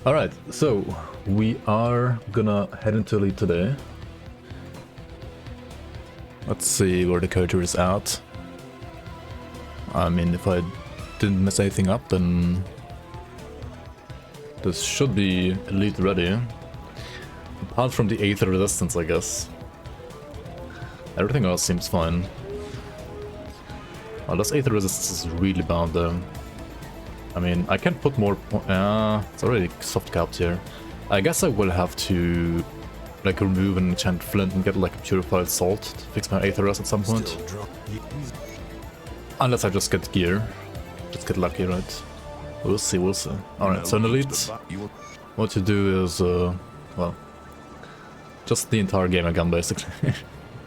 Alright, so we are gonna head into Elite today. Let's see where the character is at. I mean, if I didn't mess anything up, then this should be Elite ready. Apart from the Aether Resistance, I guess. Everything else seems fine. Well, this Aether Resistance is really bound though. I mean, I can put more it's already soft capped here. I guess I will have to like remove an enchanted flint and get like a purified salt to fix my Aether Rest at some point. Unless I just get gear. Just get lucky, right? We'll see, we'll see. Alright, so in Elite, what you do is, well, just the entire game again, basically.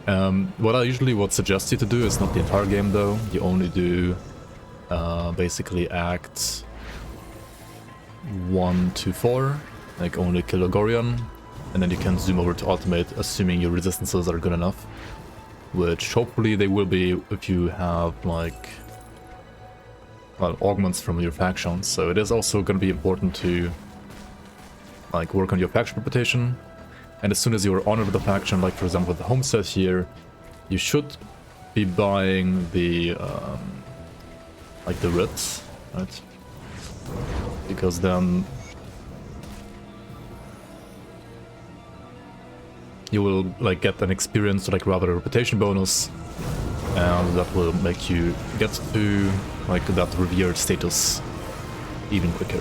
What I usually would suggest you to do is not the entire game, though. You only do, basically Act 1 to 4, like only kill a Gorion, and then you can zoom over to Ultimate, assuming your resistances are good enough. Which hopefully they will be if you have, like, well, augments from your factions. So it is also going to be important to, like, work on your faction reputation. And as soon as you are honored with the faction, like for example with the homestead here, you should be buying the, like the writs, right? Because then you will like get an experience, like rather a reputation bonus, and that will make you get to like that revered status even quicker.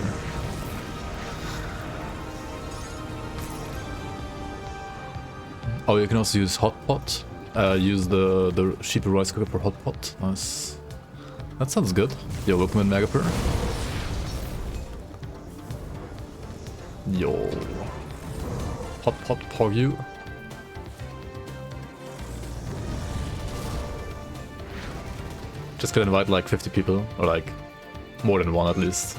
Oh, you can also use hotpot. Use the sheepy rice cooker for hotpot. Nice. That sounds good. Yo, welcome in Magapur. Yo. Hotpot pog you. Just gonna invite like 50 people, or like more than one at least.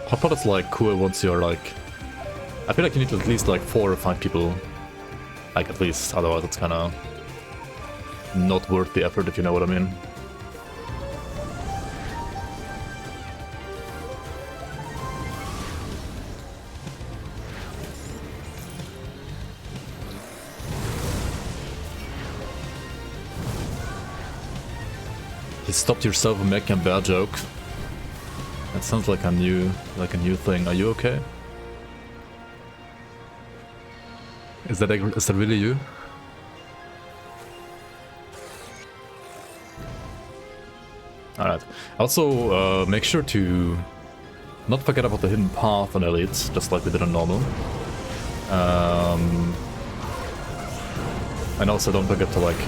Hotpot is like cool once you're like, I feel like you need at least like 4 or 5 people, like at least, otherwise it's kind of not worth the effort, if you know what I mean. You stopped yourself from making a bad joke. That sounds like a new thing. Are you okay? Is that really you? Alright. Also, make sure to not forget about the hidden path on Elite, just like we did on normal. And also don't forget to like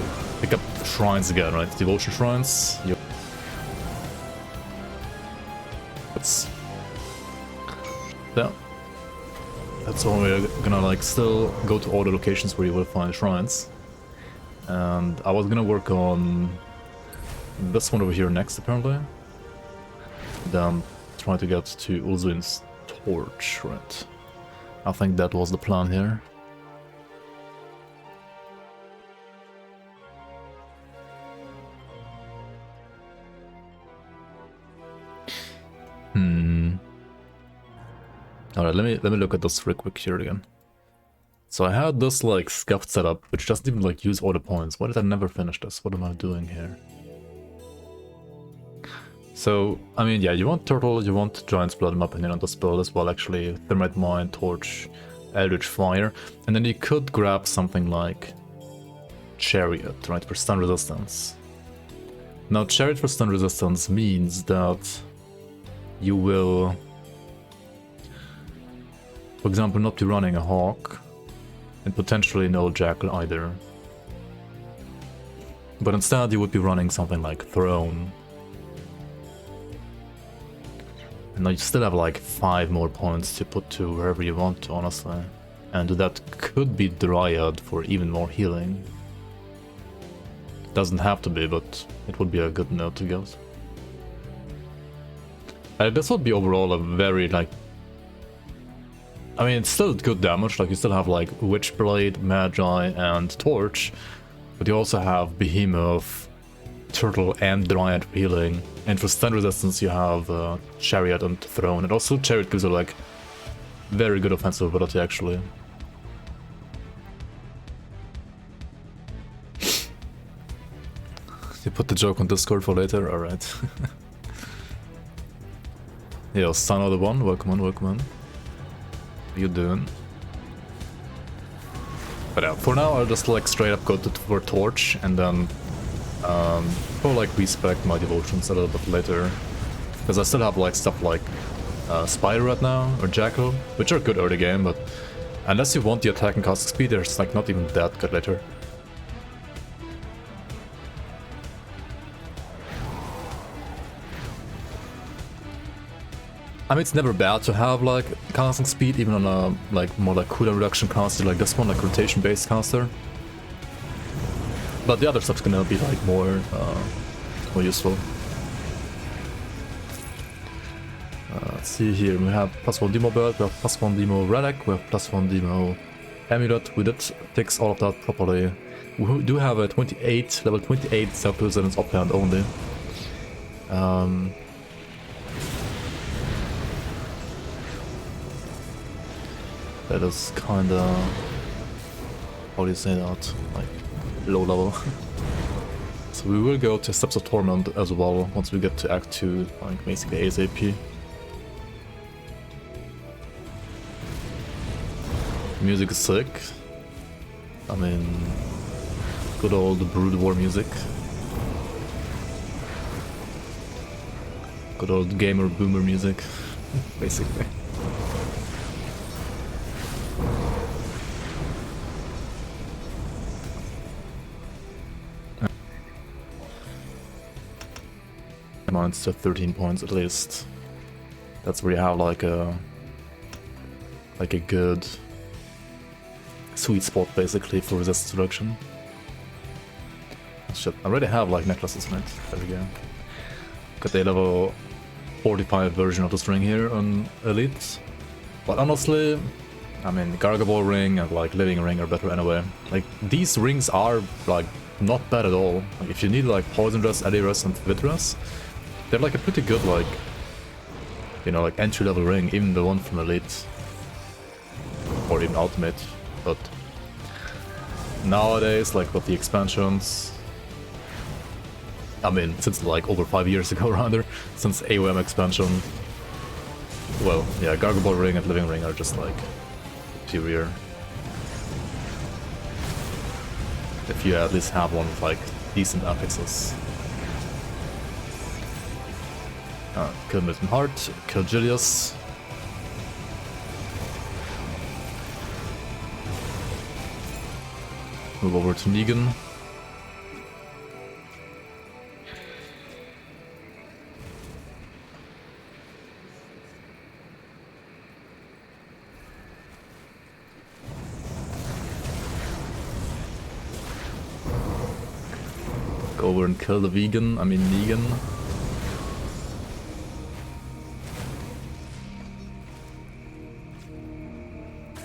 pick up shrines again, right? Devotion shrines. Yeah. That's all we're gonna like still go to all the locations where you will find shrines. And I was gonna work on this one over here next, apparently. Then try to get to Ulzuin's torch, right? I think that was the plan here. Alright, let me look at this real quick here again. So I had this like scuffed setup, which doesn't even like use all the points. Why did I never finish this? What am I doing here? So, I mean, yeah, you want Turtle, you want Giant's Blood, in my opinion, on this build as well, actually. Thermite Mine, Torch, Eldritch Fire. And then you could grab something like Chariot, right, for stun resistance. Now, Chariot for stun resistance means that you will, for example, not be running a Hawk, and potentially no Jackal either. But instead you would be running something like Throne. And now you still have like 5 more points to put to wherever you want to, honestly. And that could be Dryad for even more healing. Doesn't have to be, but it would be a good note to get. This would be overall a very like, I mean, it's still good damage, like you still have like Witchblade, Magi, and Torch, but you also have Behemoth, Turtle, and Dryad healing, And for stun resistance you have Chariot and Throne, and also Chariot gives you like very good offensive ability actually. You put the joke on Discord for later? Alright. Yo, son of the one, welcome on, welcome on. How you doing? But yeah, for now I'll just like straight up go for Torch and then probably like respec my devotions a little bit later. Because I still have like stuff like Spider right now, or Jackal, which are good early game, but unless you want the attack and casting speed, they're like not even that good later. I mean, it's never bad to have like casting speed, even on a like more like cooldown reduction caster like this one, like rotation based caster. But the other stuff's gonna be like more useful. Let's see here, we have +1 Demo Belt, we have +1 Demo Relic, we have +1 Demo Amulet. We did fix all of that properly. We do have a level 28 self-resilience offhand only. That is kinda, how do you say that, like low level. So we will go to Steps of Torment as well once we get to Act 2, like basically ASAP. Music is sick. I mean, good old Brood War music. Good old gamer boomer music, basically. Amounts to 13 points at least. That's where you have like a good sweet spot basically for resistance reduction. Shit, I already have like necklaces, right? There we go. Got the level 45 version of the string here on Elite. But honestly, I mean, Gargaball Ring and like Living Ring are better anyway. Like, these rings are like not bad at all. Like, if you need like Poison Rest, Eddy Rest and Vitras, they're like a pretty good like, you know, like entry level ring, even the one from Elite. Or even Ultimate. But nowadays, like with the expansions, I mean, since like over 5 years ago rather, since AOM expansion, well, yeah, Gargaball Ring and Living Ring are just like superior. If you at least have one with like decent affixes. Kill Mitten Heart, kill Julius. Move over to Negan. Go over and kill the Negan.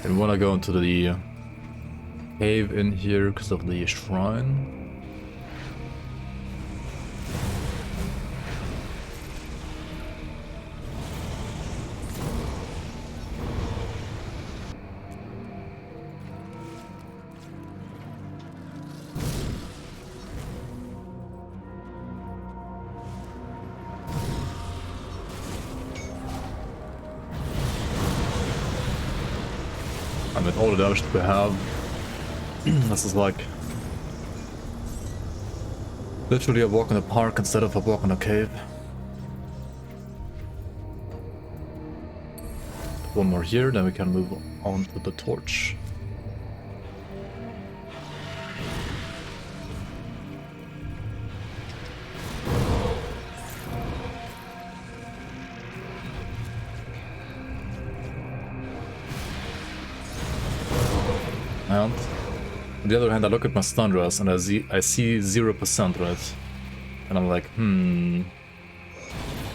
And we wanna go into the cave in here because of the shrine. I mean, all the damage that we have, this is like literally a walk in the park instead of a walk in a cave. One more here, then we can move on to the torch. And on the other hand, I look at my stun rest and I see 0%, right? And I'm like,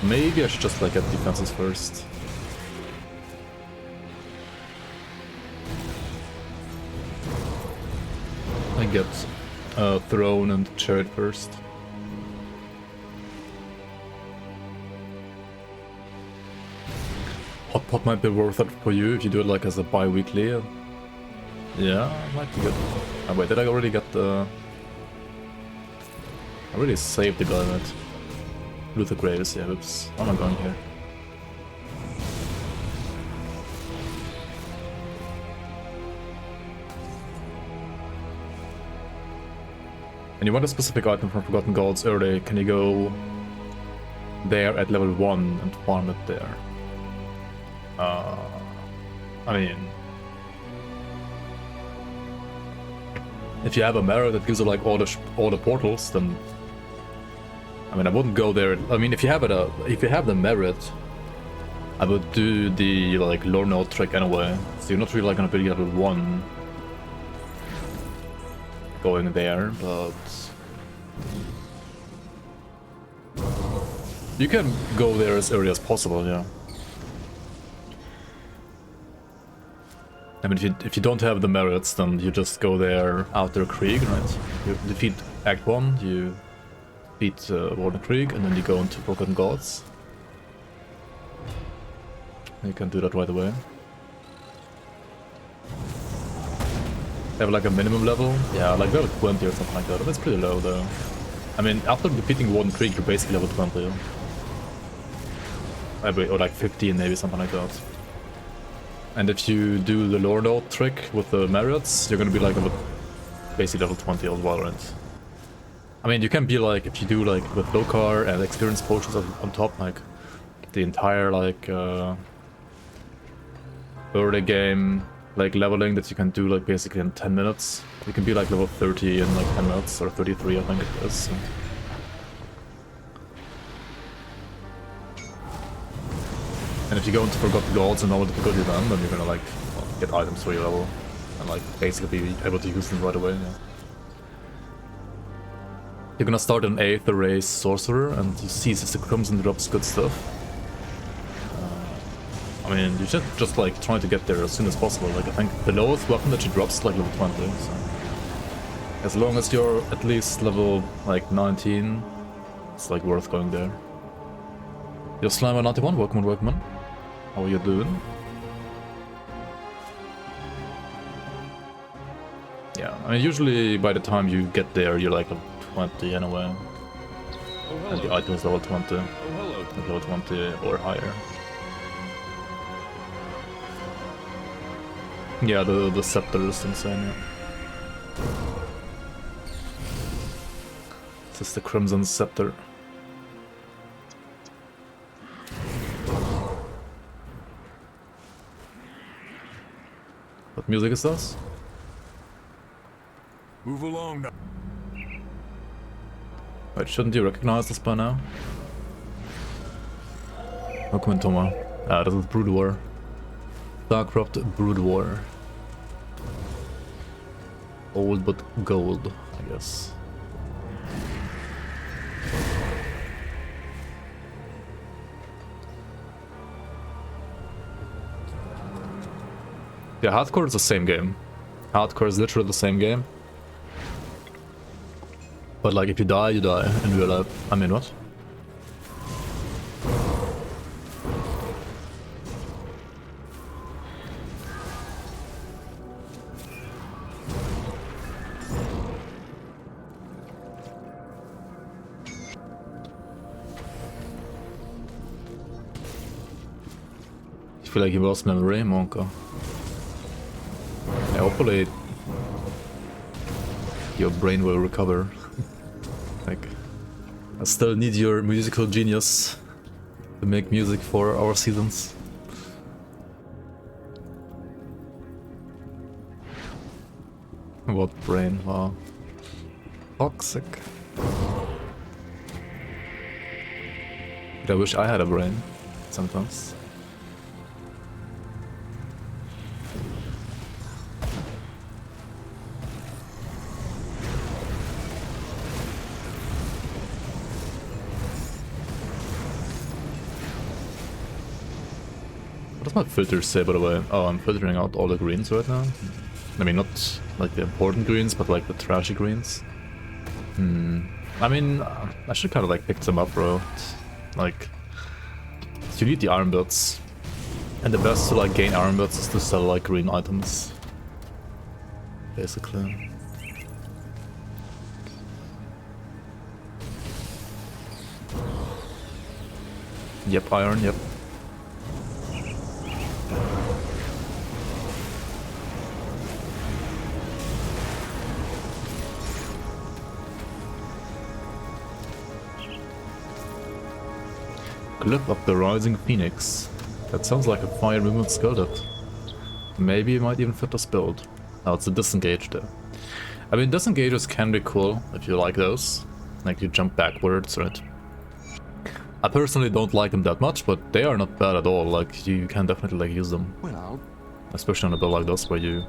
maybe I should just like get defenses first. I get Throne and Chariot first. Hot pot might be worth it for you if you do it like as a bi-weekly. Yeah, might be good. Oh, wait, did I already get the... I already saved the element. Luther Graves, yeah, whoops. How am I going here? And you want a specific item from Forgotten Gods early, can you go there at level 1 and farm it there? I mean... if you have a mirror that gives you like all the portals, then... I mean, I wouldn't go there. I mean, if you have the merit, I would do the like lore node trick anyway. So you're not really like gonna be level 1 going there, but you can go there as early as possible, yeah. I mean, if you don't have the merits, then you just go there Outer Krieg, right? You defeat Act 1, you beat Warden Krieg, and then you go into Forgotten Gods. You can do that right away. Have like a minimum level? Yeah, like level 20 or something like that. That's pretty low though. I mean, after defeating Warden Krieg, you're basically level 20. Or like 15 maybe, something like that. And if you do the lore node trick with the merits, you're gonna be like basically level 20 of Valorant. I mean, you can be like, if you do like with Lokar and experience potions on top, like the entire like early game like leveling that you can do like basically in 10 minutes. You can be like level 30 in like 10 minutes, or 33 I think it is. So. And if you go into Forgotten Gods and all the difficulty then you're gonna like get items for your level and like basically be able to use them right away. Yeah. You're gonna start an 8th race sorcerer and you seize the crumbs and drops good stuff. I mean, you should just like try to get there as soon as possible. Like I think the lowest weapon that she drops is like level 20. So as long as you're at least level like 19, it's like worth going there. Yo, Slimer91, welcome on. How are you doing? Yeah, I mean, usually by the time you get there, you're like level 20 anyway. Oh, and the item is level 20. Oh, hello. Level 20 or higher. Yeah, the scepter is insane, yeah. This is the Crimson Scepter. What music is this? Move along now. Wait, shouldn't you recognize this by now? Welcome in, Toma. Ah, this is Brood War. Dark-Cropped Brood War. Old but gold, I guess. Yeah, hardcore is the same game. Hardcore is literally the same game. But like, if you die in real life. I mean, what? I feel like you lost memory, Monka. Yeah, hopefully your brain will recover. Like, I still need your musical genius to make music for our seasons. What brain? Wow. Toxic. But I wish I had a brain sometimes. What does my filter say, by the way? Oh, I'm filtering out all the greens right now. I mean, not like the important greens, but like the trashy greens. I mean, I should kind of like pick them up, bro. Like, you need the iron bits. And the best to like gain iron bits is to sell like green items. Basically. Yep, iron, yep. Clip of the Rising Phoenix. That sounds like a fire movement skill that maybe it might even fit this build. Oh, it's a disengage though. I mean, disengages can be cool if you like those. Like you jump backwards, right? I personally don't like them that much, but they are not bad at all. Like you can definitely like use them. Well, Especially on a build like this where you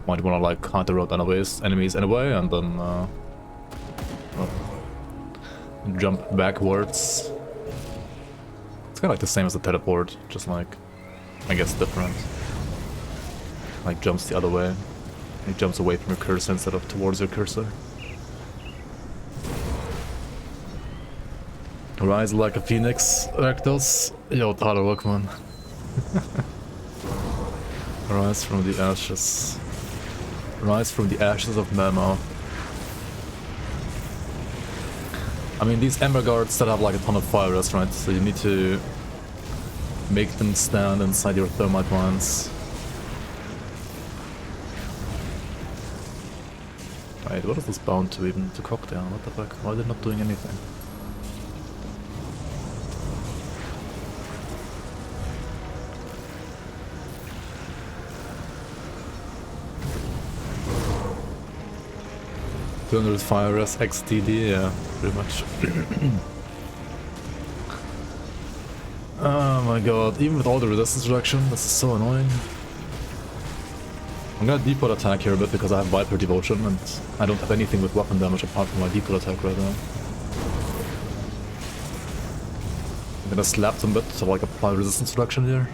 might want to like counter out enemies anyway and then well, jump backwards. It's kind of like the same as the teleport, just like, I guess different. Like jumps the other way. It jumps away from your cursor instead of towards your cursor. Rise like a phoenix, Rakdos. Yo, hard work, man. Rise from the ashes. Rise from the ashes of Memo. I mean, these Ember Guards that have like a ton of fire rest, right? So you need to make them stand inside your thermite mines. Wait, what is this bound to even? To cocktail? What the fuck? Why are they not doing anything? $200 fire rest XTD, yeah, pretty much. Oh my god, even with all the resistance reduction, this is so annoying. I'm gonna depot attack here a bit because I have Viper Devotion and I don't have anything with weapon damage apart from my depot attack right now. I'm gonna slap them a bit to like apply resistance reduction here.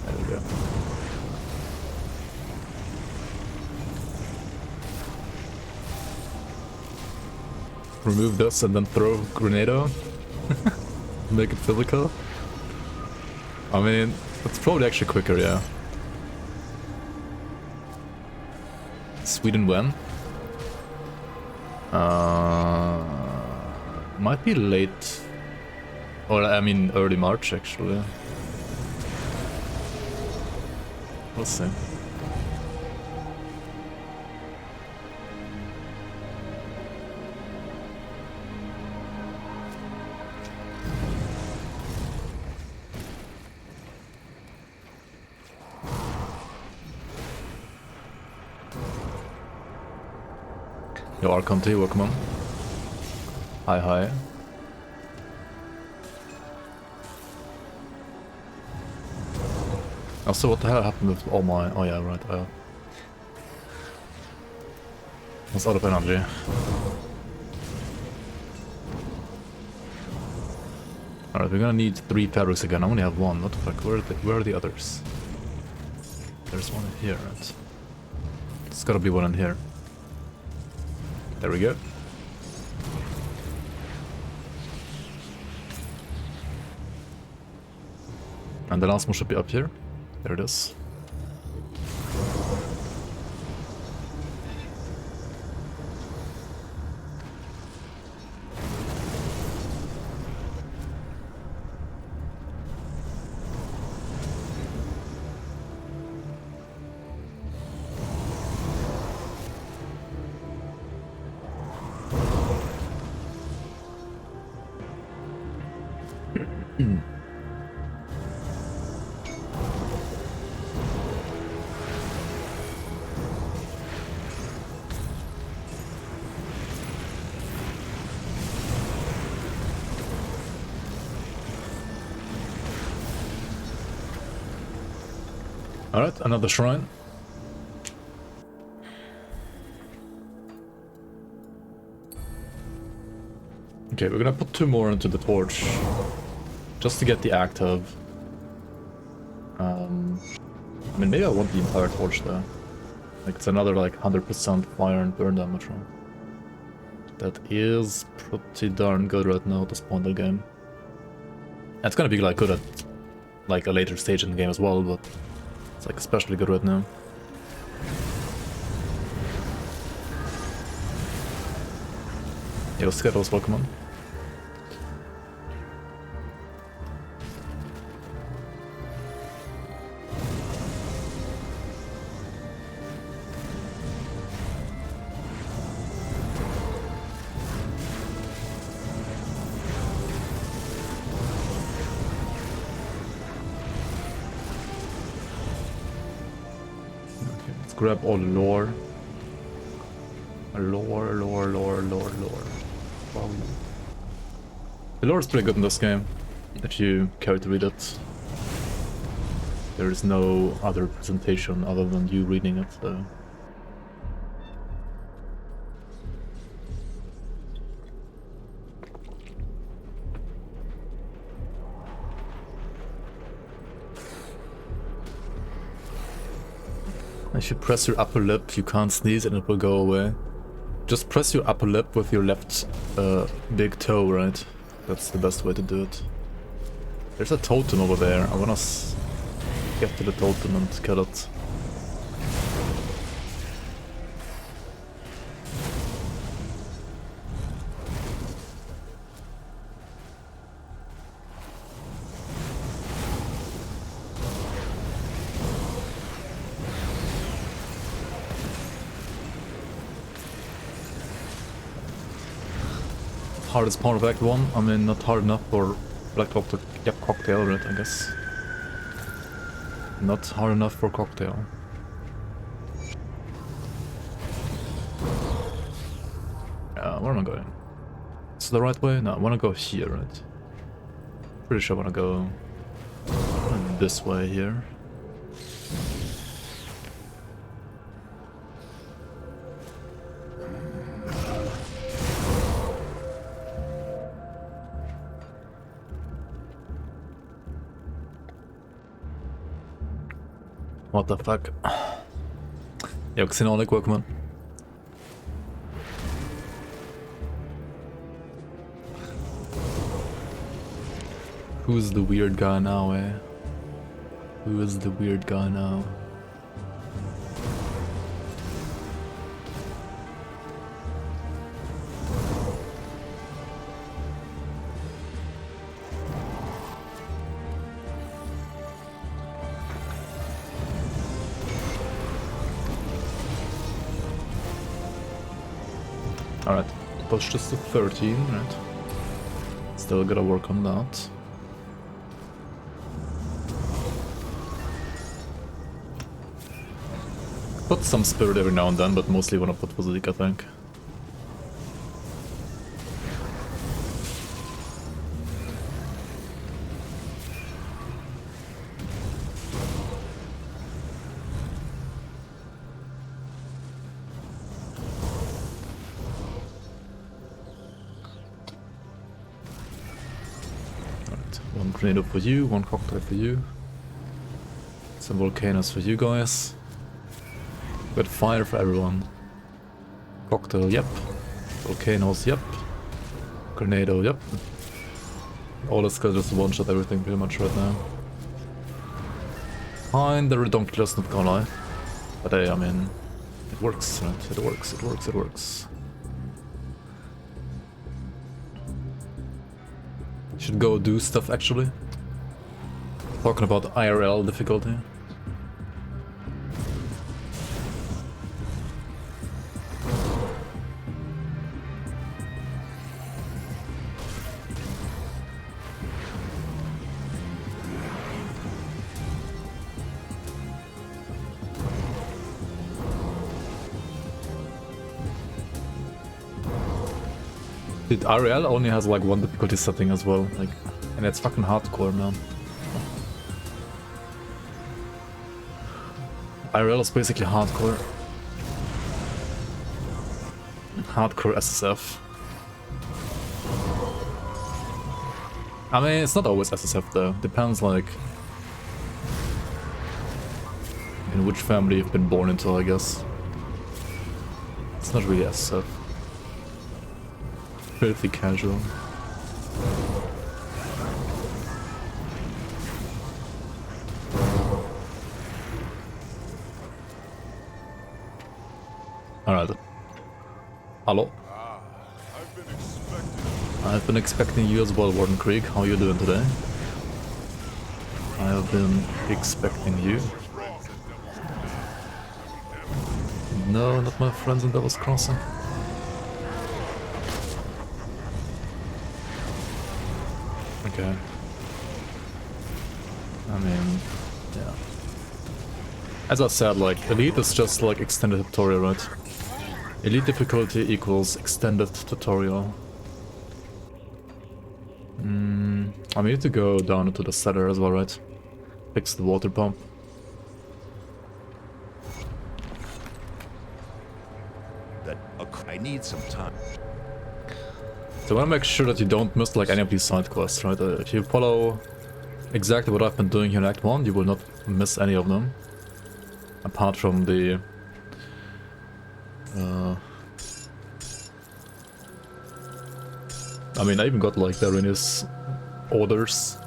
There we go. Remove this and then throw Grenado. Make it physical. I mean, it's probably actually quicker, yeah. Sweden when? Might be late. Or I mean early March actually. We'll see. Yo, Archonte, welcome on. Hi, hi. Also, what the hell happened with all my... Oh yeah, right, I was out of energy. Alright, we're gonna need 3 fabrics again. I only have 1. What the fuck? Where are the others? There's one in here, right? There's gotta be one in here. There we go. And the last one should be up here. There it is. Alright, another shrine. Okay, we're gonna put 2 more into the torch. Just to get the active. I mean, maybe I want the entire torch though. Like, it's another like 100% fire and burn damage, right? That is pretty darn good right now at this point of the game. And it's gonna be like good at like a later stage in the game as well, but it's like especially good right now. Yo, Skittles, welcome on. Grab all the lore. Lore. Wow. The lore is pretty good in this game, if you care to read it. There is no other presentation other than you reading it, though. If you press your upper lip, you can't sneeze and it will go away. Just press your upper lip with your left big toe, right? That's the best way to do it. There's a totem over there. I wanna get to the totem and kill it. Hardest part of Act 1? I mean, not hard enough for Blackwater. Yep, cocktail, right, I guess. Not hard enough for cocktail. Where am I going? Is it the right way? No, I wanna go here, right? Pretty sure I wanna go this way here. What the fuck? Yo, Xenonic, welcome on. Who's the weird guy now, eh? Who is the weird guy now? Alright, push this to 13, right? Still gotta work on that. Put some spirit every now and then, but mostly wanna put physique, I think. One grenade for you, one cocktail for you. Some volcanoes for you guys. Got fire for everyone. Cocktail, yep. Volcanoes, yep. Grenado, yep. All this guys just one-shot everything pretty much right now. Fine, the redonkulous, not gonna lie. But hey, I mean, it works, right? It works. Should go do stuff actually. Talking about IRL difficulty. Dude, IRL only has like one difficulty setting as well, like, and it's fucking hardcore, man. IRL is basically hardcore. Hardcore SSF. I mean, it's not always SSF though. Depends, like, in which family you've been born into, I guess. It's not really SSF. Filthy casual. Hello. I've been expecting you as well, Warden Creek. How are you doing today? I have been expecting you. No, not my friends in Devil's Crossing. Okay. I mean, yeah. As I said, like, Elite is just like extended tutorial, right? Elite difficulty equals extended tutorial. I need to go down into the cellar as well, right? Fix the water pump. I need some time. So I want to make sure that you don't miss like any of these side quests, right? If you follow exactly what I've been doing here in Act 1, you will not miss any of them. Apart from the... I mean, I even got like the Arrhenius orders.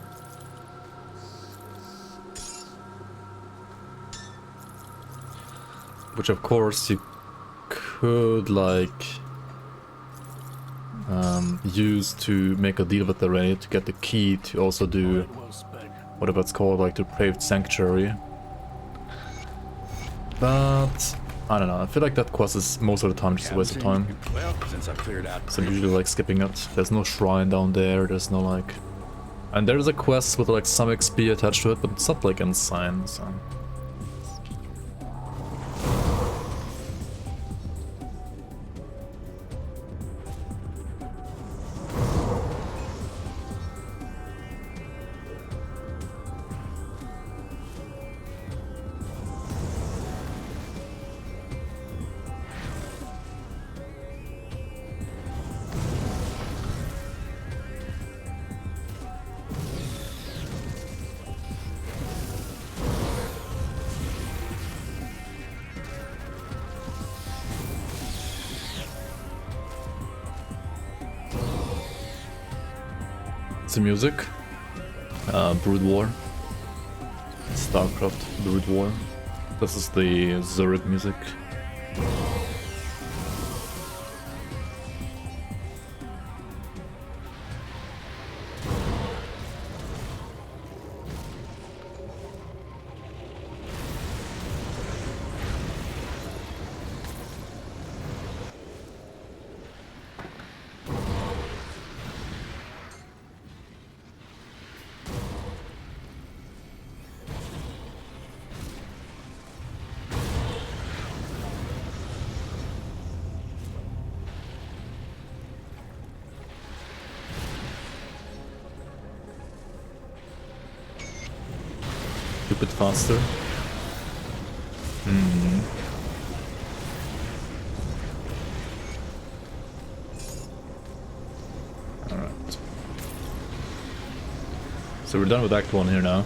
Which of course you could like use to make a deal with the Arrhenius to get the key to also do whatever it's called, like the Depraved Sanctuary. But I don't know, I feel like that quest is most of the time just a waste of time. Well, since I've cleared out. So I'm usually like skipping it. There's no shrine down there, there's no like... And there's a quest with like some XP attached to it, but it's not like insane, so... The music, Brood War, StarCraft Brood War. This is the Sorc music. A bit faster. Alright. So we're done with Act 1 here now.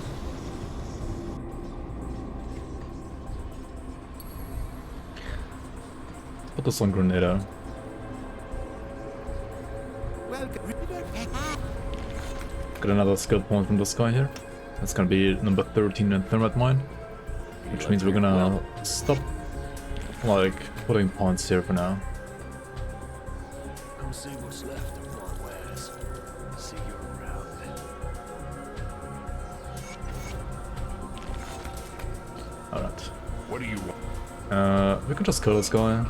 Put this on Grenada. Got another skill point from this guy here. That's gonna be number 13 in Thermite Mine. Which means we're gonna stop, like, putting points here for now. Come see what's left of Northwest. See you around. Alright. What do you want? We can just kill this guy.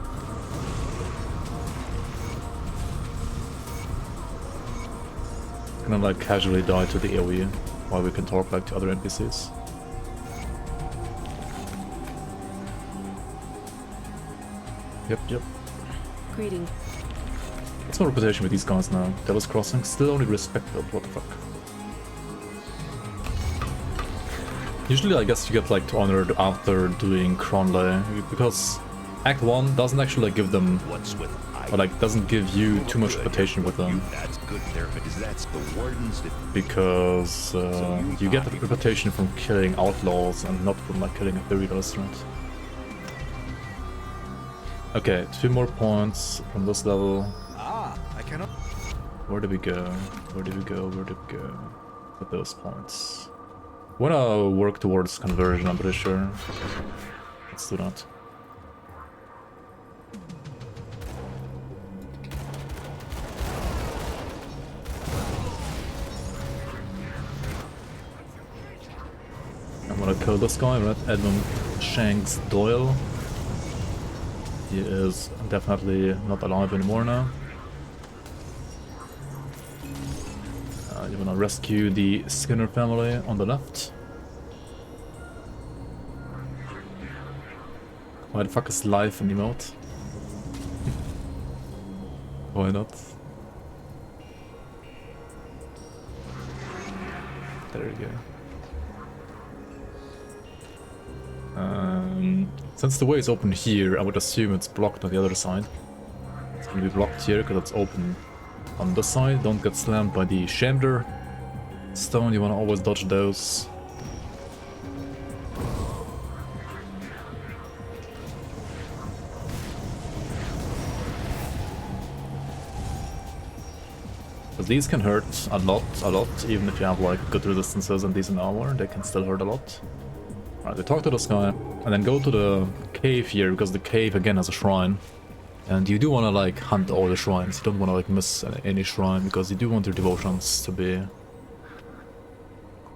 Gonna like casually die to the AoE while we can talk like to other NPCs. Yep. Greeting. What's my reputation with these guys now? Devil's Crossing? Still only respected, what the fuck? Usually I guess you get like honored after doing Cronley, because Act 1 doesn't actually like, give them, What's with or like doesn't give you too much reputation with them. That's good there, because that's the warden's Because you get the reputation from killing outlaws and not from like killing a theory restaurant. Okay, 2 more points from this level. I cannot. Where did we go? Where did we go? Where did we go? With those points. Wanna work towards conversion, I'm pretty sure. Let's do that. kill this guy, right? Edmund Shanks Doyle. He is definitely not alive anymore now. You wanna rescue the Skinner family on the left. Why the fuck is life an emote? Why not? There you go. Since the way is open here, I would assume it's blocked on the other side. It's gonna be blocked here because it's open on this side. Don't get slammed by the chamber stone, you wanna always dodge those. Because these can hurt a lot, even if you have like good resistances and decent armor, they can still hurt a lot. Alright, we talk to this guy, and then go to the cave here, because the cave again has a shrine. And you do want to like hunt all the shrines, you don't want to like miss any shrine, because you do want your devotions to be,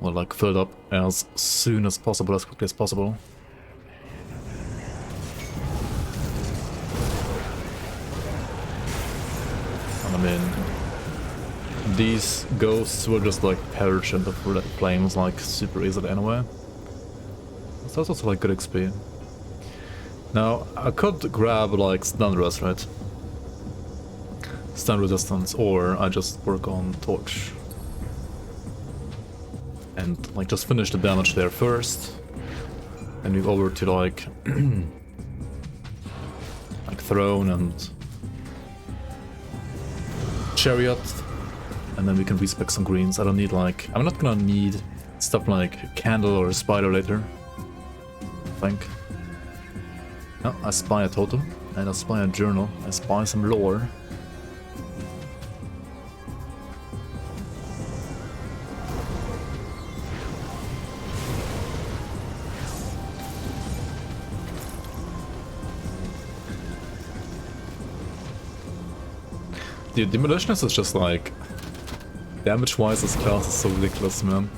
well, like filled up as soon as possible, as quickly as possible. And I mean, these ghosts will just like perish in the flames like super easily anyway. So that's also like good XP. Now, I could grab like stun res, right? Stun resistance, or I just work on torch. And like just finish the damage there first. And move over to like like throne and chariot. And then we can respec some greens. I don't need like, I'm not gonna need stuff like candle or spider later, I think. No, I spy a totem, and I spy a journal, I spy some lore. Dude, Demolitionist is just like, damage-wise, this class is so ridiculous, man.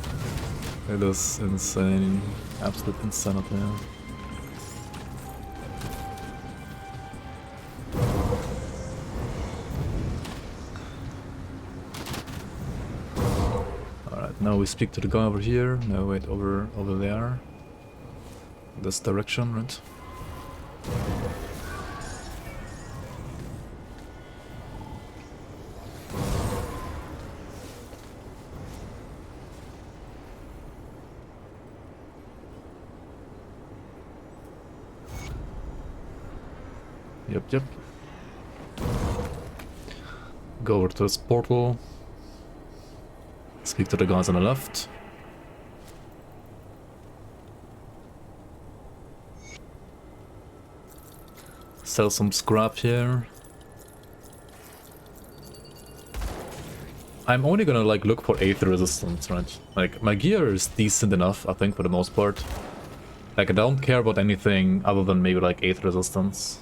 It is insane. Absolute insanity. Alright, now we speak to the guy over here. No, wait, over there. This direction, right? Yep. Go over to this portal. Speak to the guys on the left. Sell some scrap here. I'm only gonna like look for aether resistance, right? Like my gear is decent enough, I think, for the most part. Like I don't care about anything other than maybe like aether resistance.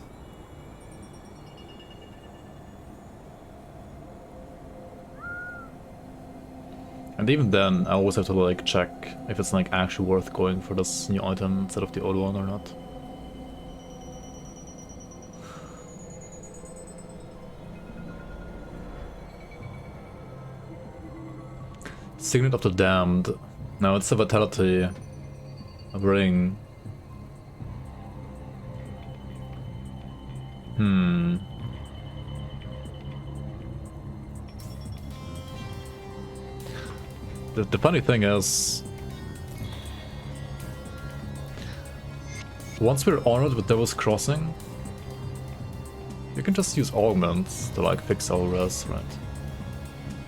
And even then, I always have to like check if it's like actually worth going for this new item instead of the old one or not. Signet of the Damned. Now it's a vitality, a ring. The funny thing is, once we're honored with Devil's Crossing, you can just use augments to like fix our res, right?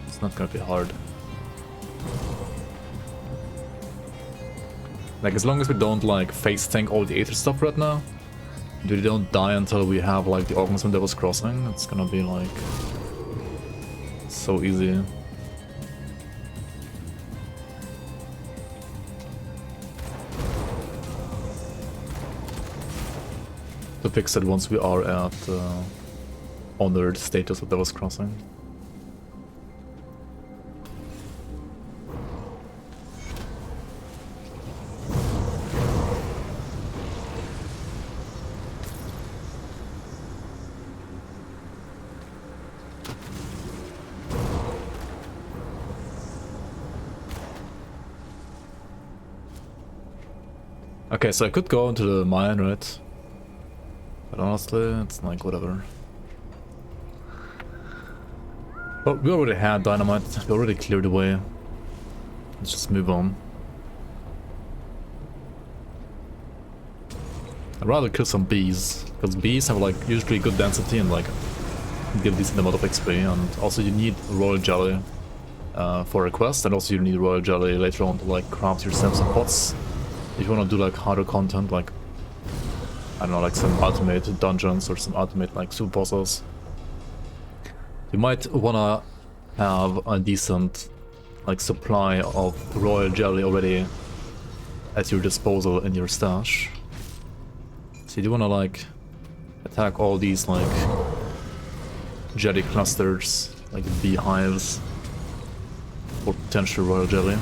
It's not gonna be hard. Like as long as we don't like face tank all the aether stuff right now, and we don't die until we have like the augments from Devil's Crossing, it's gonna be like so easy. To fix it once we are at honored status of Devil's Crossing. Okay, so I could go into the mine, right? But honestly, it's like whatever. But we already had dynamite, we already cleared the way. Let's just move on. I'd rather kill some bees, because bees have like usually good density and like give decent amount of XP, and also you need royal jelly for a quest, and also you need royal jelly later on to like craft yourself some pots. If you want to do like harder content, like I don't know, like some ultimate dungeons or some ultimate like super bosses, you might wanna have a decent like supply of royal jelly already at your disposal in your stash. So you do wanna like attack all these like jelly clusters, like beehives, for potential royal jelly.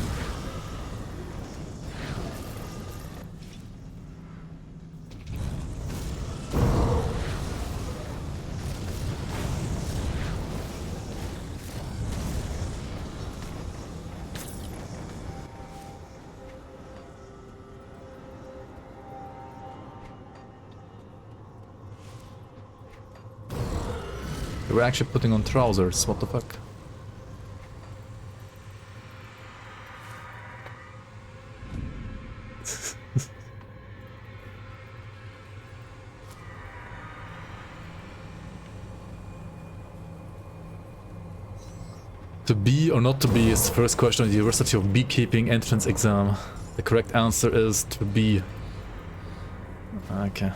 We're actually putting on trousers, what the fuck? To be or not to be is the first question on the University of Beekeeping entrance exam. The correct answer is to be. Okay.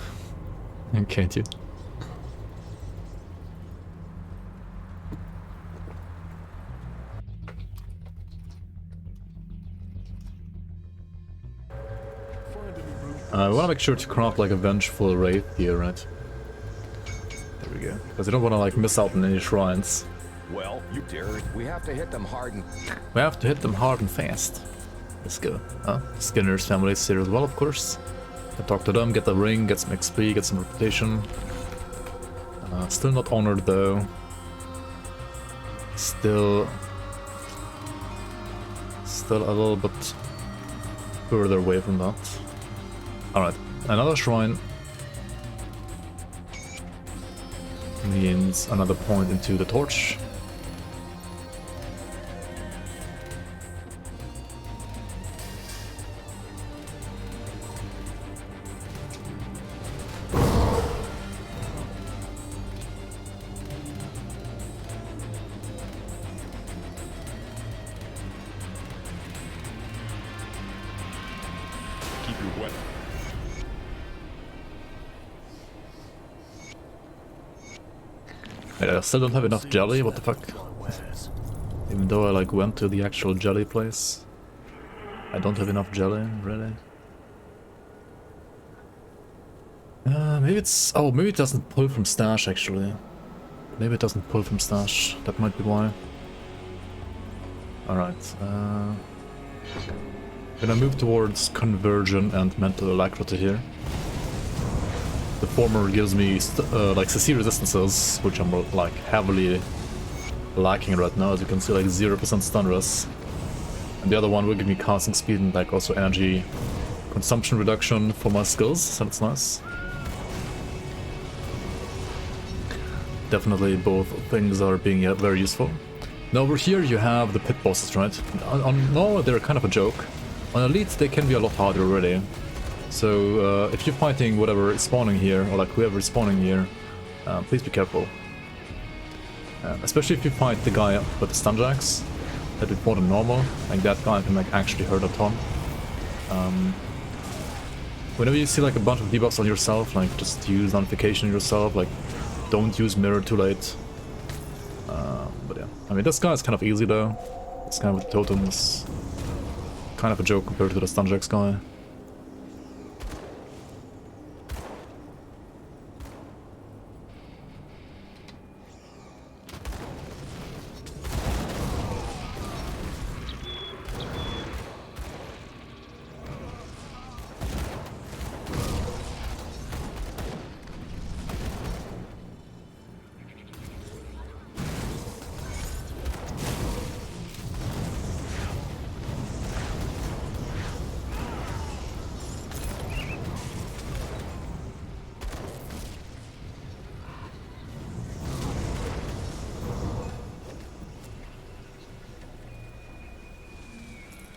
Okay, dude. We want to make sure to craft like a vengeful wraith here, right? There we go. Because I don't want to like miss out on any shrines. Well, you dare. We have to hit them hard and... We have to hit them hard and fast. Let's go. Skinner's family is here as well, of course. Can talk to them, get the ring, get some XP, get some reputation. Still not honored though. Still a little bit further away from that. Alright, another shrine means another point into the torch. Keep your weapon. Wait, I still don't have enough jelly, what the fuck? Even though I like went to the actual jelly place, I don't have enough jelly, really? Maybe it's... oh, maybe it doesn't pull from stash actually. Maybe it doesn't pull from stash, that might be why. Alright, gonna move towards conversion and mental alacrity here. The former gives me like CC resistances, which I'm like heavily lacking right now, as you can see, like 0% stun res. And the other one will give me casting speed and like also energy consumption reduction for my skills, so that's nice. Definitely both things are being very useful. Now over here you have the pit bosses, right? No, they're kind of a joke. On Elite they can be a lot harder already. So if you're fighting whatever is spawning here, or like whoever is spawning here, please be careful. Especially if you fight the guy with the stunjacks, that is more than normal. Like that guy can like actually hurt a ton. Whenever you see like a bunch of debuffs on yourself, like just use nullification on yourself, like don't use mirror too late. But yeah, I mean this guy is kind of easy though. This guy with the totem is kind of a joke compared to the stunjacks guy.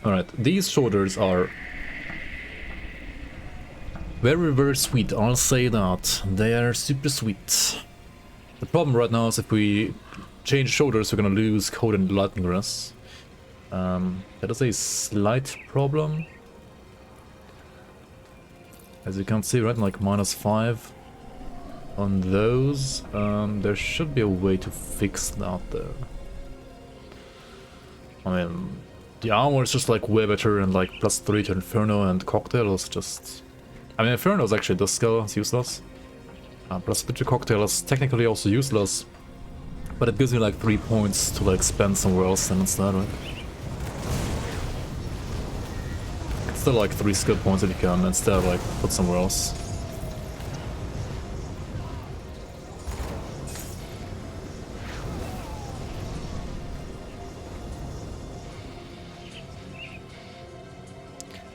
Alright, these shoulders are very, very sweet, I'll say that. They are super sweet. The problem right now is if we change shoulders, we're gonna lose Code and Lightning Grass. That is a slight problem. As you can see, right, like -5 on those. There should be a way to fix that though. I mean, the armor is just like way better, and like +3 to Inferno, and Cocktail is just... I mean, Inferno is actually this skill, it's useless. +3 to Cocktail is technically also useless, but it gives me like 3 points to like spend somewhere else then instead, right? It's still like 3 skill points that you can instead like put somewhere else.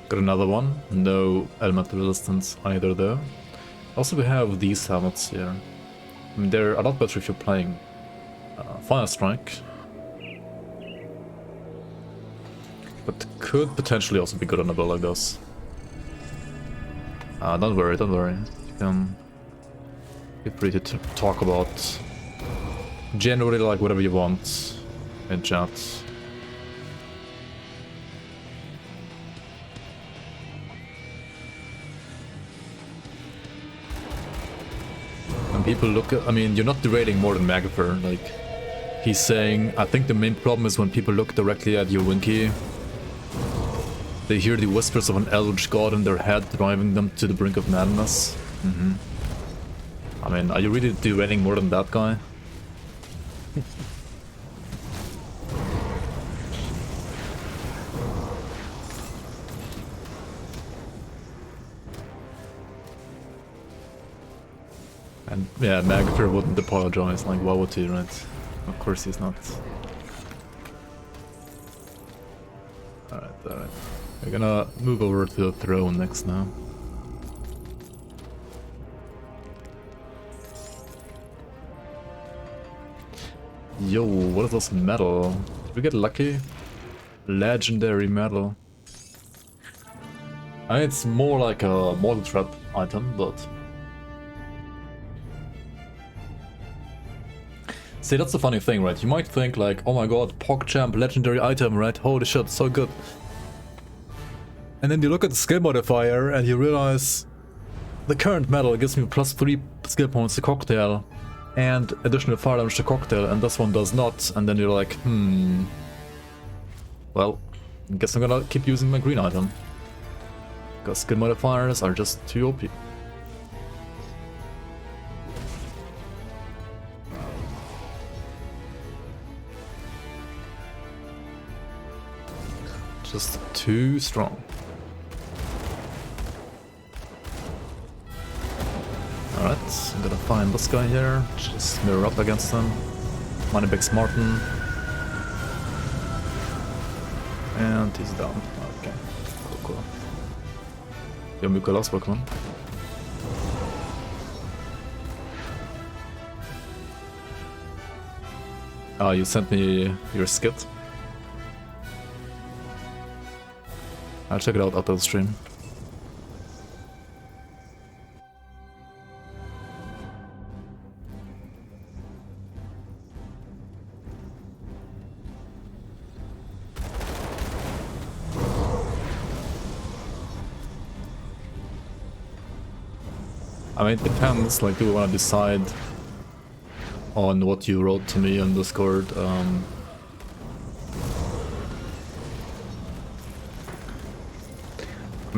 Got another one, no elemental resistance either though. Also we have these helmets here. I mean, they're a lot better if you're playing Fire Strike. But could potentially also be good on a build like this. Don't worry, don't worry. You can feel free to talk about generally like whatever you want in chat. People look at, I mean, you're not derailing more than Magnifer. Like, he's saying, I think the main problem is when people look directly at your Winky, they hear the whispers of an eldritch god in their head, driving them to the brink of madness. I mean, are you really derailing more than that guy? And yeah, Magnifer wouldn't apologize, like why would he, right? Of course he's not. Alright, alright. We're gonna move over to the throne next now. Yo, what is this medal? Did we get lucky? Legendary medal. I mean, it's more like a model trap item, but... See, that's the funny thing, right? You might think like, oh my god, PogChamp, legendary item, right? Holy shit, so good. And then you look at the skill modifier and you realize the current medal gives me +3 skill points to Cocktail and additional fire damage to Cocktail, and this one does not. And then you're like, well, I guess I'm gonna keep using my green item. Because skill modifiers are just too OP. Just too strong. Alright, I'm gonna find this guy here, just mirror up against him. Moneybags Martin. And he's down. Okay, cool. Yo, mycket last Pokemon. Ah, you sent me your skit. I'll check it out after the stream. I mean, it depends, like, do we want to decide on what you wrote to me on Discord? I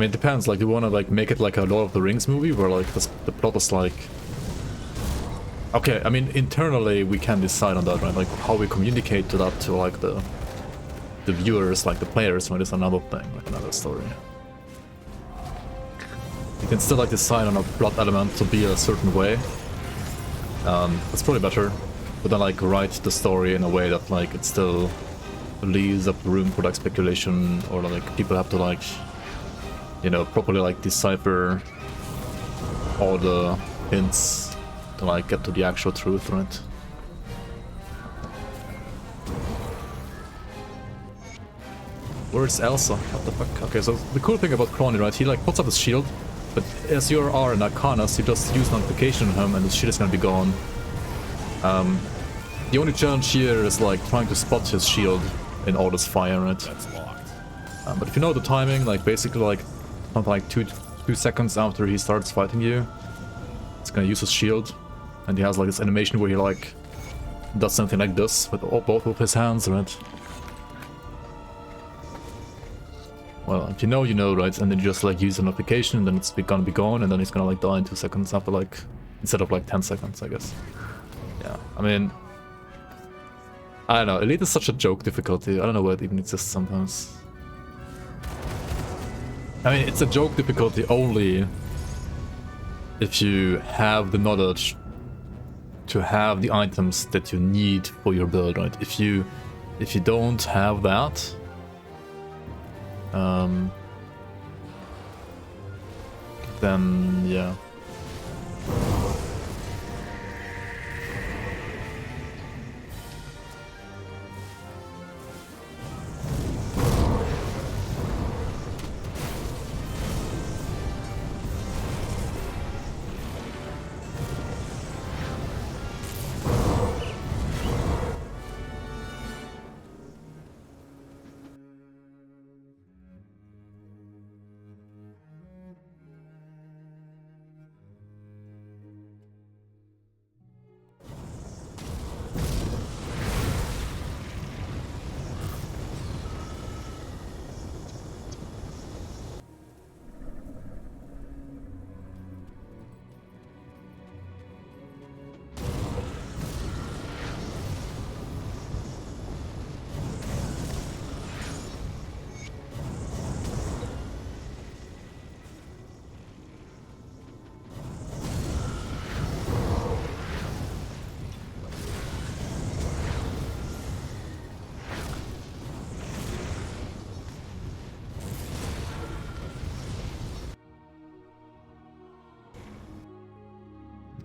mean, it depends, like, do you want to, like, make it like a Lord of the Rings movie, where, like, the plot is, like... Okay, I mean, internally we can decide on that, right? Like, how we communicate to that to, like, the viewers, like, the players, right, is another thing, like, another story. You can still, like, decide on a plot element to be a certain way. That's probably better. But then, like, write the story in a way that, like, it still leaves up room for, like, speculation, or, like, people have to, like... You know, properly like decipher all the hints to like get to the actual truth, right? Where's Elsa? What the fuck? Okay, so the cool thing about Crony, right? He like puts up his shield, but as you are in Arcanas, you just use notification on him and the shield is gonna be gone. The only challenge here is like trying to spot his shield in all this fire, right? That's locked. But if you know the timing, like basically like something like two seconds after he starts fighting you, it's gonna use his shield, and he has like this animation where he like does something like this with both of his hands, right? Well, if you know, you know, right? And then you just like use a notification, and then it's gonna be gone, and then he's gonna like die in 2 seconds after like, instead of like 10 seconds, I guess. Yeah, I mean, I don't know, Elite is such a joke difficulty. I don't know why it even exists sometimes. I mean, it's a joke difficulty only if you have the knowledge to have the items that you need for your build, right? If you don't have that, then yeah.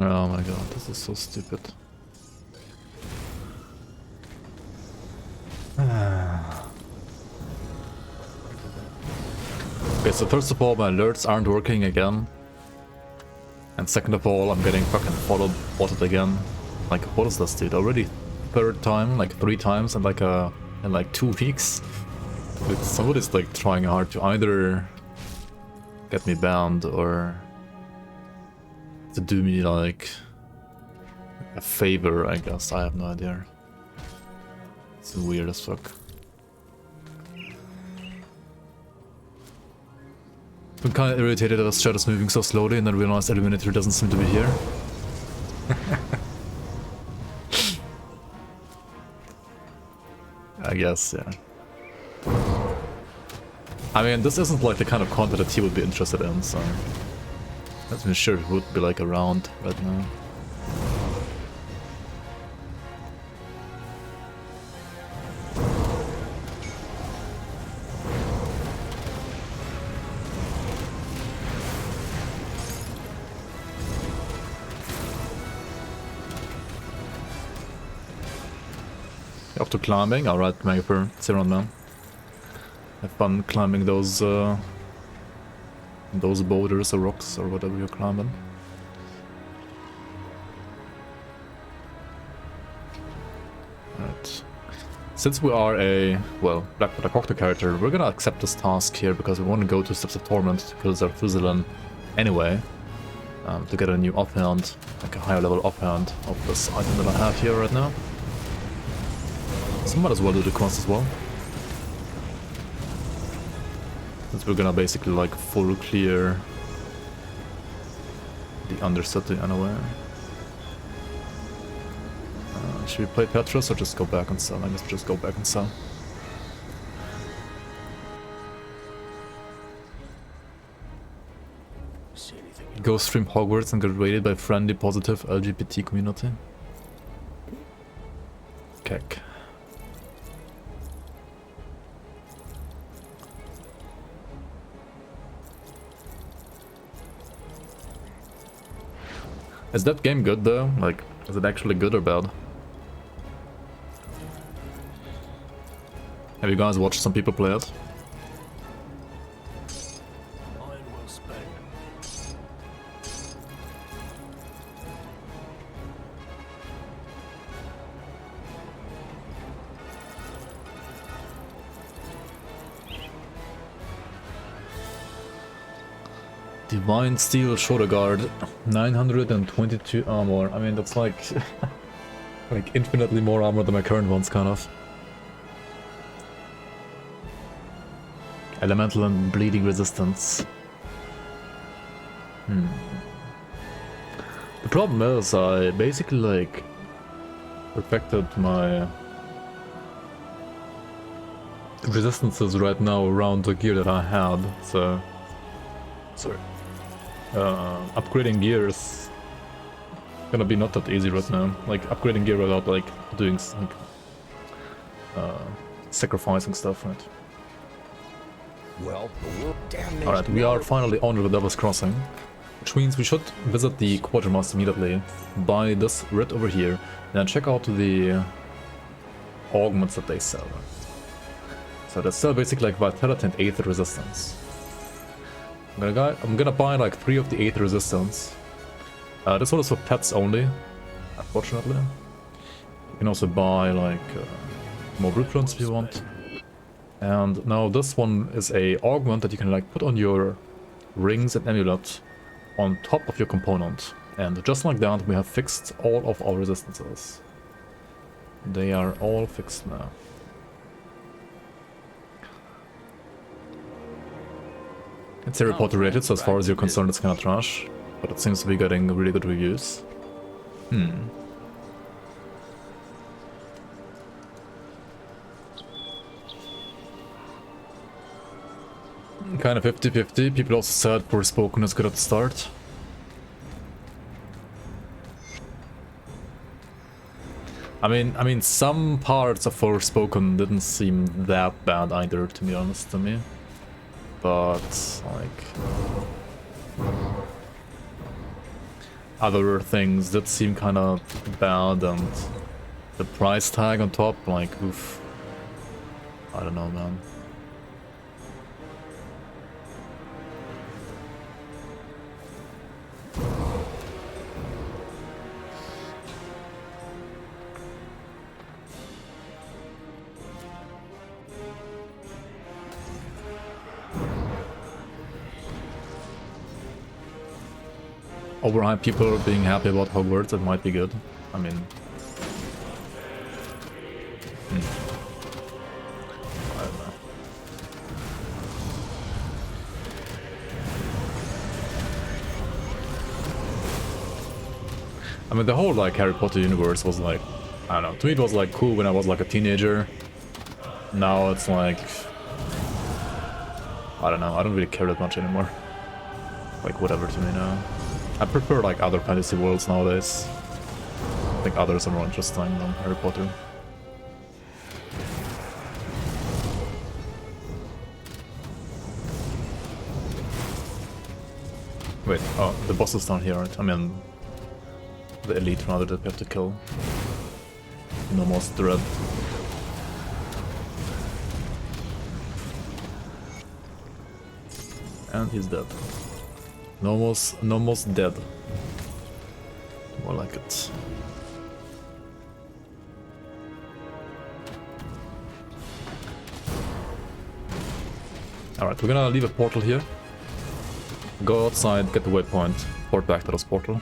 Oh my god, this is so stupid. Okay, so first of all, my alerts aren't working again. And second of all, I'm getting fucking botted again. Like, what is this, dude? Already third time, like 3 times in like 2 weeks? Dude, somebody's like trying hard to either get me banned or to do me like a favor, I guess. I have no idea. It's weird as fuck. I'm kind of irritated that the chat is moving so slowly and then realized Eliminator doesn't seem to be here. I guess, yeah. I mean, this isn't like the kind of content that he would be interested in, so... I'm sure he would be like around right now. Up to climbing, alright, Maper, Zeron man. Have fun climbing those boulders or rocks or whatever you're climbing. Alright. Since we are a, well, Blackwater Cocteau character, we're gonna accept this task here because we want to go to Steps of Torment to kill Zarthuzilin anyway. To get a new offhand, like a higher level offhand of this item that I have here right now. So might as well do the quest as well. Since we're gonna basically like full clear the undercity anyway. Should we play Petrus or just go back and sell? I guess just go back and sell. See anything? Go stream Hogwarts and get rated by friendly positive LGBT community. Keck. Is that game good though? Like, is it actually good or bad? Have you guys watched some people play it? Divine Steel Shoulder Guard, 922 armor. I mean, that's like like infinitely more armor than my current ones, kind of. Elemental and bleeding resistance. The problem is I basically like perfected my resistances right now around the gear that I had, so sorry. Upgrading gear is gonna be not that easy right now. Like upgrading gear without like doing like sacrificing stuff, right? Well, the world damnation. Alright, we are finally on the Devil's Crossing, which means we should visit the Quartermaster immediately, buy this writ over here, and then check out the augments that they sell. So they sell basically like Vitality and Aether Resistance. I'm gonna buy like 3 of the Aether Resistance. This one is for pets only, unfortunately. You can also buy like more blueprints if you want. And now this one is a augment that you can like put on your rings and amulet on top of your component. And just like that, we have fixed all of our resistances. They are all fixed now. It's Harry Potter rated, so as far as you're concerned, it's kinda trash. But it seems to be getting really good reviews. Kind of 50-50. People also said Forspoken is good at the start. I mean, some parts of Forspoken didn't seem that bad either, to be honest to me. But like other things that seem kind of bad, and the price tag on top, like oof. I don't know, man. Overhyped people being happy about Hogwarts, it might be good. I mean... I don't know. I mean, the whole like Harry Potter universe was like... I don't know, to me it was like cool when I was like a teenager. Now it's like... I don't know, I don't really care that much anymore. Like, whatever to me now. I prefer like other fantasy worlds nowadays. I think others are more interesting than Harry Potter. Wait, oh, the boss is down here, right? I mean, the elite rather that we have to kill. No more dread. And he's dead. Almost dead. More like it. Alright, we're gonna leave a portal here. Go outside, get the waypoint, port back to this portal.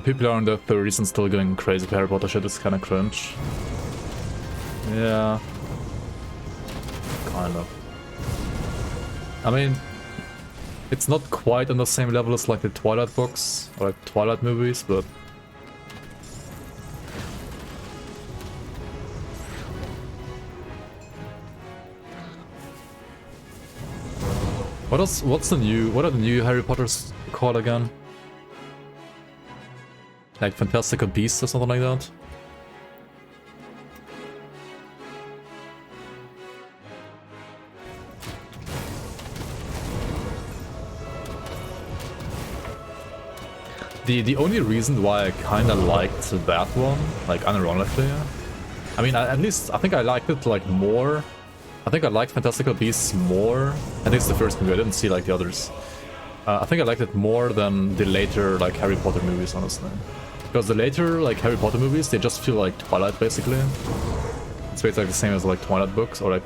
People are in their 30s and still going crazy for Harry Potter shit, is kinda cringe. Yeah. Kind of. I mean, it's not quite on the same level as like the Twilight books, or like Twilight movies, but... what are the new Harry Potters called again? Like Fantastical Beasts or something like that? The only reason why I kinda liked that one, like unironically, I mean, at least I think I liked it like more I think I liked Fantastical Beasts more. I think it's the first movie, I didn't see like the others. I think I liked it more than the later like Harry Potter movies, honestly. Because the later like Harry Potter movies, they just feel like Twilight basically. It's basically like the same as like Twilight books or like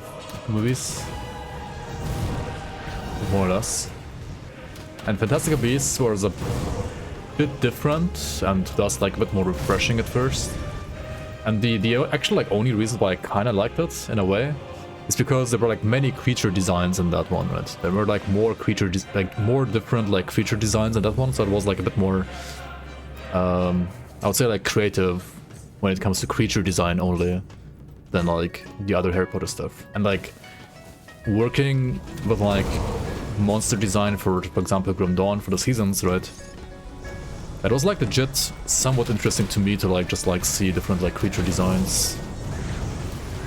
movies. More or less. And Fantastical Beasts was a bit different and thus like a bit more refreshing at first. And the actual like only reason why I kind of liked it in a way is because there were like many creature designs in that one, right? There were like more more different like creature designs in that one, so it was like a bit more I would say like creative when it comes to creature design only than like the other Harry Potter stuff. And like working with like monster design for example Grim Dawn for the seasons, right? It was like legit somewhat interesting to me to like just like see different like creature designs.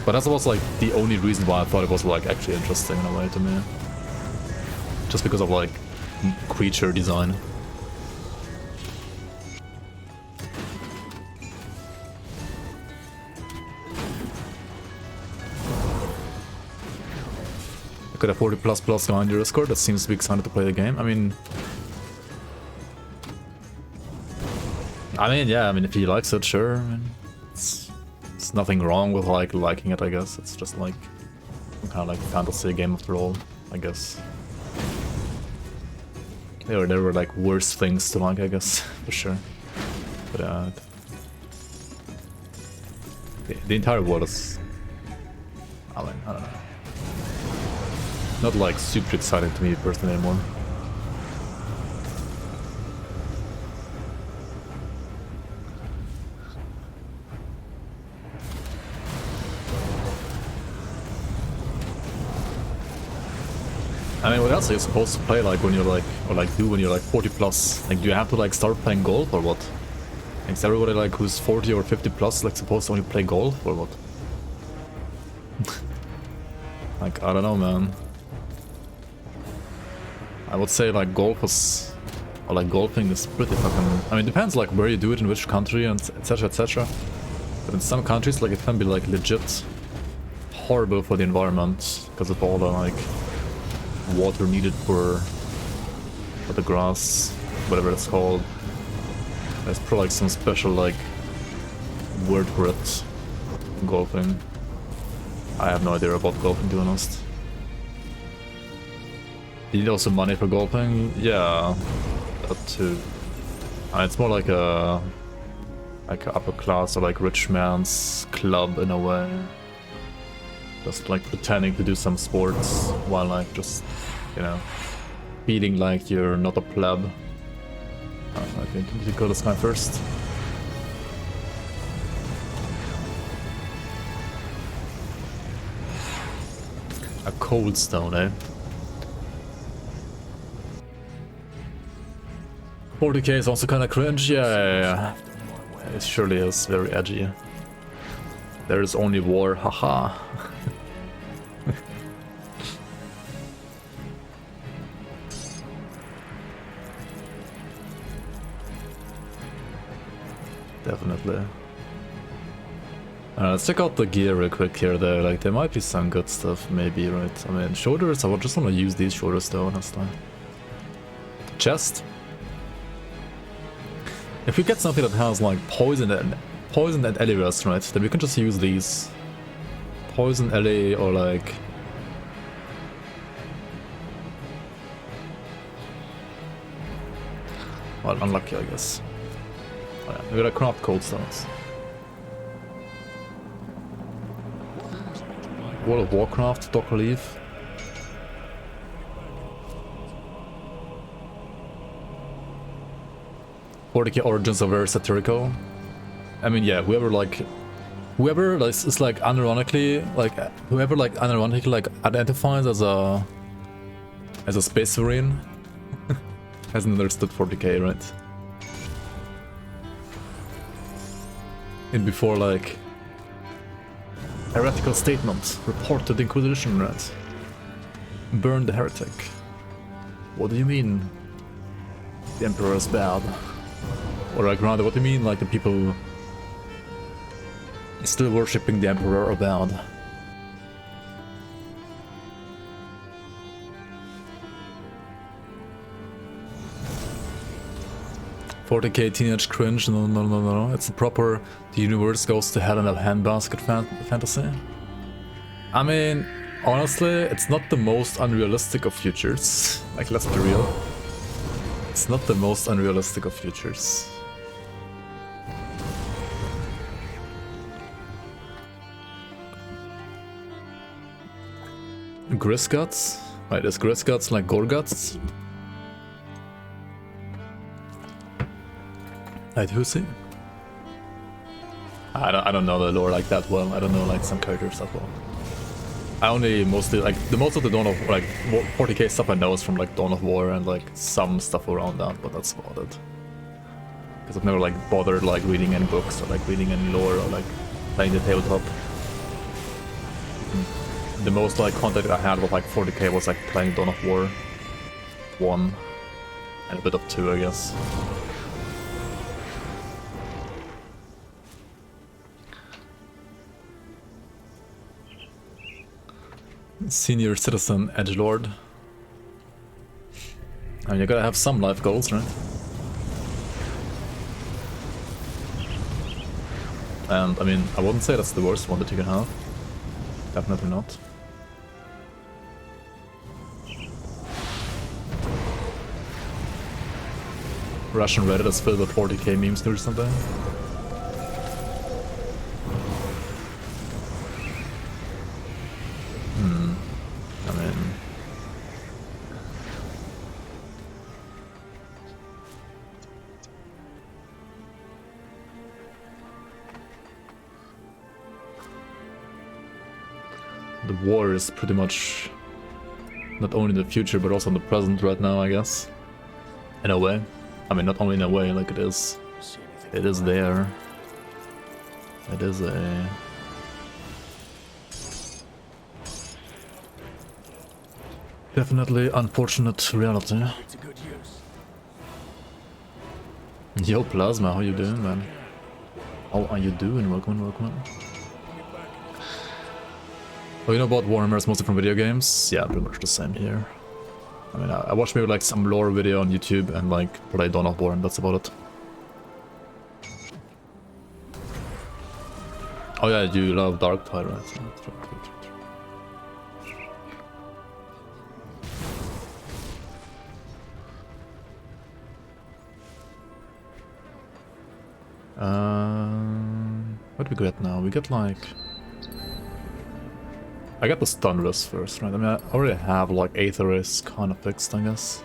But that was like the only reason why I thought it was like actually interesting in a way to me. Just because of like creature design. I could have 40++ guy on your Discord that seems to be excited to play the game. I mean, yeah, I mean, if he likes it, sure. I mean, it's nothing wrong with like liking it, I guess. It's just like kind of like a fantasy game after all, I guess. There were like worse things to like, I guess, for sure. But the entire world is, I mean, I don't know. Not like super exciting to me personally anymore. I mean, what else are you supposed to play like when you're like, or like do when you're like 40+? Like, do you have to like start playing golf or what? Like, is everybody like who's 40 or 50+ like supposed to only play golf or what? Like, I don't know, man. I would say like golf is, or like golfing is pretty fucking, I mean, it depends like where you do it, in which country and etc etc. But in some countries like it can be like legit horrible for the environment because of all the like water needed for the grass, whatever it's called. There's probably like some special like word for it in golfing. I have no idea about golfing, to be honest. You need also money for golfing? Yeah, that too. It's more like a upper class or like rich man's club in a way. Just like pretending to do some sports while like just, you know, feeling like you're not a pleb. I think you should go this guy first. A cold stone, eh? 40k is also kind of cringe, yeah. It surely is very edgy. There is only war, haha. Definitely. Let's check out the gear real quick here though, like there might be some good stuff maybe, right? I mean, shoulders, I would just want to use these shoulders though, honestly. Chest. If we get something that has like poison and LA rest, right, then we can just use these. Poison, LA, or like... Well, unlucky, I guess. Oh, yeah. We gotta craft cold stones. World of Warcraft, Docker Leaf. Forty-K origins are very satirical. I mean, yeah, whoever is like unironically like identifies as a space marine hasn't understood 40k, right? And before like heretical statement, report to the Inquisition, right? Burn the heretic. What do you mean? The Emperor is bad. Or like rather, what do you mean like the people still worshipping the Emperor are bad? 40k teenage cringe, no, no, no, no, no. It's a proper, the universe goes to hell in a handbasket fantasy. I mean, honestly, it's not the most unrealistic of futures. Like, let's be real. It's not the most unrealistic of futures. Grisguts? Wait, is Grisguts like Gorguts? Wait, who's he? I don't know the lore like that well. I don't know like some characters that well. I only mostly like the most of the Dawn of like 40k stuff I know is from like Dawn of War and like some stuff around that, but that's about it. Because I've never like bothered like reading any books or like reading any lore or like playing the tabletop. The most like contact I had with like 40k was like playing Dawn of War 1 and a bit of 2, I guess. Senior citizen edgelord. I mean, you gotta have some life goals, right? And I mean, I wouldn't say that's the worst one that you can have. Definitely not. Russian Reddit is filled with 40k memes or something. I mean... The war is pretty much not only in the future but also in the present right now, I guess. In a way. I mean, not only in a way, like it is there. It is a... Definitely unfortunate reality. Yo, Plasma, how you doing, man? How are you doing? Welcome, welcome. Oh, you know about Warhammers mostly from video games? Yeah, pretty much the same here. I mean, I watched maybe like some lore video on YouTube and like play Dawn of War and that's about it. Oh yeah, you love Dark Tide, right? So that's right. What do we get now? We get like... I got the stun risk first, right? I mean, I already have like Aether risk kind of fixed, I guess.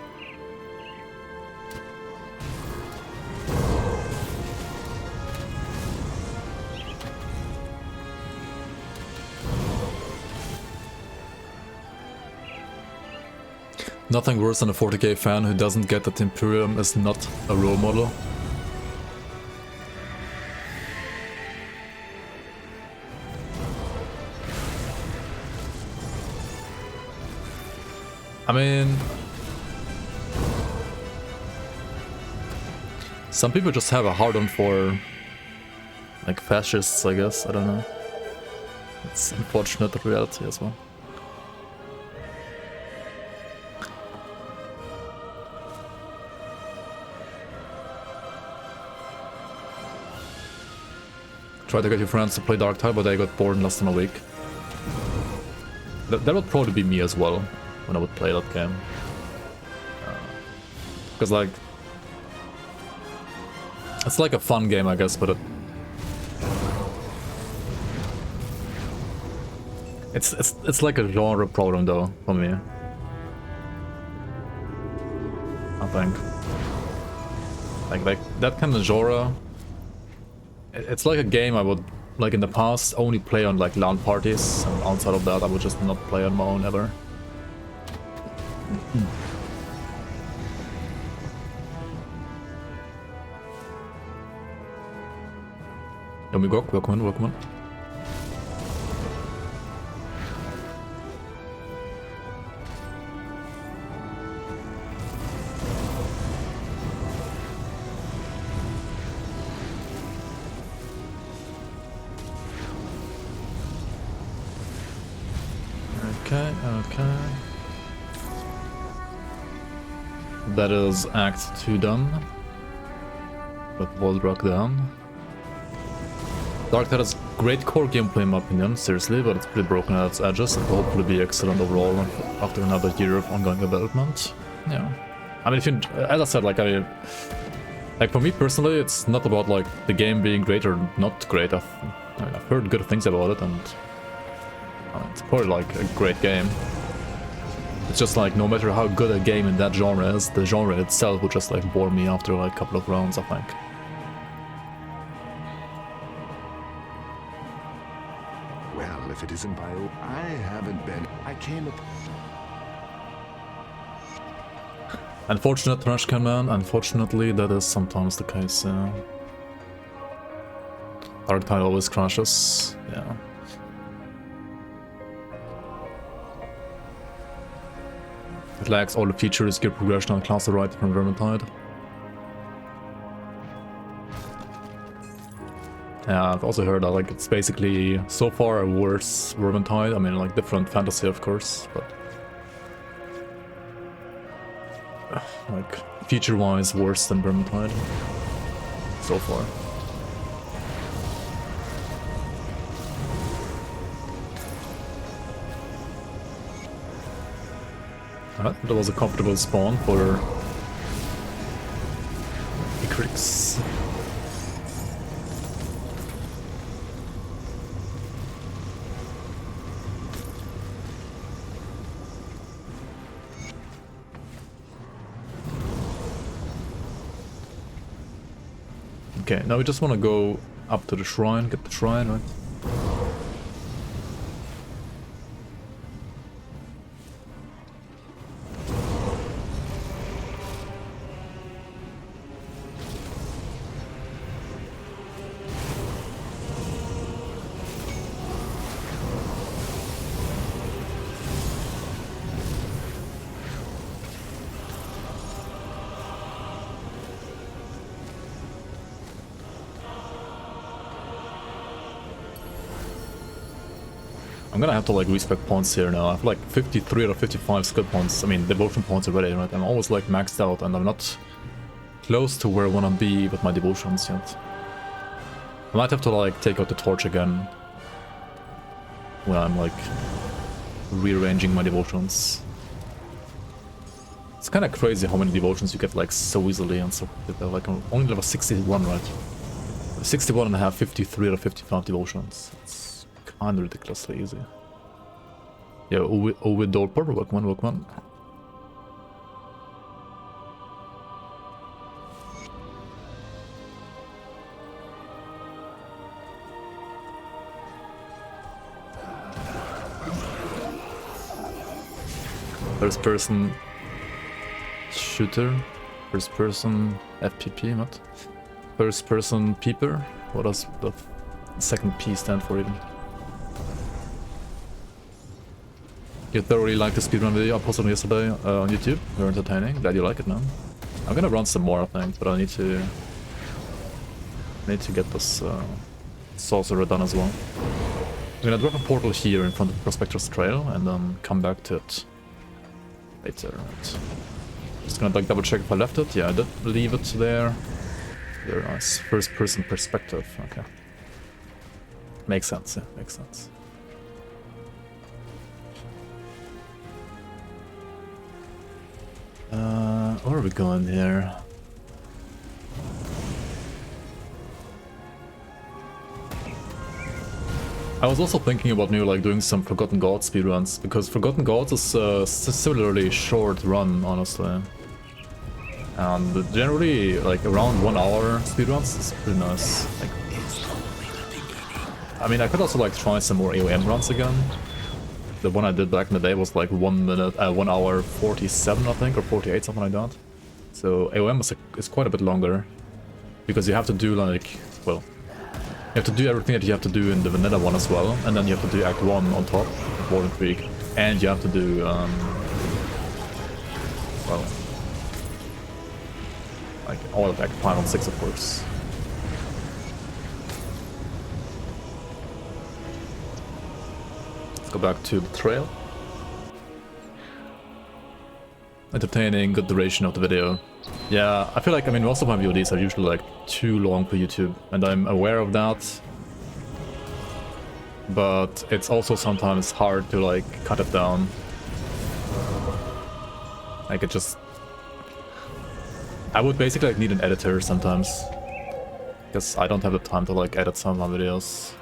Nothing worse than a 40k fan who doesn't get that Imperium is not a role model. I mean... Some people just have a hard-on for... like fascists, I guess, I don't know. It's unfortunate reality as well. Try to get your friends to play Dark Tide, but they got bored in less than a week. That would probably be me as well, when I would play that game. Because like... It's like a fun game, I guess, but it's like a genre problem though, for me. I think. Like that kind of genre... It's like a game I would, like in the past, only play on like LAN parties, and outside of that I would just not play on my own ever. Yomigok, welcome in, welcome in. Okay. That is Act 2 done. But Voldrak down. Dark Tide has great core gameplay in my opinion, seriously, but it's pretty broken at its edges. It will hopefully be excellent overall after another year of ongoing development. Yeah. I mean, if you, as I said, like for me personally, it's not about like the game being great or not great. I've heard good things about it, and it's probably like a great game. It's just like no matter how good a game in that genre is, the genre itself would just like bore me after like a couple of rounds, I think. Well, if it isn't bio, I haven't been. I came up. Unfortunate, Trash Can Man. Unfortunately, that is sometimes the case. Dark Tide always crashes. Yeah. It lacks all the features, gear progression, and class right from Vermintide. Yeah, I've also heard that like it's basically so far a worse Vermintide. I mean, like different fantasy, of course, but like feature-wise worse than Vermintide so far. Alright, that was a comfortable spawn for Icrix. Okay, now we just want to go up to the shrine, get the shrine, right? I'm gonna have to like respec points here now. I have like 53 or 55 skill points. I mean, devotion points already, right? I'm always like maxed out and I'm not close to where I wanna be with my devotions yet. I might have to like take out the torch again when I'm like rearranging my devotions. It's kind of crazy how many devotions you get like so easily and so like I'm only level 61, right? 61 and I have 53 or 55 devotions. It's kind of ridiculously easy. Yeah, Ovid Dorper, work one. First person shooter, first person FPP, what? First person peeper? What does the second P stand for even? You thoroughly liked the speedrun video I posted yesterday on YouTube. Very entertaining. Glad you like it, man. I'm gonna run some more, I think, but I need to get this sorcerer done as well. I'm gonna drop a portal here in front of Prospector's Trail and then come back to it later. Right. Just gonna like double check if I left it. Yeah, I did leave it there. Very nice. First person perspective. Okay. Makes sense, yeah, makes sense. Where are we going here? I was also thinking about maybe like doing some Forgotten Gods speedruns, because Forgotten Gods is a similarly short run, honestly. And generally, like around 1 hour speedruns is pretty nice. Like, I mean, I could also like try some more AOM runs again. The one I did back in the day was like 1 hour 47, I think, or 48, something like that. So AOM is quite a bit longer, because you have to do like, well, you have to do everything that you have to do in the vanilla one as well, and then you have to do Act 1 on top, War and Creek, and you have to do, well, like all of Act 5 and 6, of course. Let's go back to the trail. entertaining, good duration of the video. Yeah, I feel like, I mean, most of my VODs are usually like too long for YouTube, and I'm aware of that. But it's also sometimes hard to like cut it down. Like it just... I would basically like need an editor sometimes. Because I don't have the time to like edit some of my videos.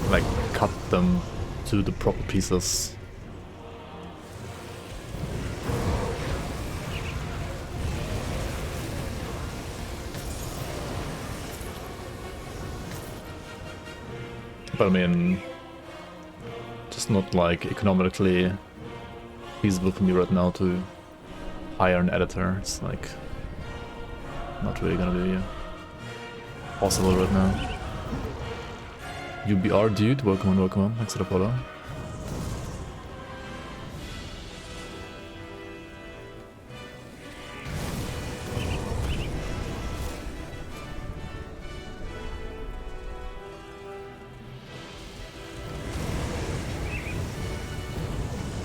Like cut them to the proper pieces. But I mean, just not like economically feasible for me right now to hire an editor. It's like not really gonna be possible right now. UBR dude, welcome on, welcome on. Thanks for the follow.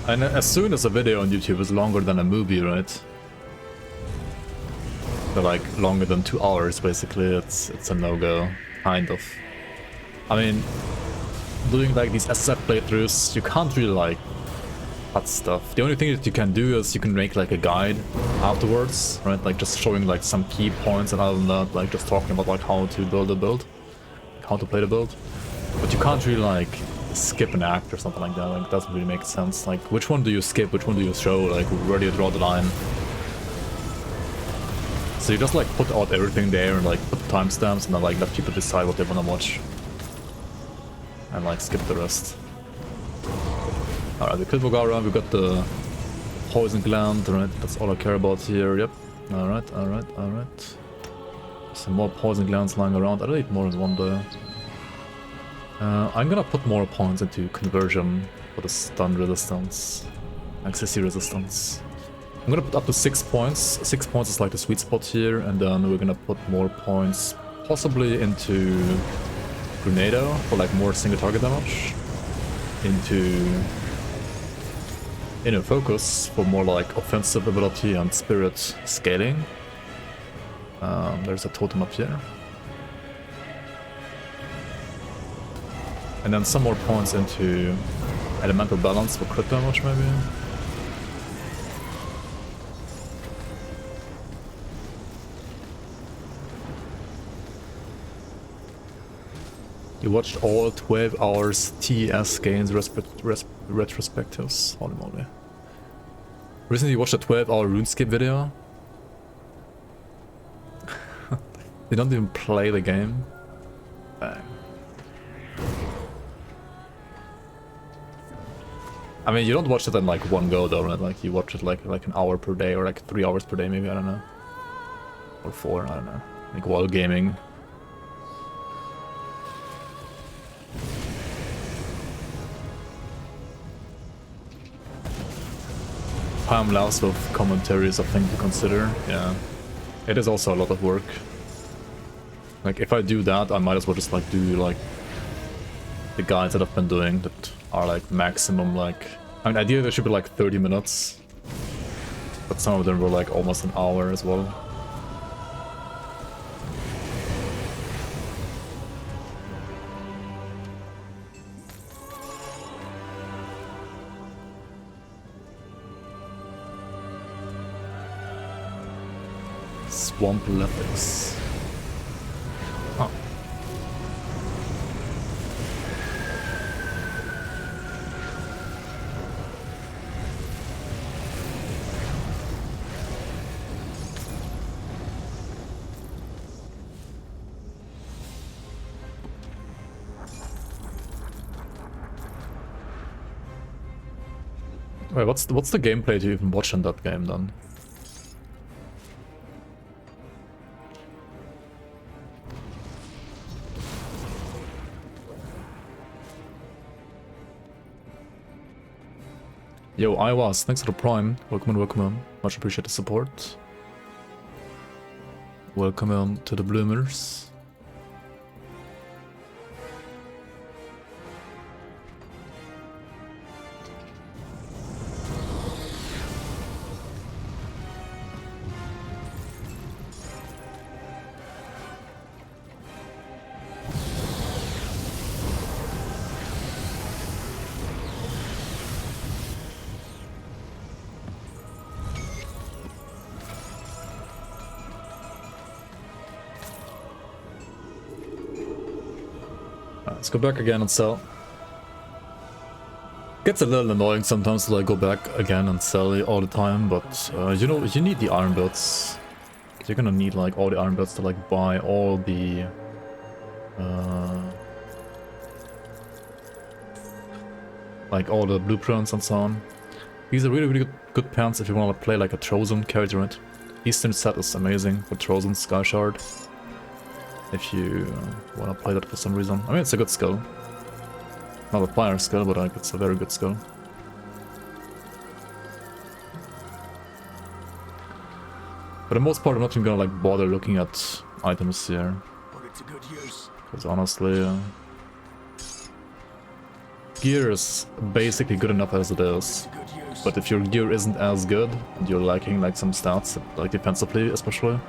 And as soon as a video on YouTube is longer than a movie, right? So like longer than 2 hours, basically, it's a no-go, kind of. I mean, doing like these SSF playthroughs, you can't really like cut stuff. The only thing that you can do is you can make like a guide afterwards, right? Like just showing like some key points, and other than that, like just talking about like how to build a build, how to play the build. But you can't really like skip an act or something like that. Like it doesn't really make sense. Like which one do you skip, which one do you show, like where do you draw the line? So you just like put out everything there and like put timestamps and then like let people decide what they want to watch. And like skip the rest. Alright, we killed Vogara, we got the poison gland, right? That's all I care about here, yep. Alright, alright, alright. Some more poison glands lying around. I don't need more than one though. I'm gonna put more points into conversion for the stun resistance, accuracy resistance. I'm gonna put up to 6 points. 6 points is like the sweet spot here, and then we're gonna put more points possibly into Grenado for like more single target damage, into Inner Focus for more like offensive ability and spirit scaling. There's a totem up here. And then some more points into Elemental Balance for crit damage, maybe. You watched all 12 hours TS gains retrospectives. Holy moly. Recently you watched a 12-hour RuneScape video. They don't even play the game. Bang. I mean, you don't watch it in like one go though, right? Like you watch it like an hour per day or like 3 hours per day maybe, I don't know. Or 4, I don't know. Like while gaming. Time-lapse with commentary is a thing to consider, yeah. It is also a lot of work. Like if I do that, I might as well just like do like the guides that I've been doing that are like maximum like... I mean, ideally there should be like 30 minutes. But some of them were like almost an hour as well. Swamp Lepics. Huh. Wait, what's the gameplay to even watch in that game then? Yo, Iwas, thanks for the prime. Welcome in, welcome in. Much appreciate the support. Welcome in to the Bloomers. let's go back again and sell. Gets a little annoying sometimes to like go back again and sell all the time, but you know, you need the iron bits. You're gonna need like all the iron bits to like buy all the like all the blueprints and so on. These are really good pants if you want to play like a Trozen character, right? Eastern set is amazing for Trozen Sky Shard. If you want to play that for some reason. I mean, it's a good skill. Not a fire skill, but like it's a very good skill. For the most part, I'm not even gonna like bother looking at items here. Put it to good use. Because honestly, gear is basically good enough as it is. To good use. But if your gear isn't as good, and you're lacking like some stats, like defensively especially,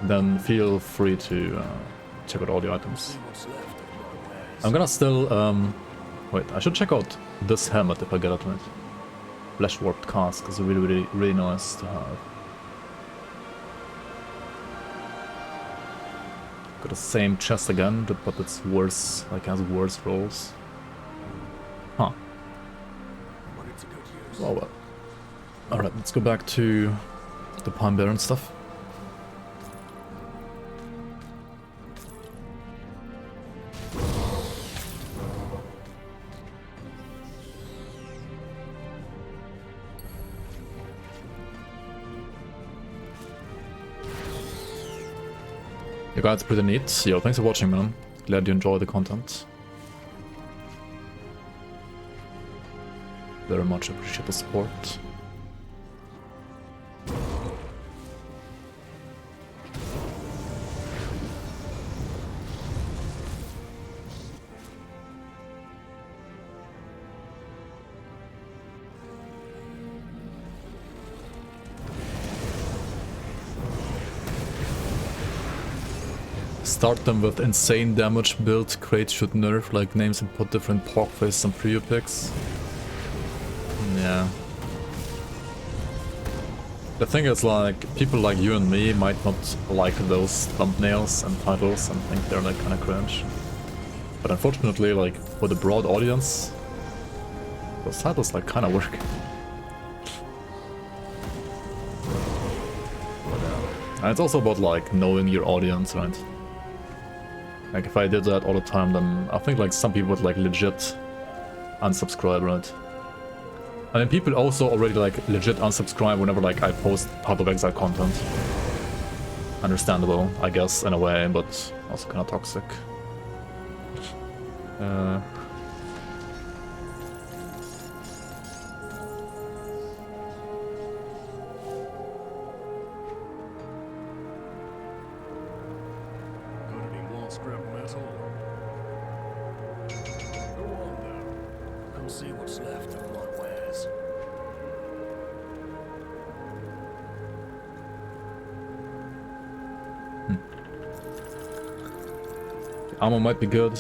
then feel free to check out all the items. See what's left of my wares. I'm gonna still, wait, I should check out this helmet if I get it right. Flesh warped cask is really nice to have. Got the same chest again, but it's worse, like has worse rolls. Huh. Put it to good use. Well. Alright, let's go back to the Pine Bear and stuff. You guys pretty neat. Yo, thanks for watching, man. Glad you enjoy the content. Very much appreciate the support. Start them with insane damage build, crate should nerf like names and put different pork faces and preview picks. Yeah. The thing is, like, people like you and me might not like those thumbnails and titles and think they're like kinda cringe. But unfortunately, like, for the broad audience, those titles like kinda work. And it's also about like knowing your audience, right? Like if I did that all the time, then I think like some people would like legit unsubscribe, right? I mean, people also already like legit unsubscribe whenever like I post Path of Exile content. Understandable, I guess, in a way, but also kind of toxic. Got any more scrap metal? Go on now. Come see what's left of my wares. The ammo might be good.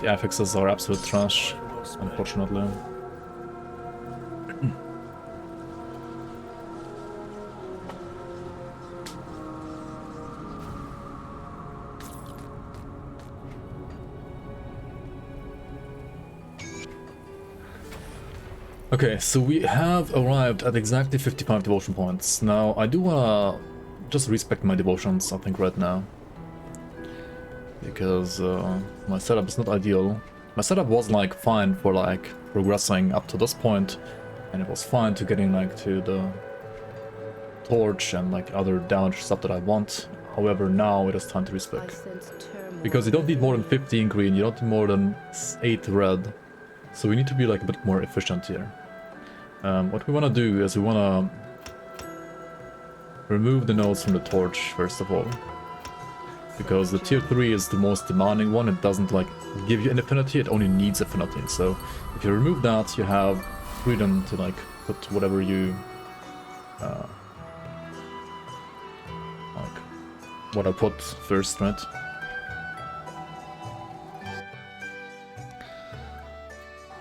The affixes are absolute trash, Well spent. unfortunately. Okay, so we have arrived at exactly 55 devotion points. Now, I do wanna just respect my devotions, I think, right now. Because my setup is not ideal. My setup was like fine for like progressing up to this point, and it was fine to getting like to the torch and like other damage stuff that I want. However, now it is time to respec. Because you don't need more than 15 green, you don't need more than 8 red. So we need to be like a bit more efficient here. What we want to do is we want to remove the nodes from the torch first of all. Because the tier 3 is the most demanding one, it doesn't like give you an affinity, it only needs affinity. So if you remove that, you have freedom to like put whatever you like what I put first, right?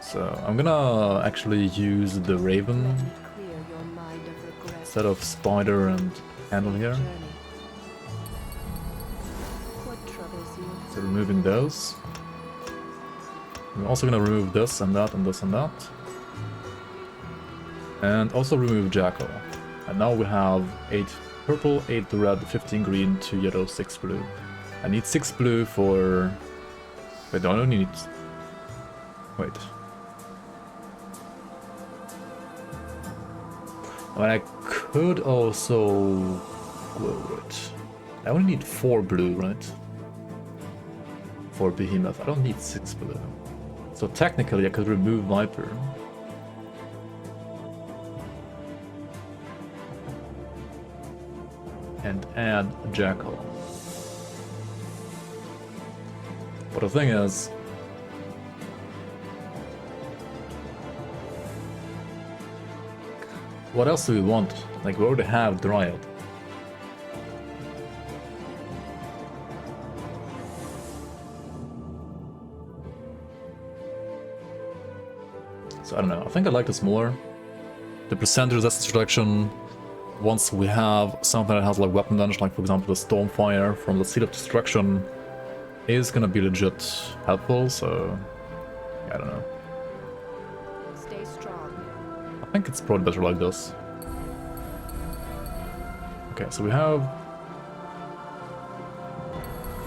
So I'm gonna actually use the Raven instead of Spider and Candle here. So removing those. We're also gonna remove this and that and this and that. And also remove Jackal. And now we have 8 purple, 8 red, 15 green, 2 yellow, 6 blue. I need 6 blue for... Wait, I only need... Wait. I mean, I could also... Wait. I only need 4 blue, right? For Behemoth. I don't need 6 blue. So technically I could remove Viper. And add Jackal. But the thing is... What else do we want? Like, we already have Dryad. So I don't know, I think I like this more. The percent resistance reduction, once we have something that has like weapon damage, like for example the Stormfire from the Seal of Destruction, is gonna be legit helpful, so I don't know. Stay strong. I think it's probably better like this. Okay, so we have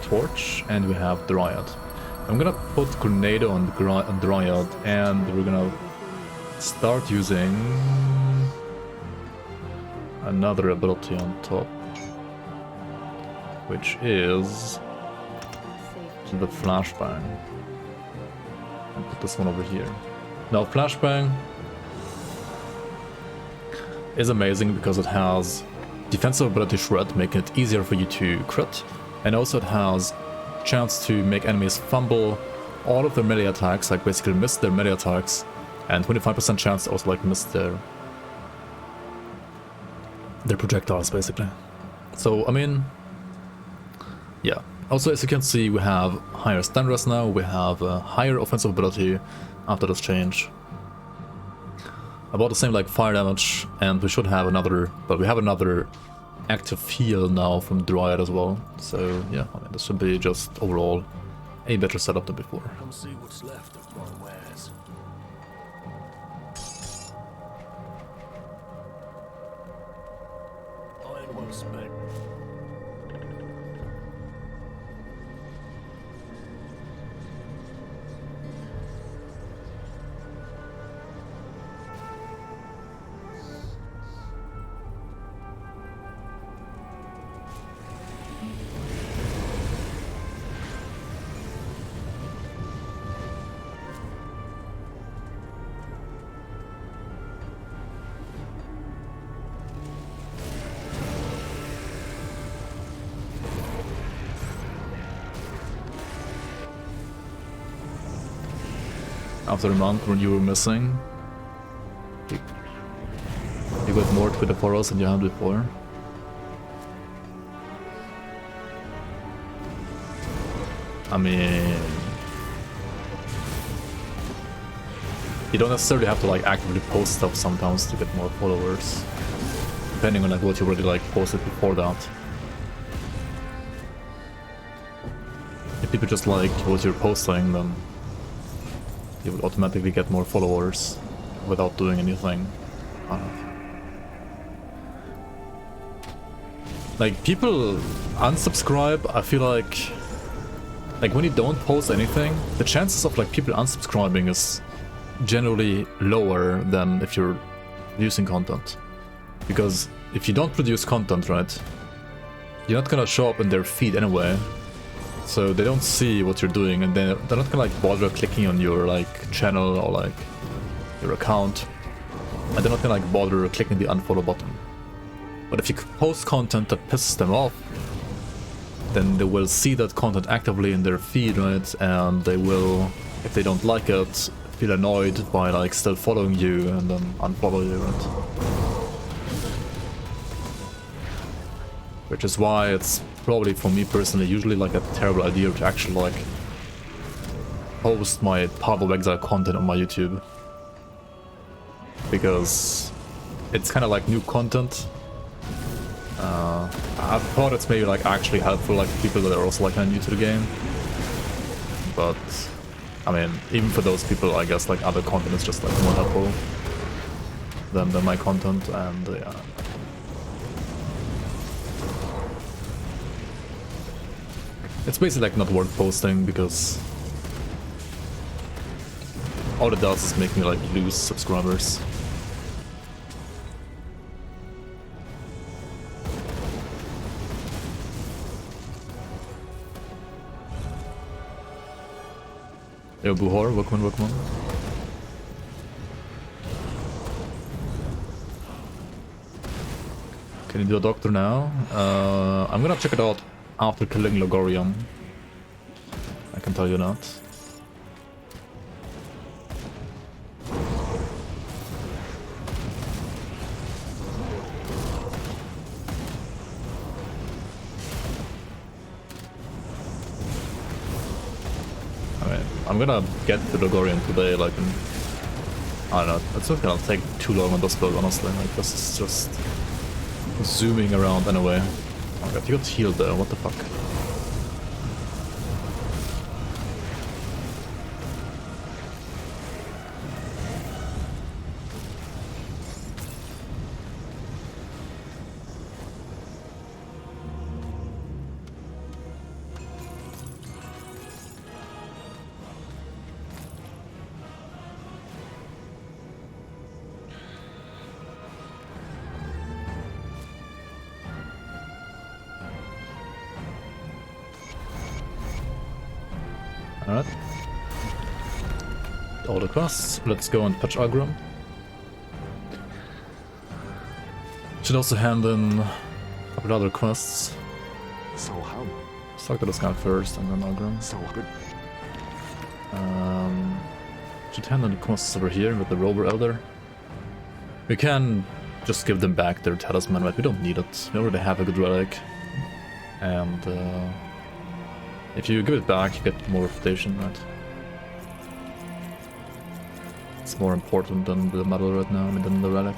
Torch and we have Dryad. I'm gonna put Grenado on Dryad and we're gonna start using another ability on top, which is the Flashbang. I'll put this one over here. Now Flashbang is amazing because it has defensive ability Shred, making it easier for you to crit, and also it has chance to make enemies fumble all of their melee attacks, like basically miss their melee attacks, and 25% chance to also like miss their projectiles basically. So I mean, yeah. Also, as you can see, we have higher stun rest now, we have a higher offensive ability after this change. About the same like fire damage, and we should have another, but we have another active field now from Dryad as well. So yeah, I mean, this should be just overall a better setup than before. Come see what's left of my wares. Iron well spent. After a month when you were missing, you got more Twitter followers than you had before. I mean, you don't necessarily have to like actively post stuff sometimes to get more followers, depending on like what you already like posted before that. If people just like what you're posting, then you will automatically get more followers without doing anything. Like, people unsubscribe, I feel like when you don't post anything, the chances of like people unsubscribing is generally lower than if you're producing content. Because if you don't produce content, right, you're not gonna show up in their feed anyway. So they don't see what you're doing, and they're not gonna like bother clicking on your like channel or like your account, and they're not gonna like bother clicking the unfollow button. But if you post content that pisses them off, then they will see that content actively in their feed, right? And they will, if they don't like it, feel annoyed by like still following you and then unfollow you, right? Which is why it's probably, for me personally, usually like a terrible idea to actually like post my Path of Exile content on my YouTube, because it's kind of like new content. I thought it's maybe like actually helpful like people that are also like kind of new to the game, but I mean, even for those people, I guess like other content is just like more helpful than my content, and yeah. It's basically like not worth posting because all it does is make me like lose subscribers. Yo, Buhor, welcome, welcome. Can you do a doctor now? I'm gonna check it out after killing Logorium. I can tell you that. I'm gonna get to Logorian today, like, I don't know, it's not gonna take too long on this build, honestly, like, this is just zooming around anyway. Oh my god, you got healed there, what the fuck? Alright. All the quests. Let's go and patch Aggrum. Should also hand in a couple other quests. So how? Let's talk to this guy first and then Aggrum. So good. Should hand in the quests over here with the Rover Elder. We can just give them back their talisman, right? We don't need it. We already have a good relic. And if you give it back, you get more reputation, right? It's more important than the medal right now, I mean, than the relic.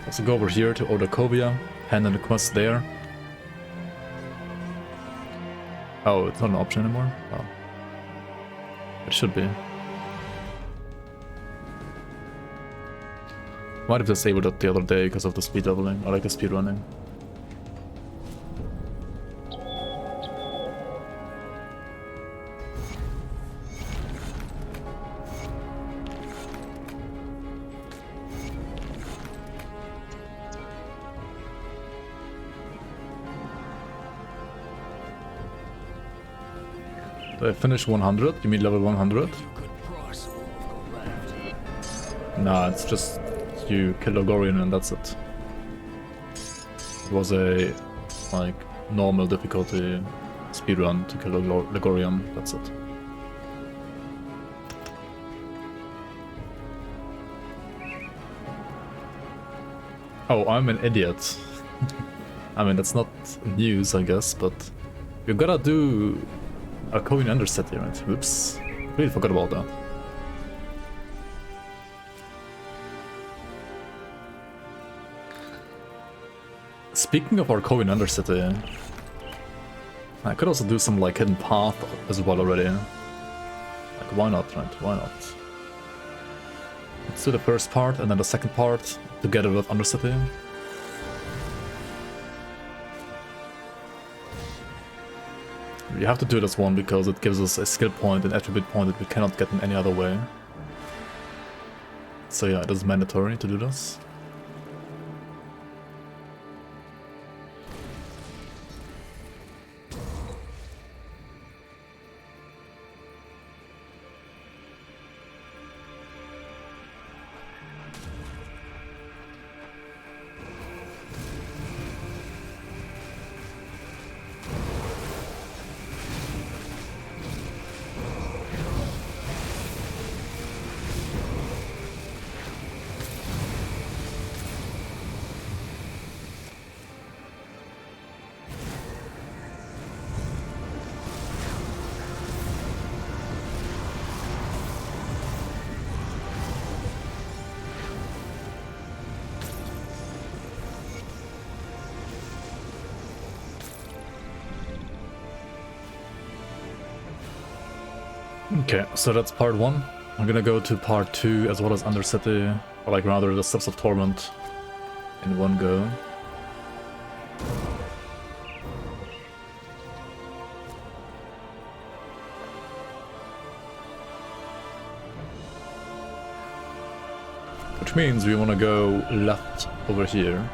Let's go over here to Odakovia, hand in the quest there. Oh, it's not an option anymore? Oh. It should be. Might have disabled it the other day because of the speed leveling, or like the speed running. Did I finish 100? You mean level 100? Nah, it's just you kill Logorian and that's it. It was a like normal difficulty speedrun to kill Logorian, that's it. Oh, I'm an idiot. I mean, that's not news, I guess, but you gotta do a Coin Undercity, right? Whoops. Really forgot about that. Speaking of our Coin Undercity, I could also do some like hidden path as well already. Like, why not, right? Why not? Let's do the first part and then the second part together with Undercity. You have to do this one because it gives us a skill point and attribute point that we cannot get in any other way. So yeah, it is mandatory to do this. Okay, so that's part 1. I'm gonna go to part 2 as well as Undercity, or like rather the Steps of Torment in one go. Which means we want to go left over here.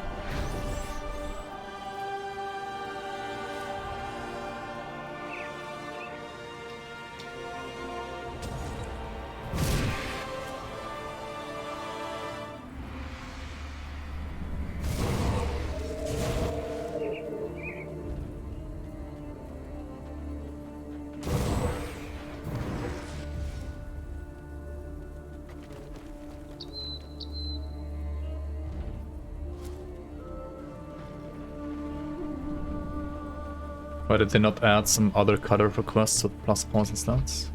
Why did they not add some other cutter for quests with plus points and stats?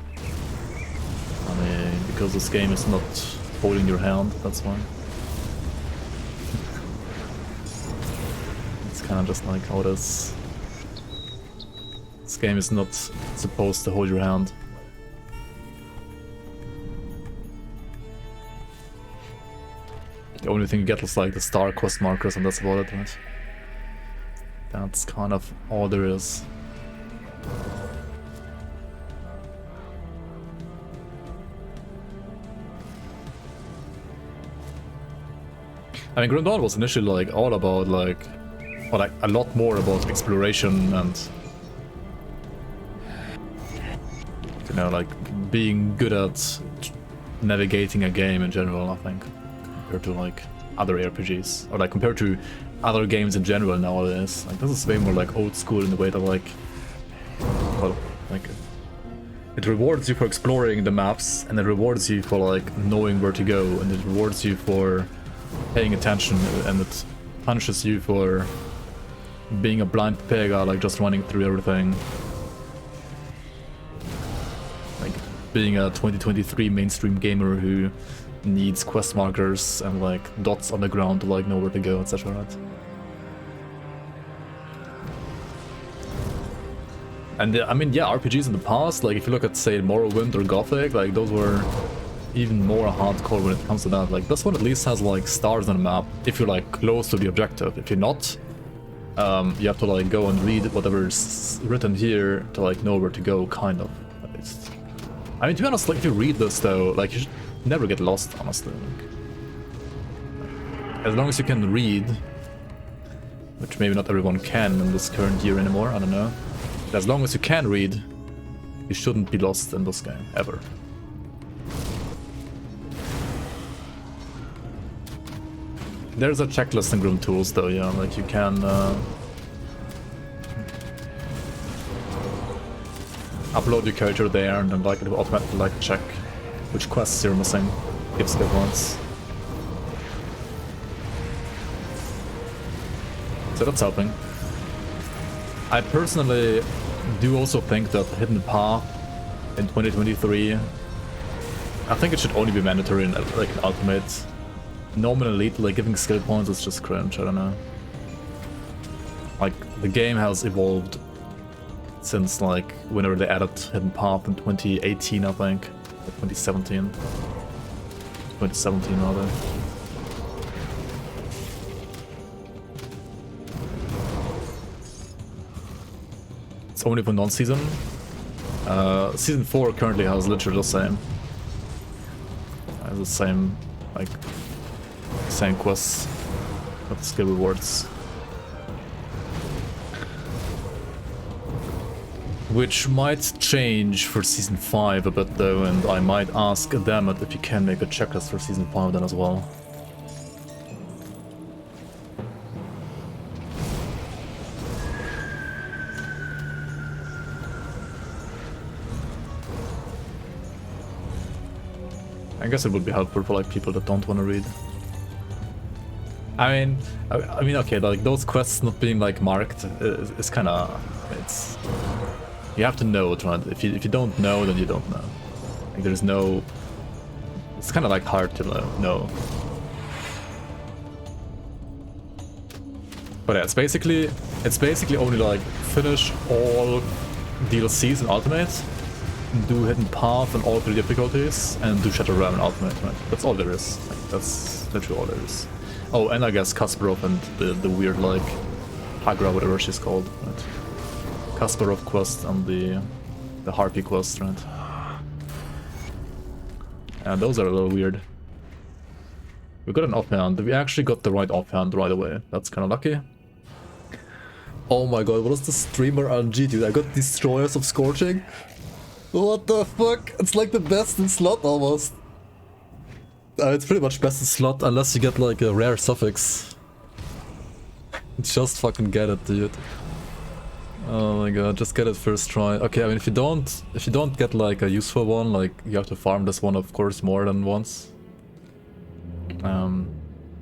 I mean, because this game is not holding your hand, that's why. It's kind of just like how it is. This game is not supposed to hold your hand. The only thing you get is like the star quest markers and that's about it, right? That's kind of all there is. I mean, GRIMTOOLS was initially like all about like, or like a lot more about exploration and, you know, like being good at navigating a game in general, I think, compared to like other RPGs, or like compared to other games in general nowadays. Like this is way more like old school in the way that like, well, like it rewards you for exploring the maps, and it rewards you for like knowing where to go, and it rewards you for paying attention, and it punishes you for being a blind pega, like just running through everything. Like being a 2023 mainstream gamer who needs quest markers and like dots on the ground to like know where to go, etc. Right? And I mean, yeah, RPGs in the past, like if you look at say Morrowind or Gothic, like those were even more hardcore when it comes to that. Like this one at least has like stars on the map if you're like close to the objective. If you're not, you have to like go and read whatever's written here to like know where to go, kind of. I mean, to be honest, like if you read this though, like you should never get lost, honestly. Like, as long as you can read, which maybe not everyone can in this current year anymore, I don't know. But as long as you can read, you shouldn't be lost in this game, ever. There's a checklist in GRIMTOOLS though, yeah, like you can upload your character there and then like it will automatically like check which quests you're missing, give skill points. So that's helping. I personally do also think that Hidden Path in 2023, I think it should only be mandatory in like an ultimate. Normal Elite, like giving skill points is just cringe, I don't know. Like, the game has evolved since like whenever they added Hidden Path in 2018, I think. Or 2017. 2017 rather. It's only for non-season. Season 4 currently has literally the same. Has the same, like, same quests with skill rewards. Which might change for Season 5 a bit though, and I might ask them if you can make a checklist for Season 5 then as well. I guess it would be helpful for like people that don't want to read. I mean, okay, like those quests not being like marked is kind of, it's, you have to know it, right? If you don't know, then you don't know. Like there's no, it's kind of like hard to know. But yeah, it's basically only like finish all DLCs in Ultimate, do hidden path on all 3 difficulties, and do Shatter Ram and ultimate, right? That's all there is. Like, that's literally all there is. Oh, and I guess Kasparov and the weird, like, Hagra, whatever she's called, right? Kasparov quest and the Harpy quest, right? And those are a little weird. We got an offhand. We actually got the right offhand right away. That's kind of lucky. Oh my god, what is the streamer RNG, dude? I got Destroyers of Scorching. What the fuck? It's like the best in slot almost. It's pretty much best in slot unless you get like a rare suffix. Just fucking get it, dude. Oh my god, just get it first try. Okay, I mean if you don't get like a useful one, like you have to farm this one of course more than once.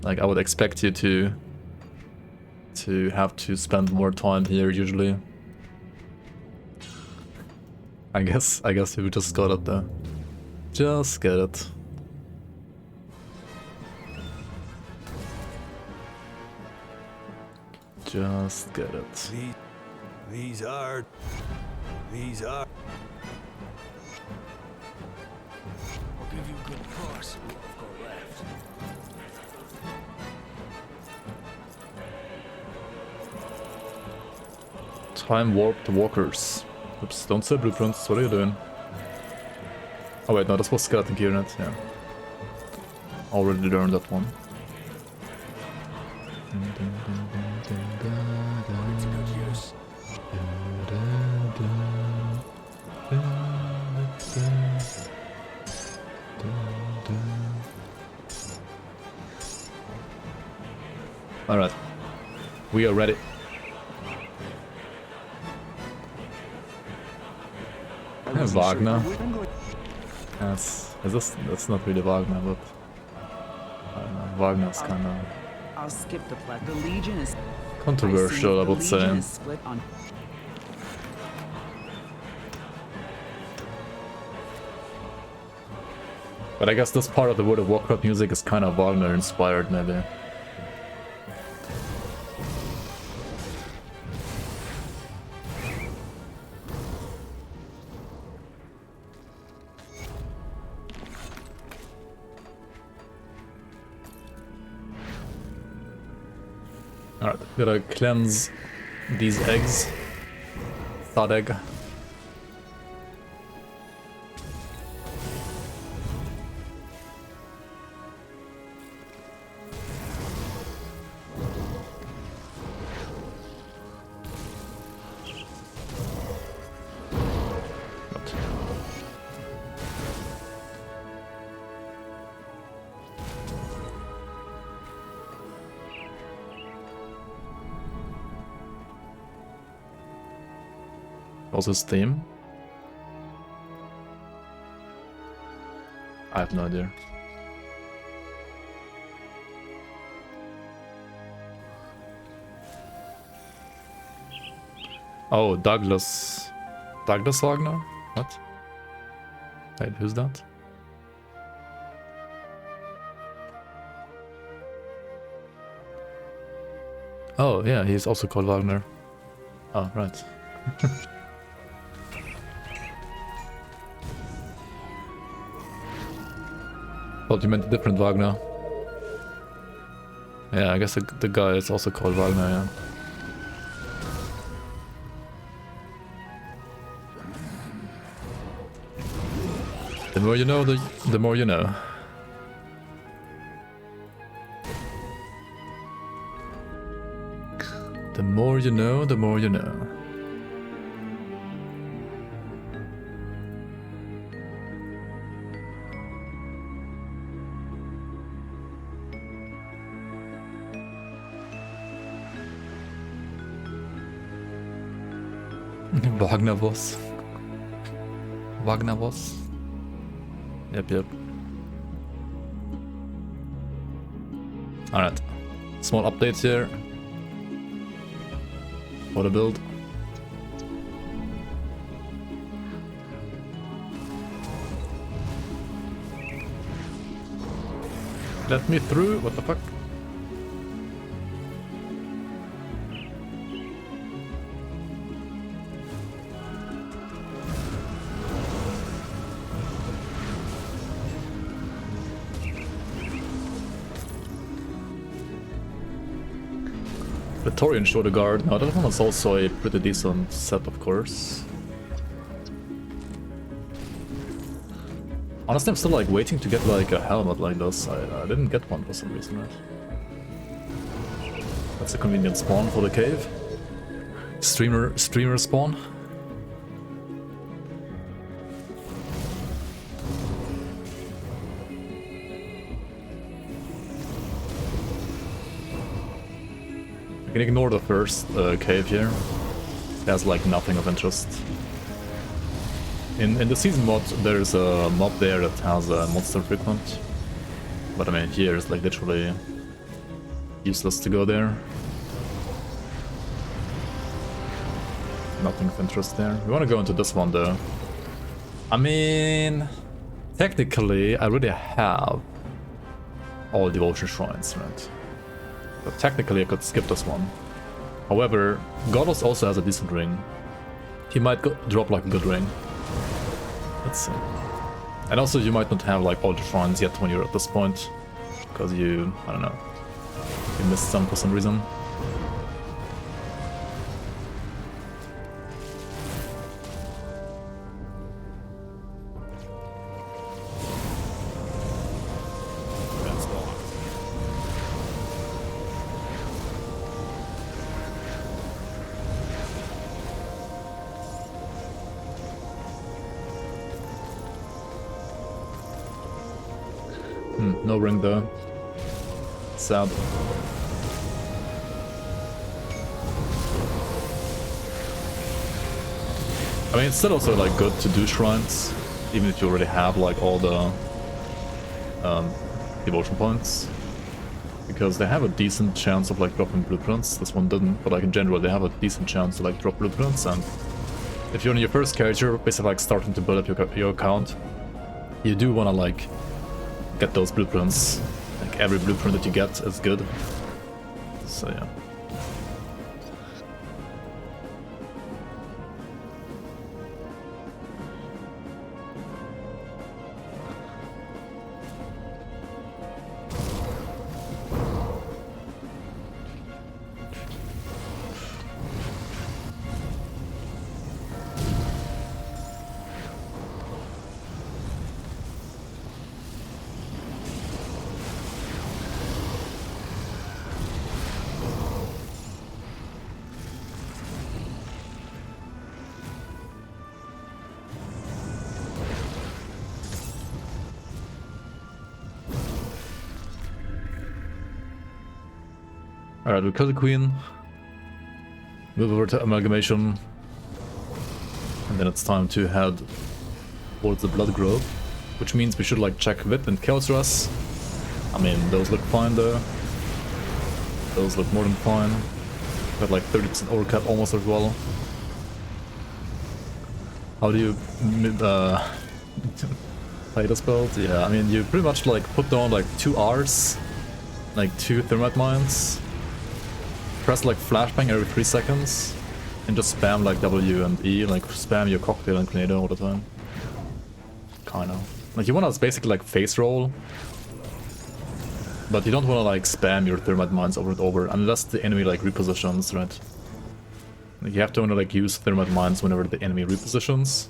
Like I would expect you to have to spend more time here usually. I guess you just got it there. Just get it. Just get it. These are. I'll give you a good price. What I've got left. Time warped walkers. Oops, don't say blueprints. What are you doing? Oh wait, no, this was skeleton gear net. Yeah, already learned that one. It's good use. All right, we are ready. Wagner. That's not really Wagner, but I don't know, Wagner's kind of I'll skip the plot. The Legion is controversial, I would The say. Legion is split on. But I guess this part of the World of Warcraft music is kind of Wagner inspired, maybe. Alright, gotta cleanse these eggs. Thought egg. What's his theme? I have no idea. Oh, Douglas Wagner? What? Wait, who's that? Oh, yeah, he's also called Wagner. Oh, right. Thought you meant a different Wagner. Yeah, I guess the guy is also called Wagner, yeah. The more you know, the more you know. The more you know, the more you know. Wagner boss. Wagner boss. Yep. Alright. Small updates here. For the build. Let me through. What the fuck? Praetorian Shoulder Guard. Now that one is also a pretty decent set, of course. Honestly, I'm still like waiting to get like a helmet like this. I didn't get one for some reason, right? That's a convenient spawn for the cave. Streamer spawn. You can ignore the first cave here. It has like nothing of interest. In the season mod, there's a mob there that has a monster frequent. But I mean, here it's like literally useless to go there. Nothing of interest there. We want to go into this one though. I mean, technically, I already have all devotion shrines, right? But technically, I could skip this one. However, Godos also has a decent ring. He might drop like a good ring. Let's see. And also, you might not have like all the shrines yet when you're at this point, because you, I don't know, you missed some for some reason. No ring though. Sad. I mean, it's still also like good to do shrines, even if you already have like all the devotion points, because they have a decent chance of like dropping blueprints. This one didn't, but like in general, they have a decent chance to like drop blueprints. And if you're on your first character, basically like starting to build up your account, you do want to like get those blueprints. Like every blueprint that you get is good. So yeah. Alright, we'll kill the queen, move over to amalgamation, and then it's time to head towards the blood grove, which means we should like check wit and chaos rush. I mean, those look fine though. Those look more than fine. Got like 30% overcap almost as well. How do you play this build? Yeah, I mean, you pretty much like put down like 2 Rs, like 2 thermite mines. Press like flashbang every 3 seconds and just spam like W and E, like spam your cocktail and grenade all the time. Kinda. Like you wanna basically like face roll, but you don't wanna like spam your thermite mines over and over unless the enemy like repositions, right? Like, you have to only like use thermite mines whenever the enemy repositions.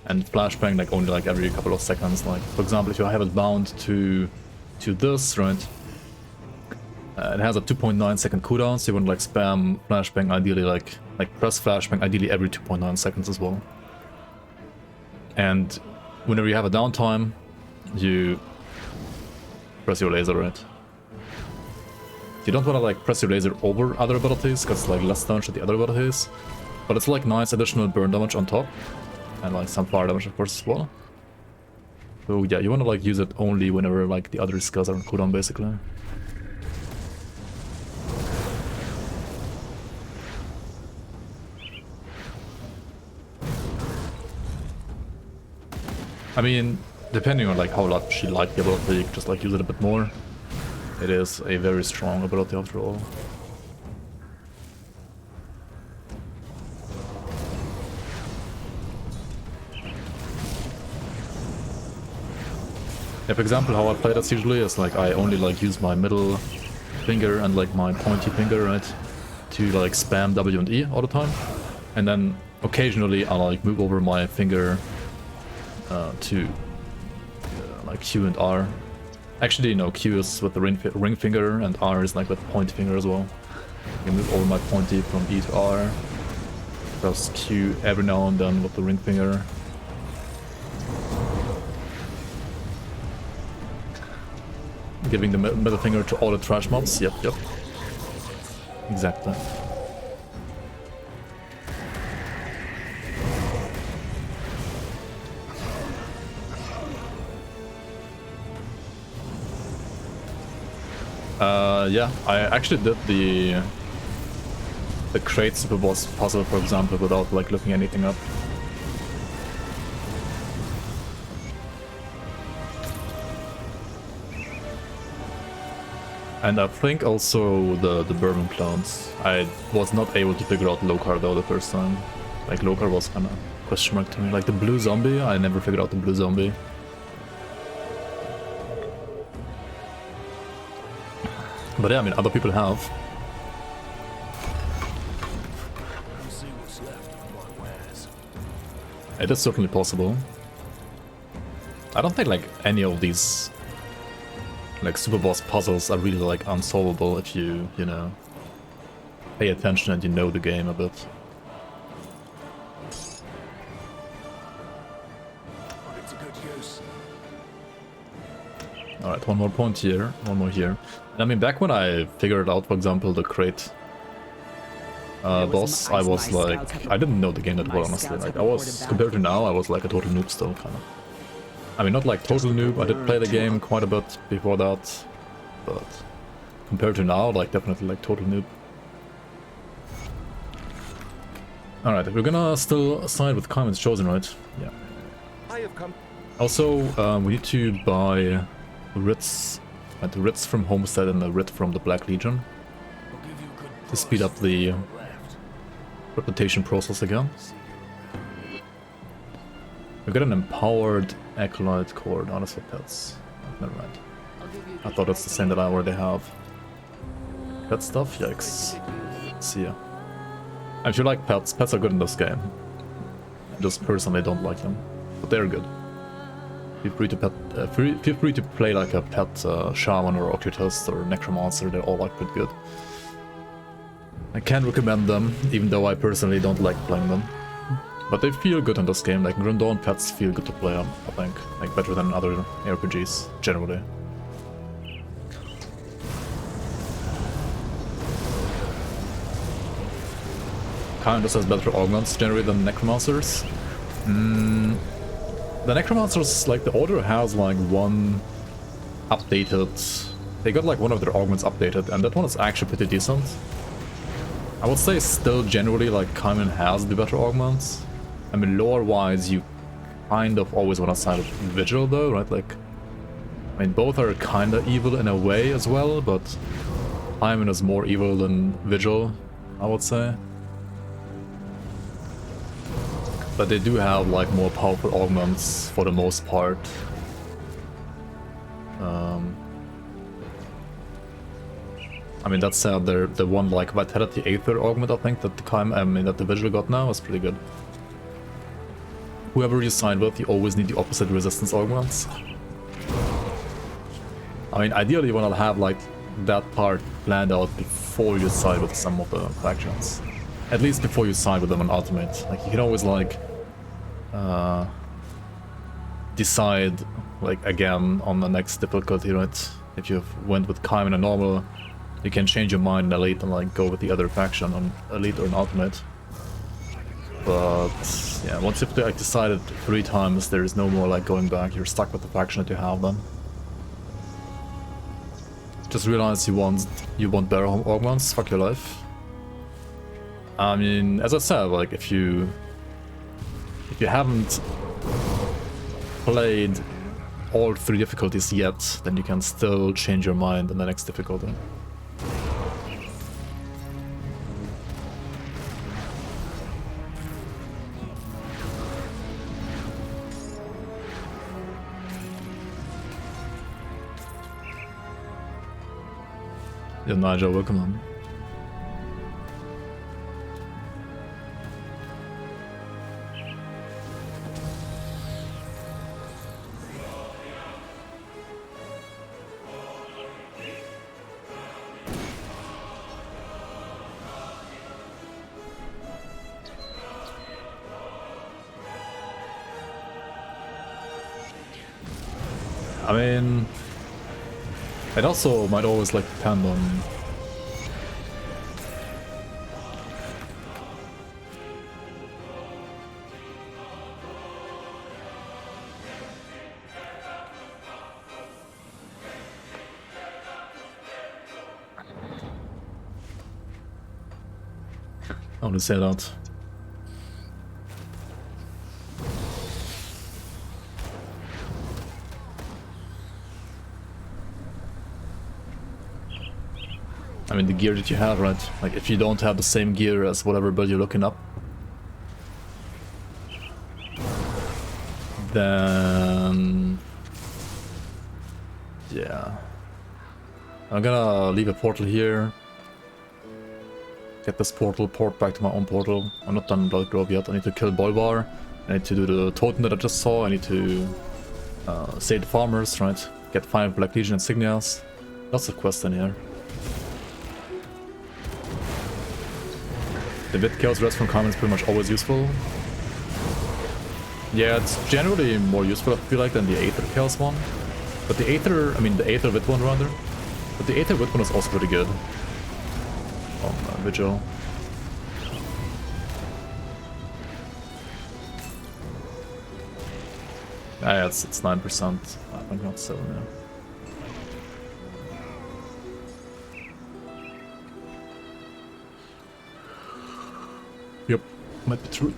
And flashbang like only like every couple of seconds. Like for example, if you have it bound to this, right? It has a 2.9 second cooldown, so you want to like spam flashbang ideally like press flashbang ideally every 2.9 seconds as well. And whenever you have a downtime, you press your laser, right? You don't want to like press your laser over other abilities, because it's like less damage to the other abilities. But it's like nice additional burn damage on top. And like some fire damage of course as well. So yeah, you want to like use it only whenever like the other skills are on cooldown basically. I mean, depending on like how much you like the ability, you can just like use it a bit more. It is a very strong ability after all. Yeah, for example, how I play this usually is like I only like use my middle finger and like my pointy finger, right, to like spam W and E all the time, and then occasionally I like move over my finger to like Q and R. Actually, no, Q is with the ring finger and R is like with the pointy finger as well. I can move over my pointy from E to R. Press Q every now and then with the ring finger. Giving the middle finger to all the trash mobs. Yep. Exactly. Yeah, I actually did the crate super boss puzzle, for example, without like looking anything up. And I think also the bourbon clones. I was not able to figure out Lokar though the first time. Like Lokar was kind of question mark to me. Like the blue zombie, I never figured out the blue zombie. But yeah, I mean, other people have. See what's left of my wares. It is certainly possible. I don't think like any of these like super boss puzzles are really like unsolvable if you know, pay attention and you know the game a bit. Put it to good use. Alright, one more point here, one more here. And I mean, back when I figured out, for example, the crate boss, I was like, I didn't know the game that well, honestly. Like, I was, compared to now, I was like a total noob still, kind of. I mean, not like total noob, I did play the game quite a bit before that, but compared to now, like, definitely like total noob. Alright, we're gonna still side with Kaiman's Chosen, right? Yeah. I have come. Also, we need to buy writs, the writs from Homestead and the writ from the Black Legion I'll give you a good to speed up the left. reputation process again. We got an empowered acolyte cord. Oh, that's for pets. Oh, never mind. I thought it's the same that I already have. Pet stuff? Yikes. See ya. And if you like pets, pets are good in this game. I just personally don't like them, but they're good. Feel free to play like a pet shaman or occultist or necromancer. They're all like pretty good. I can recommend them, even though I personally don't like playing them. But they feel good in this game. Like Grandon pets feel good to play on, I think. Like better than other RPGs generally. Kind of has better augments generally than necromancers. The necromancers, like the order has like one updated. They got like one of their augments updated, and that one is actually pretty decent. I would say still generally like Kaiman has the better augments. I mean, lore-wise, you kind of always want to side with Vigil though, right? Like, I mean, both are kind of evil in a way as well, but Kaiman is more evil than Vigil, I would say. But they do have like more powerful augments for the most part. I mean, that said, the one like Vitality Aether augment, I think that the Vigil got now is pretty good. Whoever you side with, you always need the opposite resistance augments. I mean, ideally you want to have like that part planned out before you side with some of the factions. At least before you side with them on Ultimate. Like, you can always like decide like again on the next difficulty, right? If you went with Kaiman and normal, you can change your mind in Elite and like go with the other faction on Elite or an Ultimate. But yeah, once you've like decided 3 times, there is no more like going back. You're stuck with the faction that you have then. Just realize you want better augments. Fuck your life. I mean, as I said, like if you haven't played all 3 difficulties yet, then you can still change your mind in the next difficulty. Yeah, Nigel, welcome on. I mean, it also might always like depend on I want to say that. I mean, the gear that you have, right? Like, if you don't have the same gear as whatever build you're looking up, then yeah. I'm gonna leave a portal here. Get this portal, port back to my own portal. I'm not done Blood Grove yet. I need to kill Boilbar. I need to do the totem that I just saw. I need to save the farmers, right? Get 5 Black Legion insignias. Lots of quests in here. The bit Chaos Rest from Carmen is pretty much always useful. Yeah, it's generally more useful, I feel like, than the Aether Chaos one. But the Aether, I mean the Aether Wit one rather. But the Aether Wit one is also pretty good. On Vigil. Ah, yeah, it's 9%. I'm not 7 now. Yep, might be true.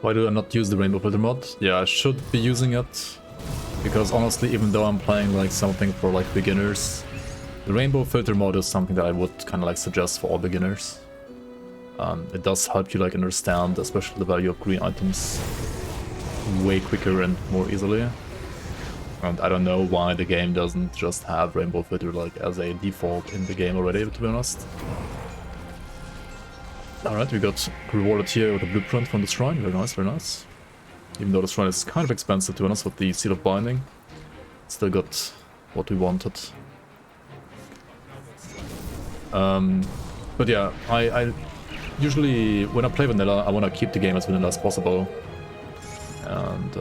Why do I not use the Rainbow Filter mod? Yeah, I should be using it. Because honestly, even though I'm playing like something for like beginners, the Rainbow Filter mod is something that I would kind of like suggest for all beginners. It does help you like understand, especially the value of green items, way quicker and more easily. And I don't know why the game doesn't just have Rainbow Filter like as a default in the game already, to be honest. Alright, we got rewarded here with a blueprint from the shrine. Very nice, very nice. Even though the shrine is kind of expensive, to be honest, with the Seal of Binding. Still got what we wanted. But yeah, I usually, when I play vanilla, I want to keep the game as vanilla as possible. And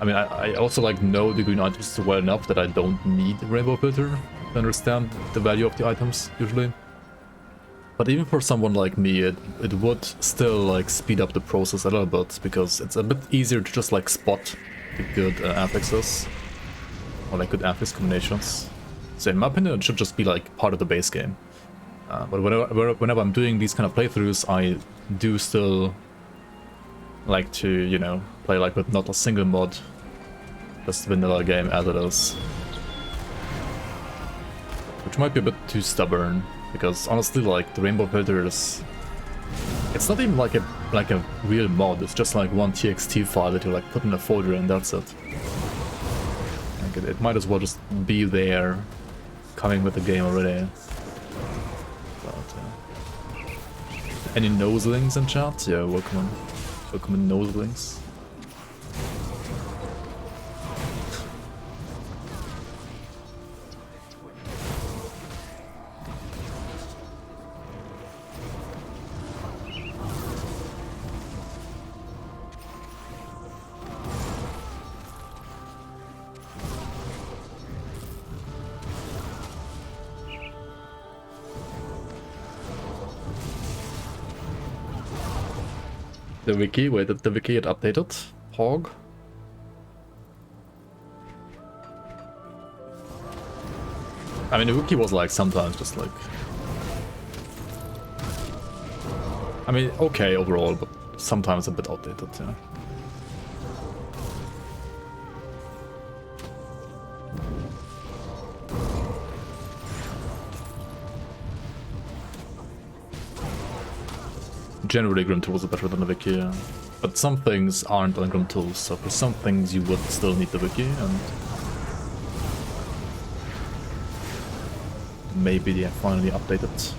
I mean, I also like know the green items well enough that I don't need Rainbow Filter to understand the value of the items, usually. But even for someone like me, it would still like speed up the process a little bit, because it's a bit easier to just like spot the good affixes, or like good affix combinations. So in my opinion, it should just be like part of the base game. But whenever I'm doing these kind of playthroughs, I do still like to, you know, play like with not a single mod, just vanilla game as it is. Which might be a bit too stubborn. Because honestly, like, the Rainbow Filter is... It's not even like a real mod, it's just like one TXT file that you like put in a folder and that's it. Like, it might as well just be there, coming with the game already. But, any noselings in chat? Yeah, welcome in. Welcome in, noselings. The wiki, wait, did the wiki get updated? Hog? I mean, the wiki was like sometimes just like... I mean, okay overall, but sometimes a bit outdated, yeah. generally GRIMTOOLS are better than the wiki, yeah. But some things aren't on GRIMTOOLS, so for some things you would still need the wiki, and maybe they have finally updated.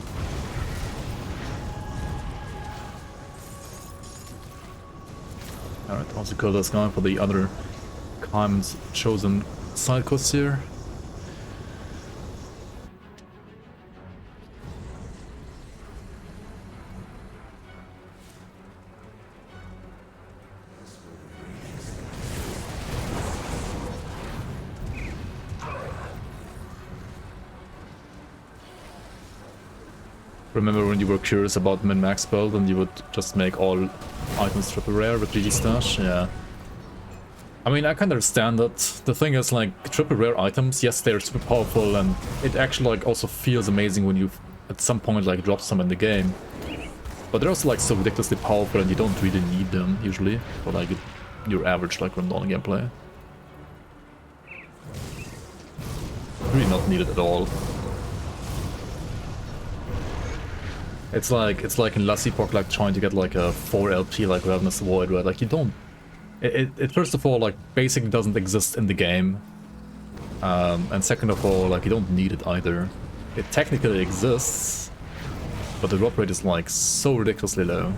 Alright, also kill this guy for the other Kai's chosen side quests here. Remember when you were curious about min-max build and you would just make all items triple rare with GG stash? Yeah. I mean, I can understand that. The thing is, like, triple rare items, yes, they're super powerful, and it actually, like, also feels amazing when you, at some point, like, drop some in the game. But they're also, like, so ridiculously powerful, and you don't really need them, usually, for, like, your average, like, random gameplay. Really not needed at all. It's like in Lassie Pork, like trying to get like a 4 LP like Ravenous Void, right? Like you don't... It first of all, like, basically doesn't exist in the game. And second of all, like, you don't need it either. It technically exists, but the drop rate is like so ridiculously low.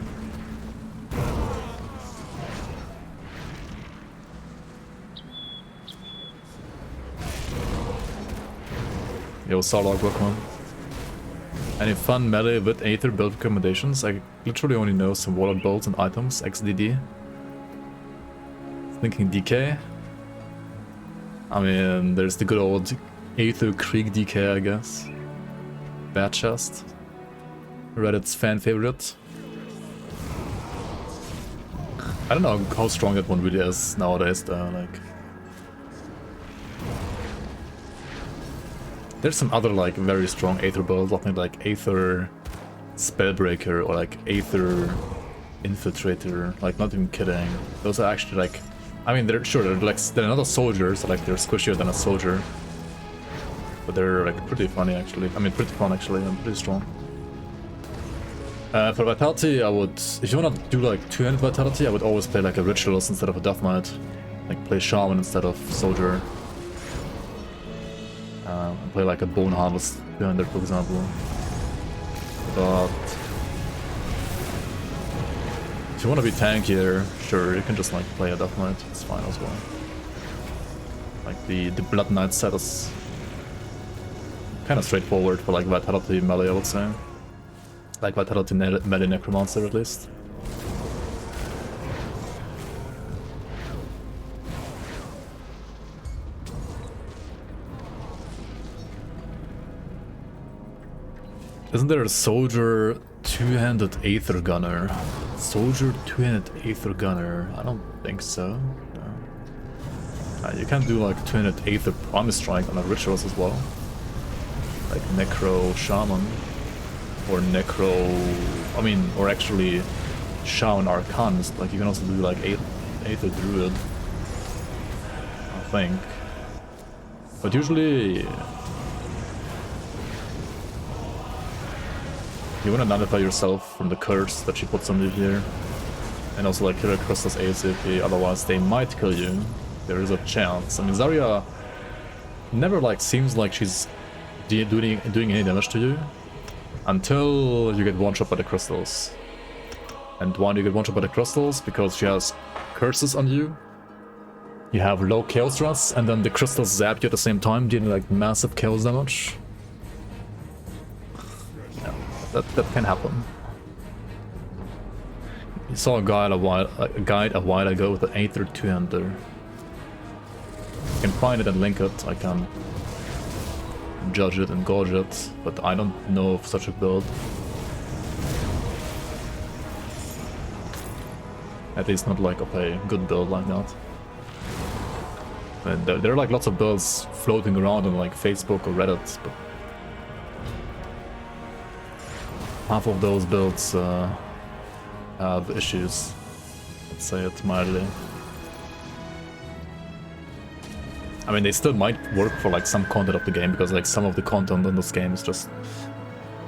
Yo, Sarlog, welcome. Any fun melee with Aether build recommendations? I literally only know some wallet bolts and items, XDD. Thinking DK. I mean, there's the good old Aether Krieg DK, I guess. Bad chest. Reddit's fan favorite. I don't know how strong that one really is nowadays though, like... There's some other like very strong Aether builds, something like Aether Spellbreaker or like Aether Infiltrator, like not even kidding. Those are actually like, I mean they're like they're not a soldier, so like they're squishier than a soldier. But they're like pretty funny actually. I mean pretty fun actually, and pretty strong. For Vitality I would, if you wanna do like two-handed Vitality, I would always play like a Ritualist instead of a Death Knight. Like play Shaman instead of Soldier. Play like a Bone Harvest two-handed, for example. But if you want to be tankier, sure, you can just like play a Death Knight. It's fine as well. Like the Blood Knight set is kind of straightforward for like Vitality melee, I would say. Like Vitality melee Necromancer at least. Isn't there a Soldier two-handed Aether Gunner? Soldier two-handed Aether Gunner? I don't think so. No. You can do like two-handed Aether Promise Strike on a Rituals as well. Like Necro Shaman. Or Necro... I mean, or actually Shaman Arcanist. Like you can also do like Aether Druid. I think. But usually... You wanna nullify yourself from the curse that she puts on you here. And also like kill her crystals ASAP, otherwise they might kill you. There is a chance. I mean Zarya never like seems like she's doing any damage to you until you get one-shot by the crystals. And why do you get one-shot by the crystals? Because she has curses on you. You have low chaos stress, and then the crystals zap you at the same time, dealing like massive chaos damage. That can happen. You saw a guide a while ago with an Aether two-hander. You can find it and link it. I can judge it and gauge it, but I don't know of such a build. At least not like of a good build like that. And there are like lots of builds floating around on like Facebook or Reddit, but half of those builds have issues, let's say it mildly. I mean, they still might work for like some content of the game, because like some of the content in this game is just,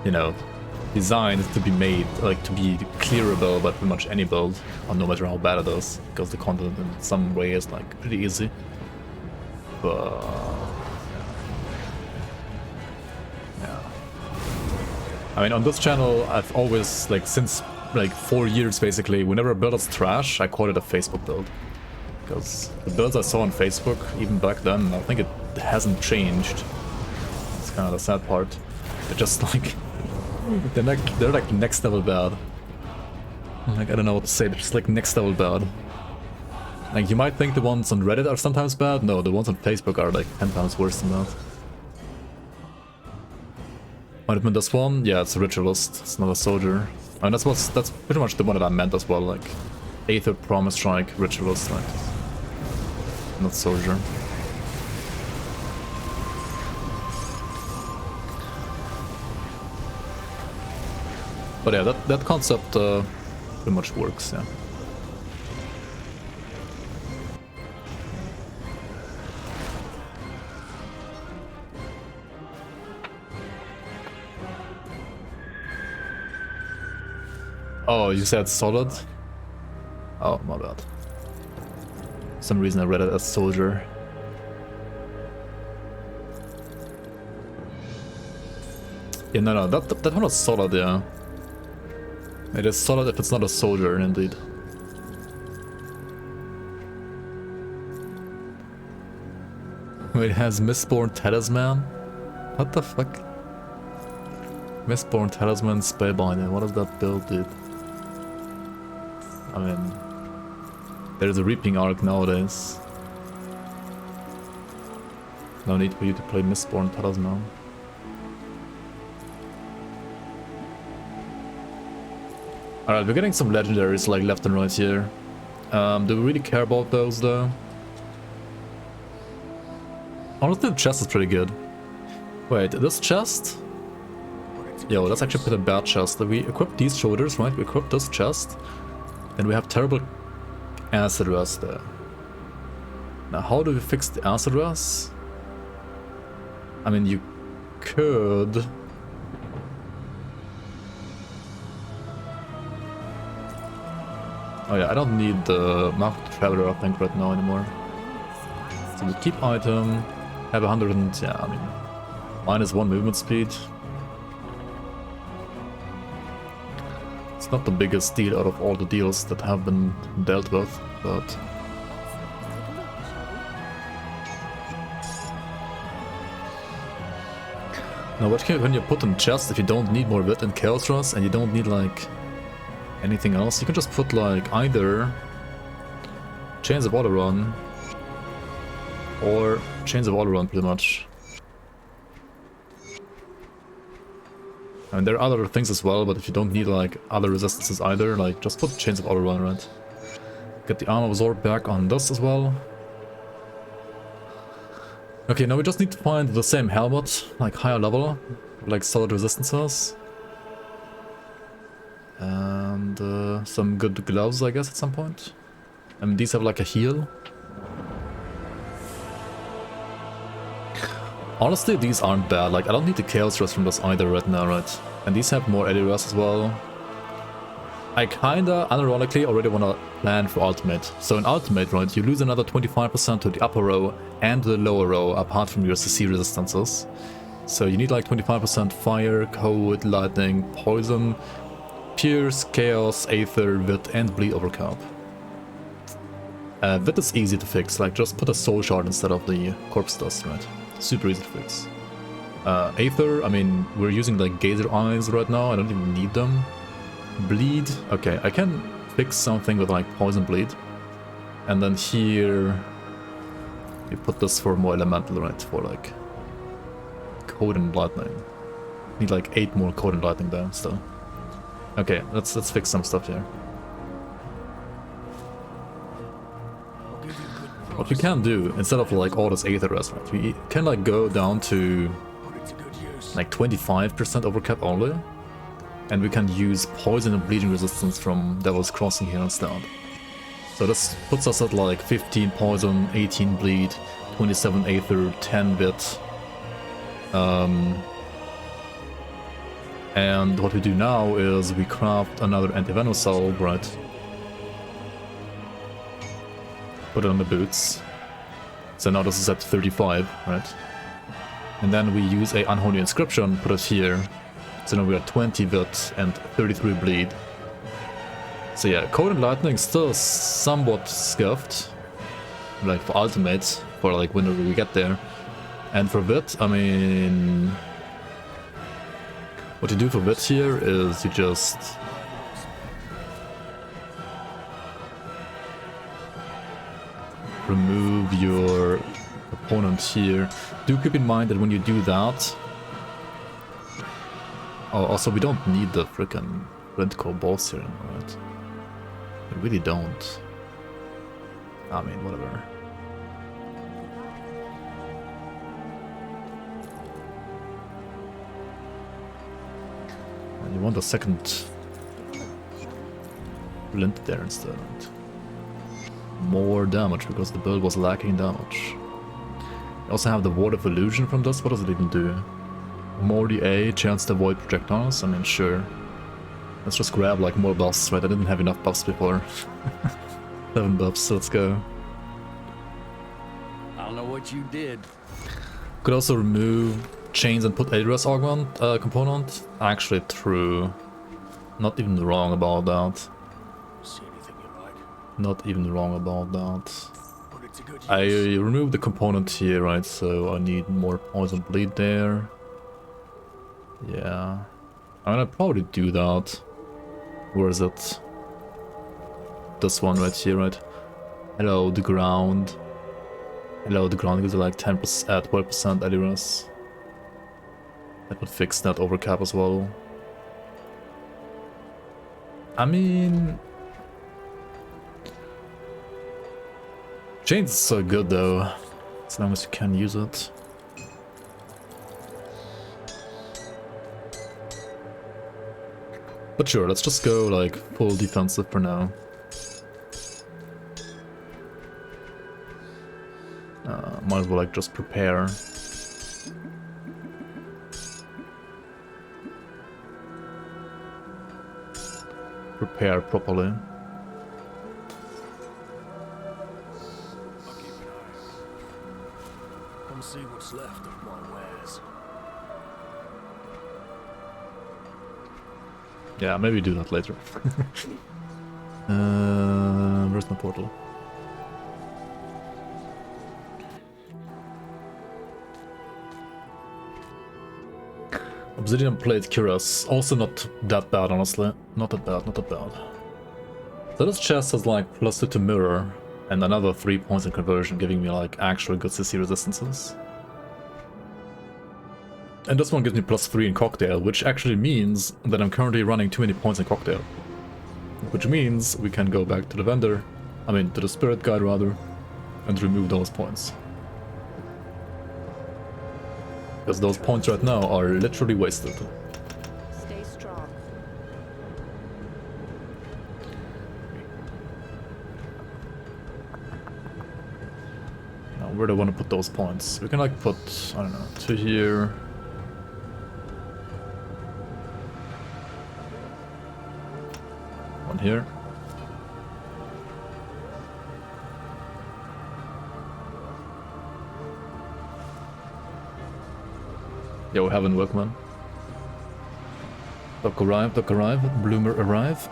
you know, designed to be made, like to be clearable by pretty much any build, or no matter how bad it is, because the content in some way is like pretty easy. But yeah. I mean, on this channel, I've always, like, since like 4 years basically, whenever a build is trash, I call it a Facebook build. Because the builds I saw on Facebook, even back then, I think it hasn't changed. It's kind of the sad part. They're just like, they're like next level bad. Like, I don't know what to say, they're just like next level bad. Like, you might think the ones on Reddit are sometimes bad. No, the ones on Facebook are like 10 times worse than that. Might have been this one? Yeah, it's a ritualist, it's not a soldier. I mean, that's pretty much the one that I meant as well, like Aether, Promise Strike, Ritualist, like, not soldier. But yeah, that concept pretty much works, yeah. Oh, you said solid? Oh, my bad. For some reason I read it as soldier. Yeah, no, that one is solid, yeah. It is solid if it's not a soldier, indeed. Wait, it has Mistborn Talisman? What the fuck? Mistborn Talisman Spellbinder, what does that build, dude? I mean, there's a Reaping Arc nowadays. No need for you to play Mistborn Talisman. Alright, we're getting some legendaries like left and right here. Do we really care about those though? Honestly, the chest is pretty good. Wait, this chest? Yo, that's actually pretty bad chest. We equip these shoulders, right? We equip this chest. And we have terrible acid rest there. Now, how do we fix the acid rest? I mean, you could... Oh yeah, I don't need the Mark of the Traveler, I think, right now anymore. So we keep item, have 100 and... yeah, I mean... -1 movement speed. It's not the biggest deal out of all the deals that have been dealt with, but... Now what can you put in chest if you don't need more wit and chaos rust and you don't need like anything else? You can just put like either Chains of Oleron or Chains of Oleron pretty much. I mean, there are other things as well, but if you don't need like other resistances either, like just put Chains of Oleron, right? Get the Arm of Sorc back on this as well. Okay, now we just need to find the same helmet, like higher level, like solid resistances. And some good gloves, I guess, at some point. I mean, these have like a heal. Honestly, these aren't bad. Like, I don't need the Chaos Rest from this either right now, right? And these have more Eddy Rest as well. I kinda, unironically, already wanna plan for Ultimate. So in Ultimate, right, you lose another 25% to the upper row and the lower row, apart from your CC resistances. So you need like 25% Fire, Cold, Lightning, Poison, Pierce, Chaos, Aether, Wit, and Bleed Overcap. Wit is easy to fix, like just put a Soul Shard instead of the Corpse Dust, right? Super easy to fix. Aether, I mean, we're using like Gazer Eyes right now, I don't even need them. Bleed, okay, I can fix something with like Poison Bleed. And then here, we put this for more elemental, right, for like Code and Lightning. Need like 8 more Code and Lightning there still. Okay, let's fix some stuff here. What we can do, instead of like all this Aether Rest, right, we can like go down to like 25% overcap only. And we can use Poison and Bleeding resistance from Devil's Crossing here instead. So this puts us at like 15 Poison, 18 Bleed, 27 Aether, 10 Wit. And what we do now is we craft another anti-venom cell, right? Put it on the boots. So now this is at 35, right? And then we use a unholy inscription, put it here. So now we are 20 wit and 33 bleed. So yeah, Code and Lightning still somewhat scuffed. Like for ultimate, for like whenever we get there. And for wit, I mean... What you do for wit here is you just... remove your opponent here. Do keep in mind that when you do that... Oh, also we don't need the frickin' Rentcore balls here, right? We really don't. I mean, whatever. And you want a second Blint there instead. More damage because the build was lacking damage. You also have the Ward of Illusion from this. What does it even do? More DA, chance to avoid projectiles? I mean, sure. Let's just grab like more buffs, right? I didn't have enough buffs before. 7 buffs, so let's go. I don't know what you did. Could also remove chains and put Adras augment component. Actually true. Not even wrong about that. See anything you like? Not even wrong about that. Put it to good use. I removed the component here, right? So I need more poison bleed there. Yeah. I'm gonna probably do that. Where is it? This one right here, right? Hello, the ground. Hello, the ground gives you like 10%, 12% Adras. That would fix that overcap as well. I mean... Chains is so good though, as long as you can use it. But sure, let's just go like full defensive for now. Might as well like just prepare. Prepare properly. I'll keep an eye out. Come see what's left of my wares. Yeah, maybe do that later. Where's my portal? Obsidian plate cuirass, also not that bad honestly. Not that bad, not that bad. So this chest has like +2 to mirror and another 3 points in conversion, giving me like actual good CC resistances. And this one gives me +3 in cocktail, which actually means that I'm currently running too many points in cocktail. Which means we can go back to the vendor, I mean to the spirit guide rather, and remove those points. Because those points right now are literally wasted. Stay strong. Now where do I want to put those points? We can like put, I don't know, 2 here. One here. Yo, Heaven Workman. Doc arrive, Bloomer arrive.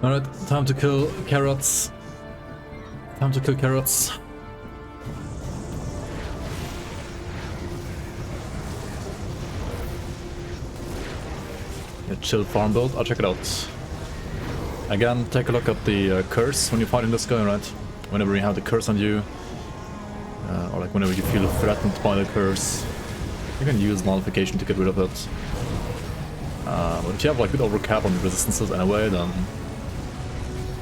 Alright, time to kill carrots. Time to kill carrots. A chill farm build. I'll check it out. Again, take a look at the curse when you're fighting this guy, right? Whenever you have the curse on you, or like whenever you feel threatened by the curse, you can use nullification to get rid of it. But if you have like good overcap on the resistances anyway, then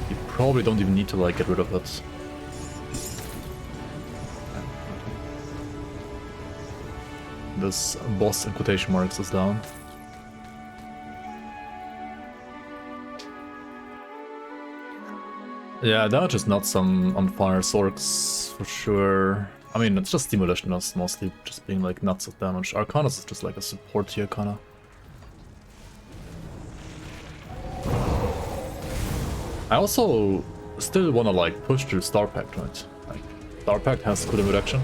you probably don't even need to like get rid of it. This boss in quotation marks is down. Yeah, damage is nuts on fire Sorcs for sure. I mean, it's just demolitionist mostly, just being like nuts of damage. Arcanus is just like a support here, kinda. I also still wanna like push through Start Pact, right? Like, Start Pact has good reduction.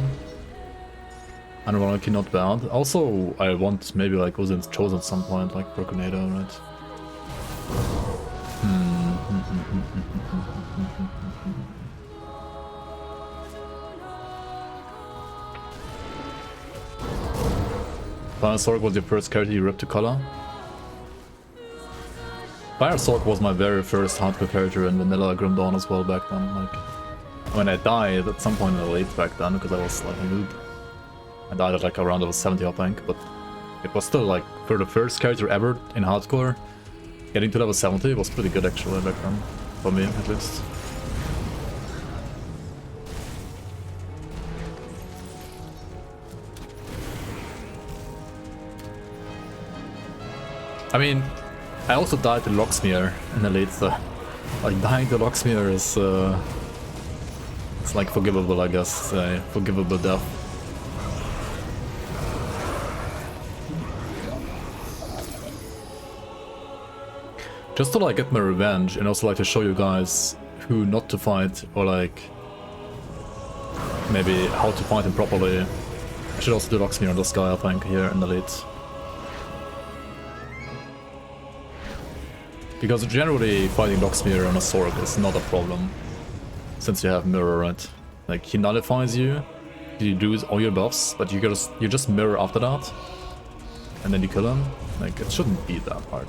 Ironically not bad. Also, I want maybe like Ozin's Chosen at some point, like Procreator, right? Fire Sorc was your first character you ripped to color? Fire Sorc was my very first hardcore character in vanilla Grim Dawn as well back then. Like, when I died at some point in the late back then because I was like a noob. I died at like around level 70 I think, but it was still like for the first character ever in hardcore, getting to level 70 was pretty good actually back then, for me at least. I mean, I also died to Locksmere in the late, like dying to Locksmere is, it's like forgivable I guess, forgivable death. Just to like get my revenge and also like to show you guys who not to fight or like maybe how to fight him properly. I should also do Locksmere on this guy I think here in the late. Because generally fighting Locksmere on a Sorc is not a problem, since you have mirror, right? Like he nullifies you, you lose all your buffs, but you just mirror after that, and then you kill him. Like it shouldn't be that hard.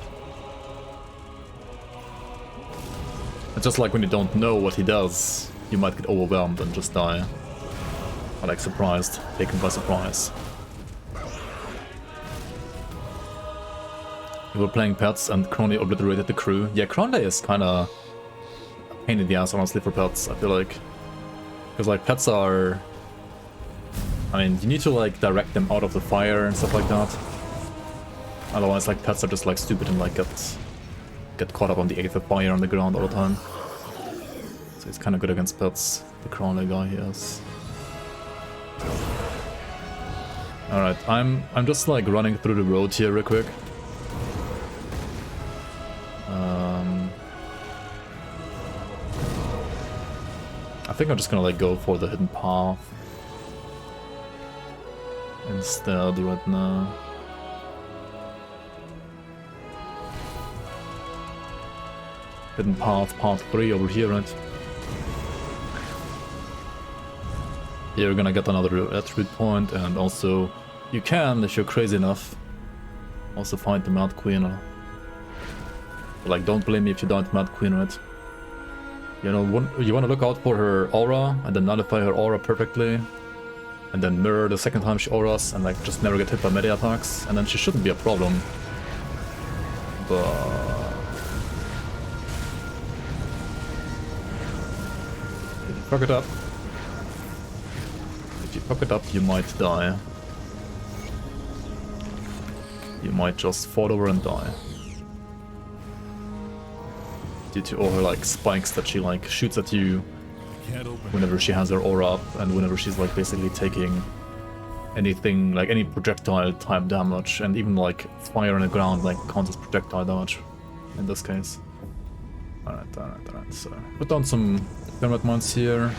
It's just like when you don't know what he does, you might get overwhelmed and just die. Or like surprised, taken by surprise. We were playing pets and Crowley obliterated the crew. Yeah, Crowley is kinda a pain in the ass honestly for pets, I feel like. Because like pets are... I mean, you need to like direct them out of the fire and stuff like that. Otherwise like pets are just like stupid and like get caught up on the aether fire on the ground all the time. So he's kinda good against pets, the Crowley guy he is. Alright, I'm just like running through the road here real quick. I think I'm just gonna like go for the hidden path instead right now. Hidden path, path 3 over here, right? You're gonna get another attribute point, and also you can, if you're crazy enough, also find the Mad Queen. But like, don't blame me if you don't Mad Queen, right? You know, you want to look out for her aura, and then nullify her aura perfectly, and then mirror the second time she auras, and like just never get hit by melee attacks, and then she shouldn't be a problem. But if you fuck it up, you might die. You might just fall over and die. Due to all her like spikes that she like shoots at you whenever she has her aura up, and whenever she's like basically taking anything, like any projectile type damage, and even like fire on the ground like counts as projectile damage in this case. Alright, so put down some thermite mines here,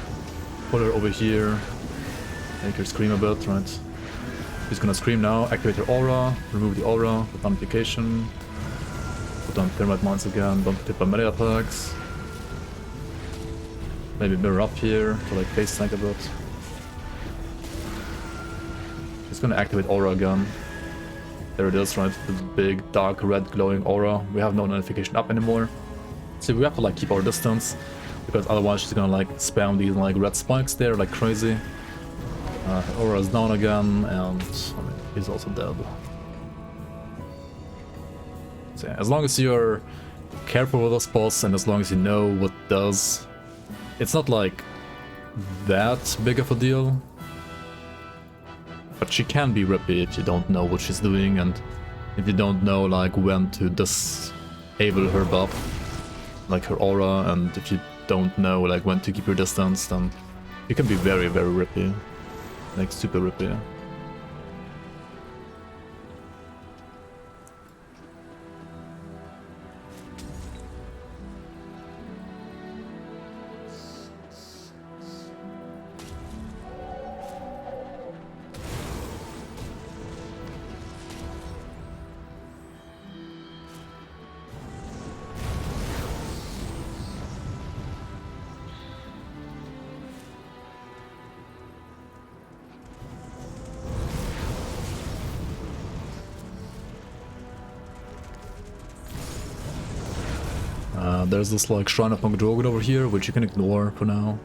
put her over here, make her scream a bit, right? She's gonna scream now, activate her aura, remove the aura, put down application, put down thermite mines again, don't get hit by melee attacks. Maybe mirror up here to like base tank a bit. She's gonna activate aura again. There it is, right? The big, dark, red, glowing aura. We have no notification up anymore. So we have to like keep our distance, because otherwise she's gonna like spam these like red spikes there like crazy. Aura is down again, and I mean, he's also dead. So yeah, as long as you're careful with this boss, and as long as you know what it does, it's not like that big of a deal. But she can be rippy if you don't know what she's doing, and if you don't know like when to disable her buff, like her aura, and if you don't know like when to keep your distance, then you can be very, very rippy. Like super rippy. There's this like Shrine of Mongdogan over here, which you can ignore for now.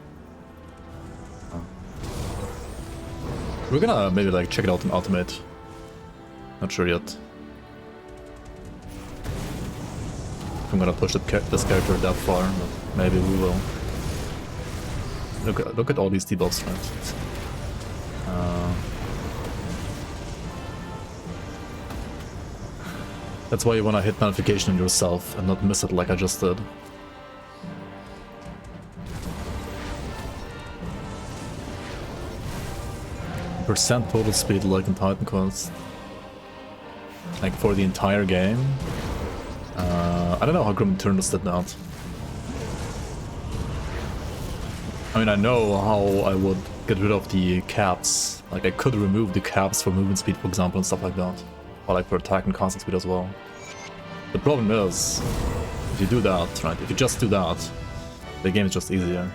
We're gonna maybe like check it out in Ultimate. Not sure yet. If I'm gonna push this character that far, but maybe we will. Look at all these debuffs, right? That's why you wanna hit notification on yourself and not miss it like I just did. Percent total speed like in Titan Quest. Like for the entire game. I don't know how GRIMTOOLS did that. I mean, I know how I would get rid of the caps. Like I could remove the caps for movement speed, for example, and stuff like that. Or like for attack and constant speed as well. The problem is, if you do that, right, if you just do that, the game is just easier.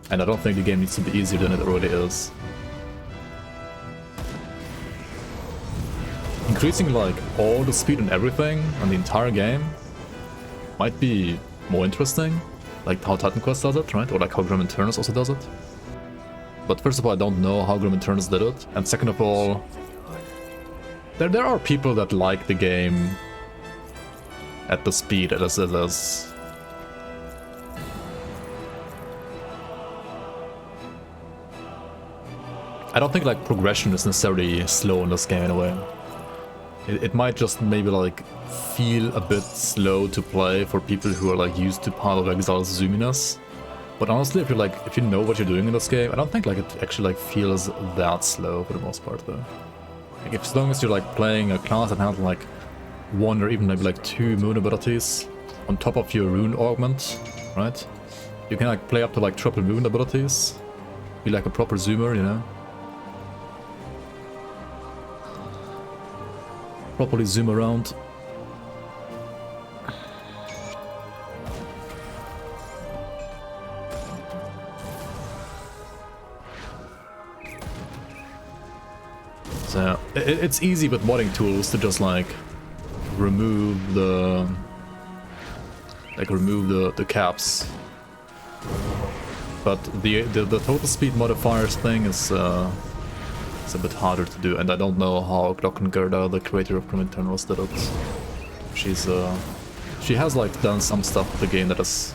And I don't think the game needs to be easier than it already is. Increasing like all the speed and everything on the entire game might be more interesting, like how Titan Quest does it, right? Or like how GRIMTOOLS also does it. But first of all, I don't know how GRIMTOOLS did it, and second of all, there are people that like the game at the speed as it is. I don't think like progression is necessarily slow in this game in a way. It might just maybe like feel a bit slow to play for people who are like used to Path of Exile's zoominess. But honestly, if you know what you're doing in this game, I don't think like it actually like feels that slow for the most part though. Like if, as long as you're like playing a class that has like one or even maybe like two moon abilities on top of your rune augment, right? You can like play up to like triple moon abilities, be like a proper zoomer, you know? Properly zoom around. So it's easy with modding tools to just like remove the caps, but the total speed modifiers thing is it's a bit harder to do, and I don't know how Glockengerda, the creator of GRIMTOOLS, did it. She has like done some stuff with the game that is,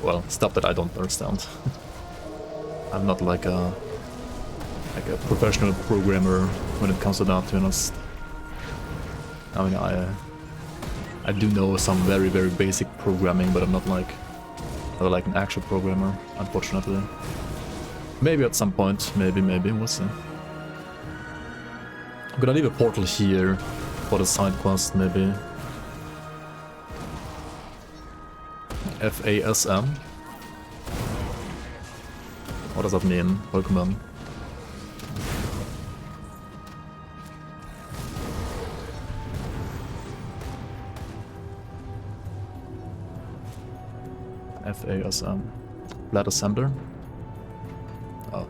well, stuff that I don't understand. I'm not like a professional programmer when it comes to that, to be honest. I mean, I do know some very, very basic programming, but I'm not like an actual programmer, unfortunately. Maybe at some point, maybe, we'll see. I'm gonna leave a portal here for the side quest, maybe. FASM. What does that mean, Pokemon? FASM. Blood Assembler? Oh.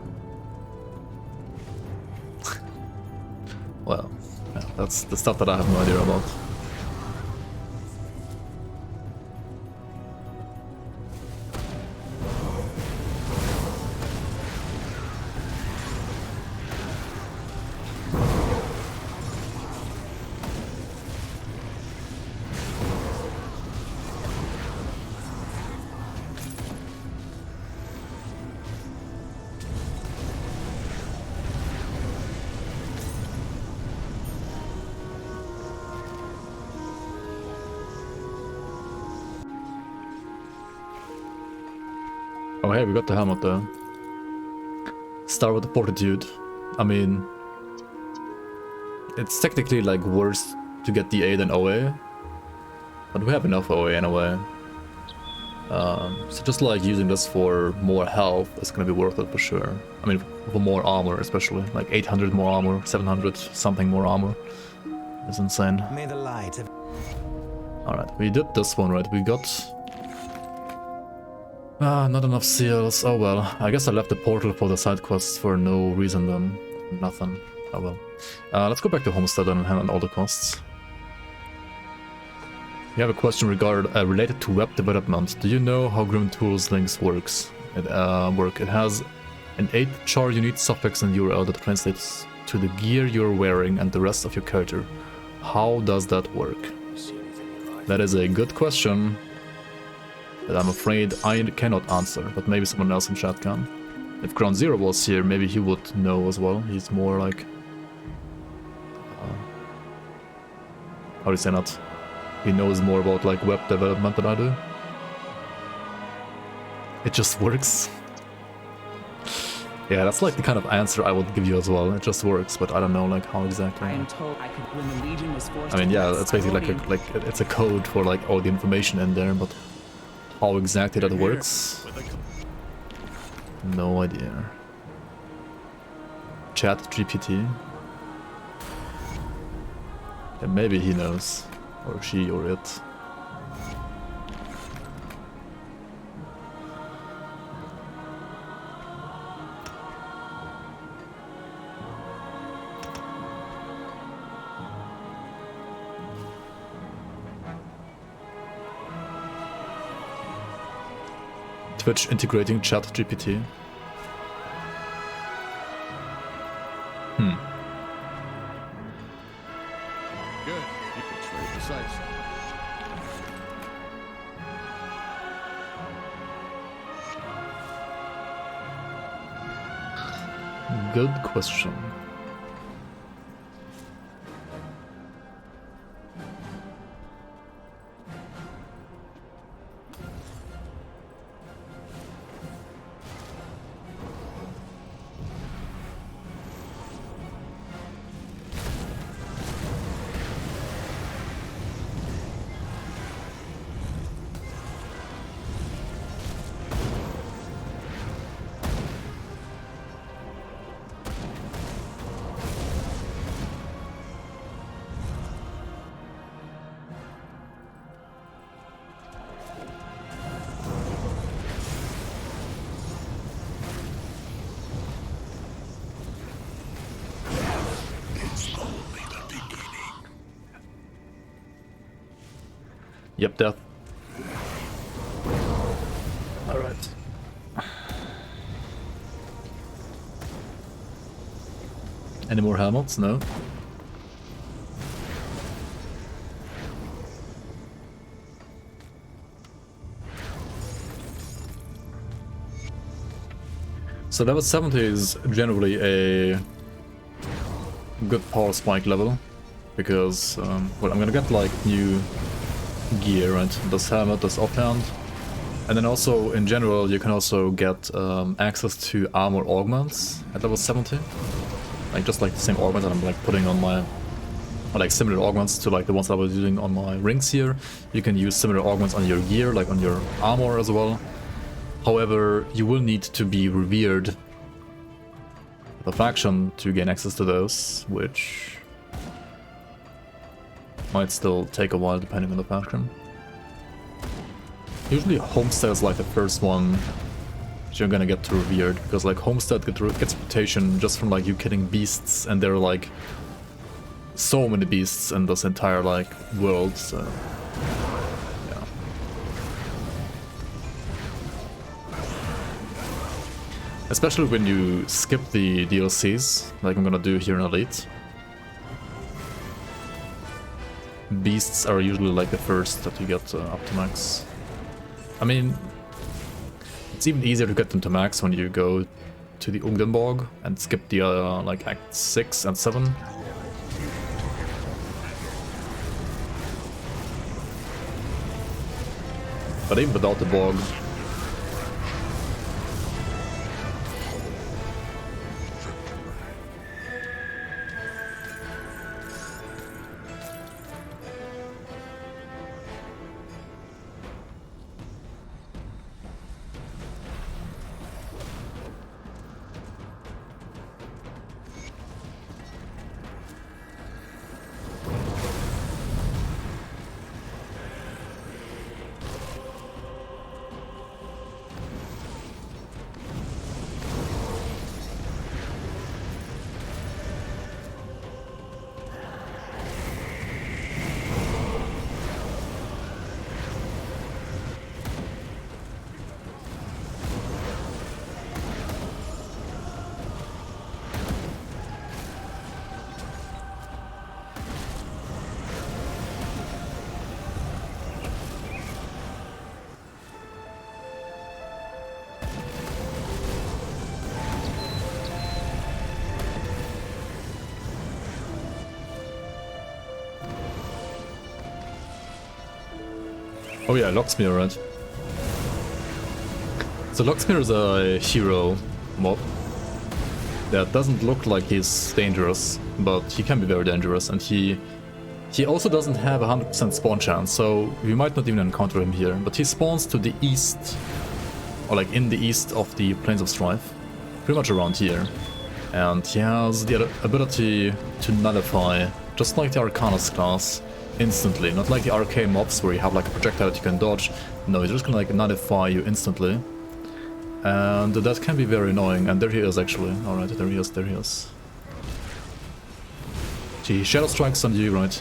Well, yeah. That's the stuff that I have no idea about. Oh hey, we got the helmet there. Start with the fortitude. I mean, it's technically like worse to get the A than OA, but we have enough OA anyway. So just like using this for more health is gonna be worth it for sure. I mean, for more armor especially, like 800 more armor, 700 something more armor. It's insane. May the light have... Alright, we did this one, right? We got... not enough seals. Oh well, I guess I left the portal for the side quests for no reason then. Nothing. Oh well. Let's go back to Homestead and hand on all the quests. We have a question related to web development. Do you know how GRIMTOOLS links works? It has an 8-char unique suffix in URL that translates to the gear you're wearing and the rest of your character. How does that work? That is a good question that I'm afraid I cannot answer, but maybe someone else in chat can. If Ground Zero was here, maybe he would know as well. He's more like... how do you say that? He knows more about like web development than I do. It just works. Yeah, that's like the kind of answer I would give you as well. It just works, but I don't know like how exactly. I am told I could, when the Legion was forced I mean, to yeah, fight it's basically Cyclonian- like it's a code for like all the information in there, but how exactly that works? No idea. Chat GPT. Yeah, maybe he knows, or she, or it. Twitch integrating chat GPT. Good. You can trade the sites. Good question. Yep, death. Alright. Any more helmets? No. So level 70 is generally a good power spike level, because, well, I'm gonna get like new gear, right? This helmet, this offhand, and then also in general you can also get access to armor augments at level 70, like just like the same augment that I'm like putting on my, or like similar augments to like the ones that I was using on my rings here. You can use similar augments on your gear, like on your armor as well. However, you will need to be revered with a faction to gain access to those, which might still take a while depending on the faction. Usually Homestead is like the first one you're gonna get to revered, because like Homestead gets reputation just from like you killing beasts, and they're like so many beasts in this entire like world, so yeah. Especially when you skip the DLCs, like I'm gonna do here in Elite. Beasts are usually like the first that you get up to max. I mean, it's even easier to get them to max when you go to the Ugdenborg and skip the like Act 6 and 7. But even without the Borg, oh yeah, Locksmith, right? So Locksmith is a hero mob that doesn't look like he's dangerous, but he can be very dangerous, and he also doesn't have a 100% spawn chance, so we might not even encounter him here, but he spawns to the east, or like in the east of the Plains of Strife, pretty much around here, and he has the ability to nullify, just like the Arcanus class, instantly, not like the arcane mobs where you have like a projectile that you can dodge. No, he's just gonna like nullify you instantly, and that can be very annoying. And there he is actually. All right, there he is. There he is. He shadow strikes on you, right?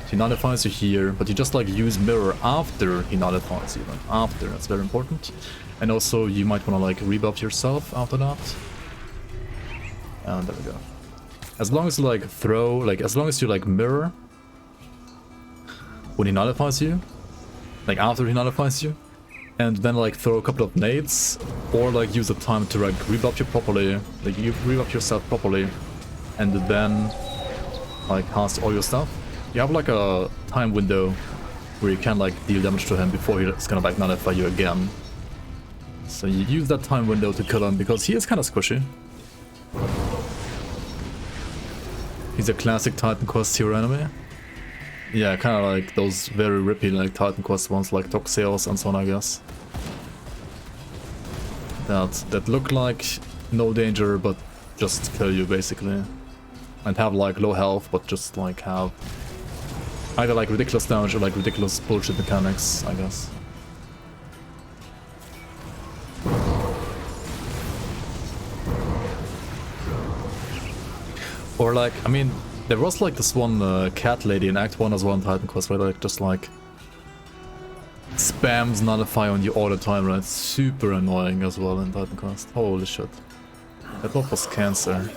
He nullifies you here, but you just like use mirror after he nullifies you. Right? After, that's very important. And also you might want to like rebuff yourself after that. And there we go. As long as you like throw, like as long as you like mirror when he nullifies you, like after he nullifies you, and then like throw a couple of nades, or like use the time to like rebuff you properly, like you rebuff yourself properly, and then like cast all your stuff. You have like a time window where you can like deal damage to him before he's gonna like nullify you again. So you use that time window to kill him because he is kind of squishy. He's a classic Titan Quest hero enemy. Yeah, kind of like those very rippy like Titan Quest ones like Toxeos and so on, I guess. That look like no danger but just kill you basically. And have like low health but just like have either like ridiculous damage or like ridiculous bullshit mechanics, I guess. Or like, I mean, there was like this one cat lady in Act 1 as well in Titan Quest, right? Like just like spams nullify on you all the time, right? Super annoying as well in Titan Quest. Holy shit. That mob was cancer.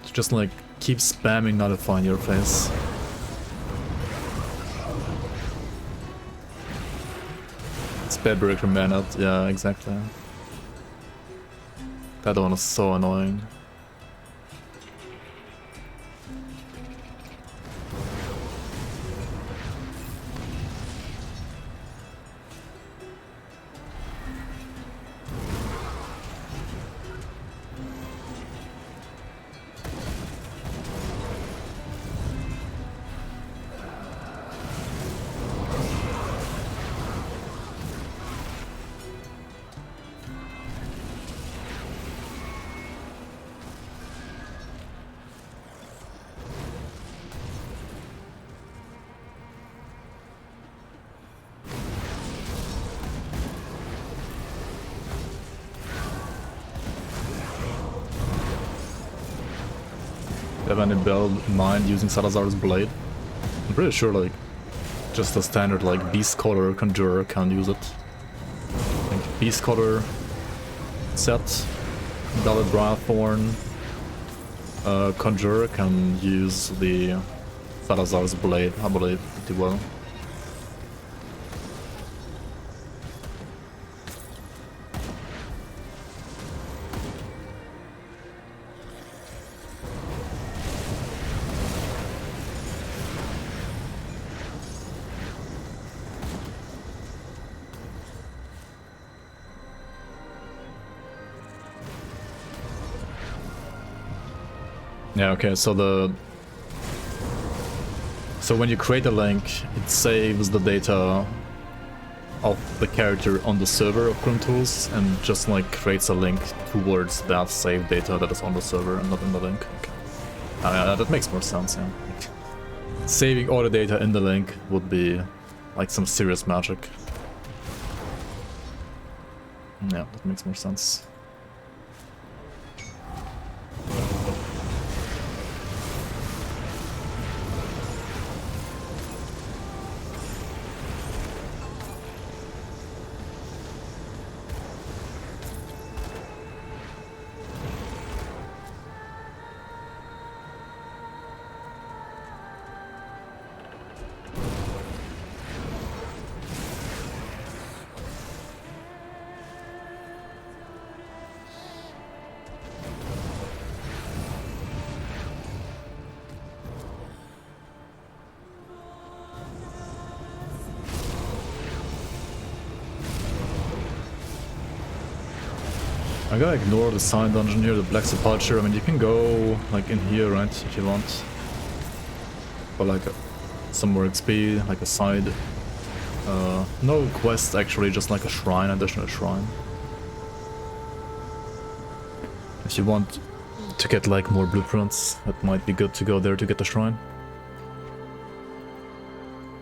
To just like keep spamming nullify in your face. Spellbreaker Manat, yeah, exactly. That one is so annoying. have any build in mind using Salazar's Blade? I'm pretty sure like just a standard like Beast Cutter Conjurer can use it. I think Beast Cutter set, Valid Wraththorn, Conjurer can use the Salazar's Blade, I believe, pretty well. Yeah, okay, so when you create a link, it saves the data of the character on the server of GRIMTOOLS and just like creates a link towards that saved data that is on the server and not in the link. Okay. That makes more sense, yeah. Saving all the data in the link would be like some serious magic. Yeah, that makes more sense. I gotta ignore the sign dungeon here, the Black Sepulchre. I mean, you can go like in here, right, if you want. Or like some more XP, like a side. No quest actually, just like a shrine, additional shrine. If you want to get like more blueprints, it might be good to go there to get the shrine.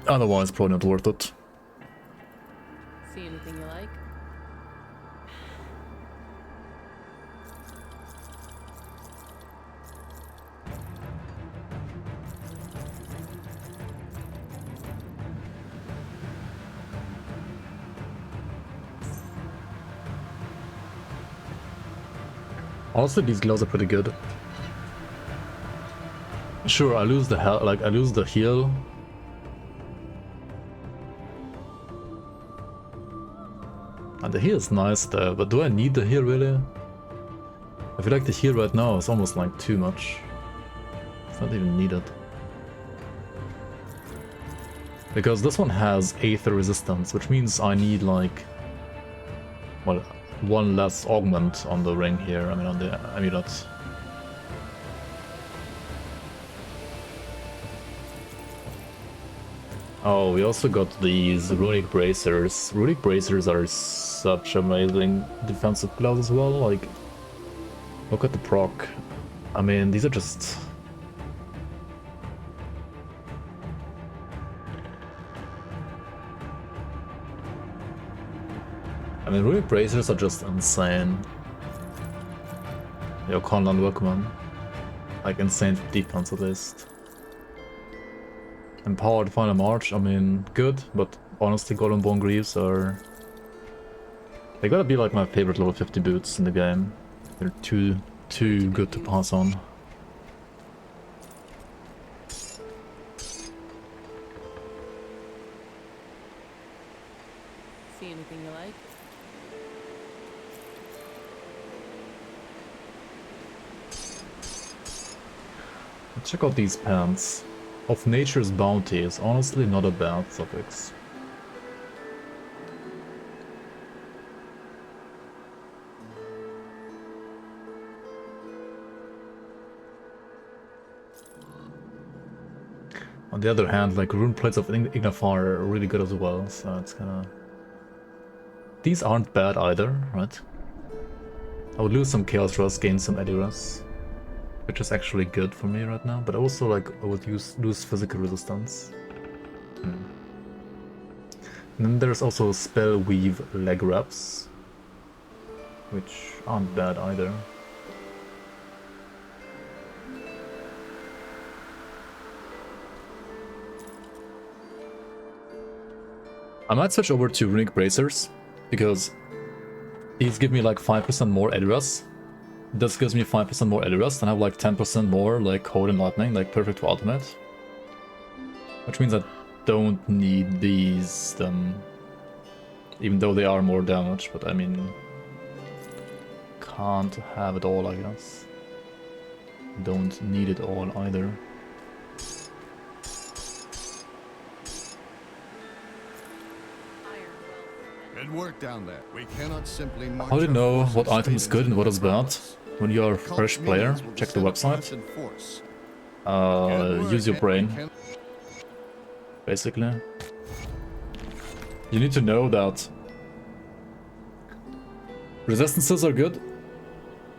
Otherwise, probably not worth it. See anything you like? Honestly, these gloves are pretty good. Sure, I lose the I lose the heal. And the heal is nice there, but do I need the heal really? I feel like the heal right now is almost like too much. It's not even needed. Because this one has Aether resistance, which means I need like, well, one less augment on the ring here, I mean on the amulet. Oh, we also got these Runic Bracers. Runic Bracers are such amazing defensive gloves as well, like, look at the proc. I mean, these are just... I mean, Runic Bracers are just insane. Yo, Conlan, welcome. Like, insane for defense at least. Empowered Final March, I mean, good, but honestly, Golden Bone Greaves are... They gotta be like my favorite level 50 boots in the game. They're too good to pass on. See anything you like? Check out these pants. Of Nature's Bounty is honestly not a bad suffix. On the other hand, like rune plates of Ignafar are really good as well, so it's kinda... These aren't bad either, right? I would lose some Chaos Rust, gain some Eddy Rust, which is actually good for me right now, but also like I would lose physical resistance. And then there's also Spell Weave leg wraps, which aren't bad either. I might switch over to Runic Bracers, because these give me like 5% more address. This gives me 5% more address, and I have like 10% more like Code and Lightning, like perfect for ultimate. Which means I don't need these then. Even though they are more damage, but I mean... Can't have it all, I guess. Don't need it all either. Good work down there. We cannot simply march How do you our know forces what item is straight good and into what the is bad? fronts. When you're a Cult fresh player, minions will check the set up website. camps in force. Use your brain, basically. You need to know that resistances are good.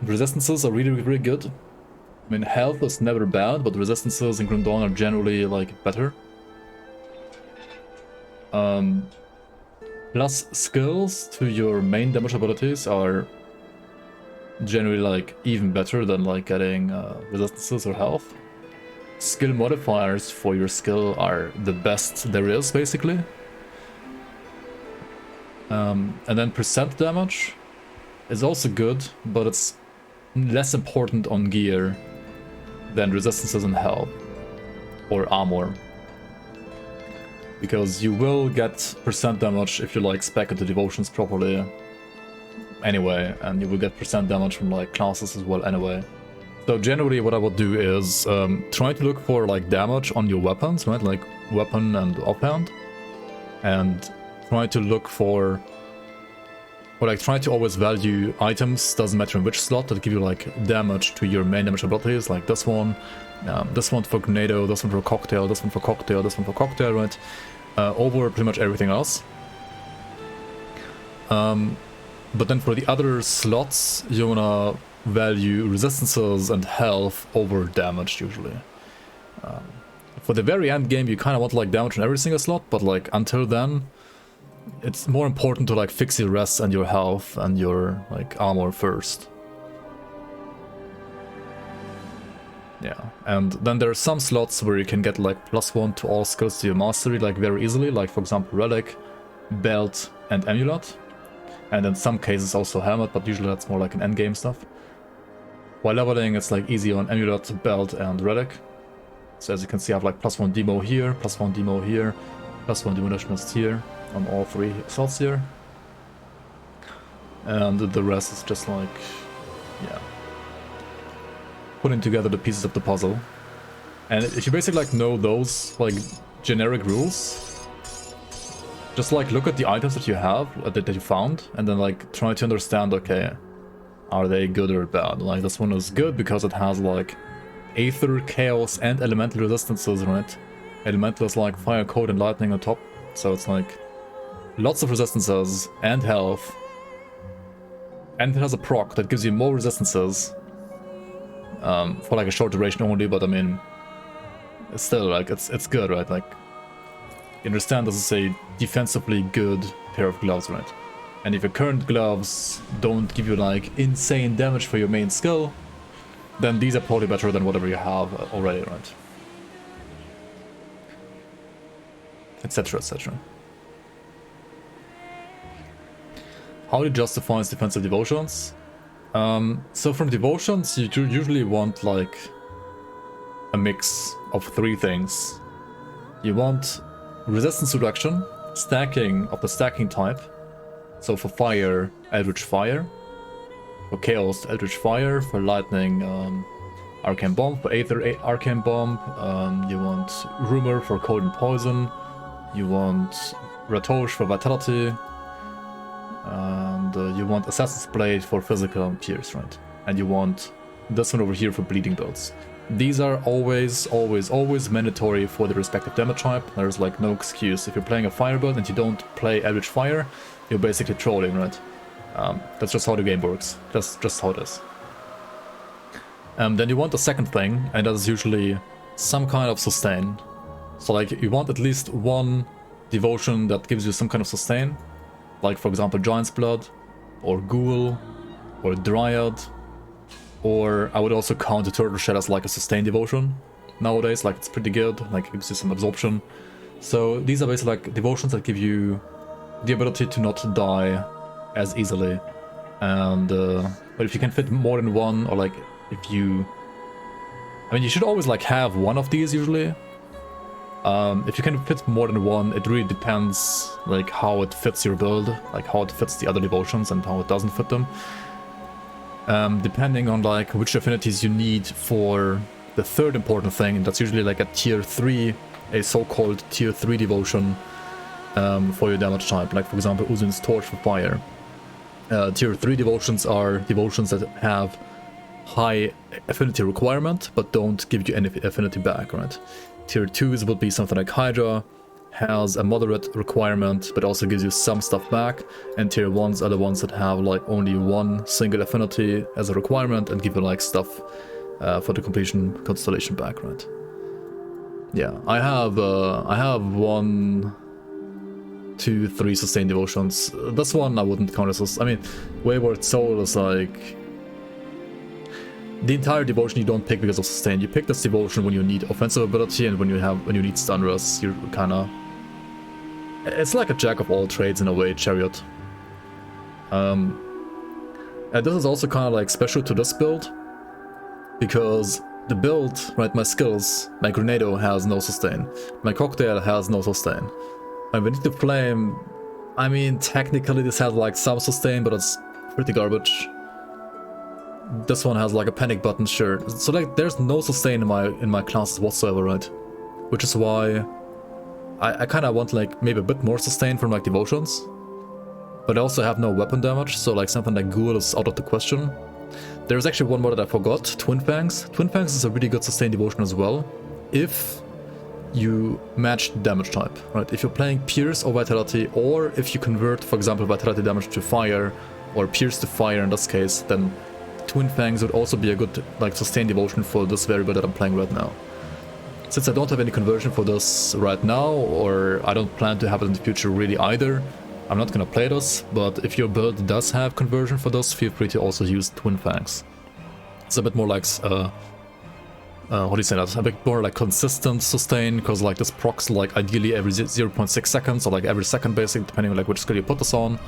Resistances are really, really good. I mean, health is never bad, but resistances in Grim Dawn are generally, like, better. Plus, skills to your main damage abilities are generally, like, even better than, like, getting resistances or health. Skill modifiers for your skill are the best there is, basically. And then percent damage is also good, but it's less important on gear than resistances and health or armor. Because you will get percent damage if you like spec into devotions properly anyway, and you will get percent damage from like classes as well anyway. So generally what I would do is try to look for like damage on your weapons, right? Like weapon and offhand, and try to look for, or like try to always value items, doesn't matter in which slot, that give you like damage to your main damage abilities, like this one for Grenado, this one for Cocktail, this one for Cocktail, this one for Cocktail, right? Over pretty much everything else. But then for the other slots, you wanna value resistances and health over damage usually. For the very end game, you kind of want like damage on every single slot, but like until then, it's more important to like fix your res and your health and your like armor first. Yeah, and then there are some slots where you can get like +1 to all skills to your mastery like very easily, like for example Relic, Belt and Amulet. And in some cases also Helmet, but usually that's more like an endgame stuff. While leveling it's like easy on Amulet, Belt and Relic. So as you can see I have like +1 demo here, +1 demo here, +1 demolitionist here on all 3 slots here. And the rest is just like, yeah, putting together the pieces of the puzzle. And if you basically like know those like generic rules, just like look at the items that you have, that you found, and then like try to understand, okay, are they good or bad? Like this one is good because it has like Aether, Chaos and Elemental resistances, right? Elemental is like Fire, Code and Lightning on top, so it's like lots of resistances and health. And it has a proc that gives you more resistances. For like a short duration only, but I mean, it's still like, it's good, right? Like, you understand this is a defensively good pair of gloves, right? And if your current gloves don't give you like insane damage for your main skill, then these are probably better than whatever you have already, right? Etc, etc. How do you justify defensive devotions? So from devotions, you usually want like a mix of 3 things. You want resistance reduction, stacking of the stacking type. So for fire, Eldritch Fire. For chaos, Eldritch Fire. For lightning, Arcane Bomb. For Aether, Arcane Bomb. You want Rumor for cold and poison. You want Ratosh for vitality. And you want Assassin's Blade for physical and pierce, right? And you want this one over here for bleeding builds. These are always mandatory for the respective damage type. There's like no excuse. If you're playing a fire build and you don't play Eldritch Fire, you're basically trolling, right? That's just how the game works. Just how it is. Then you want the second thing, and that is usually some kind of sustain. So like you want at least one devotion that gives you some kind of sustain. Like for example Giant's Blood, or Ghoul, or Dryad, or I would also count the Turtle Shell as like a sustain devotion nowadays, like it's pretty good, like it gives you some absorption. So these are basically like devotions that give you the ability to not die as easily. And but if you can fit more than one, or like if you, I mean, you should always like have one of these usually. If you can fit more than one, it really depends like how it fits your build, like how it fits the other devotions and how it doesn't fit them. Depending on like which affinities you need for the third important thing, and that's usually like a tier 3, a so-called tier 3 devotion for your damage type, like for example Uzin's Torch for fire. Tier 3 devotions are devotions that have high affinity requirement but don't give you any affinity back, right? Tier 2s would be something like Hydra, has a moderate requirement but also gives you some stuff back, and tier 1s are the ones that have like only one single affinity as a requirement and give you like stuff for the completion constellation back, right? Yeah, I have 1, 2, 3 sustained devotions. This one I wouldn't count as, I mean, Wayward Soul is like the entire devotion you don't pick because of sustain. You pick this devotion when you need offensive ability and when you need stun rest. You're kinda, it's like a jack of all trades in a way, Chariot. And this is also kind of like special to this build because the build, right, my skills, my Grenado has no sustain, my Cocktail has no sustain. My Vindictive Flame, I mean, technically this has like some sustain, but it's pretty garbage. This one has like a panic button, sure. So like there's no sustain in my classes whatsoever, right? Which is why I kind of want like maybe a bit more sustain from like devotions. But I also have no weapon damage, so like something like Ghoul is out of the question. There's actually one more that I forgot, Twin Fangs. Twin Fangs is a really good sustain devotion as well, if you match the damage type, right? If you're playing Pierce or Vitality, or if you convert, for example, Vitality damage to Fire, or Pierce to Fire in this case, then Twin Fangs would also be a good like sustain devotion for this variable that I'm playing right now. Since I don't have any conversion for this right now, or I don't plan to have it in the future really either, I'm not gonna play this, but if your build does have conversion for this, feel free to also use Twin Fangs. It's a bit more like, what do you say that? A bit more like consistent sustain, because like this procs like ideally every 0.6 seconds, or like every second basically, depending on like which skill you put this on.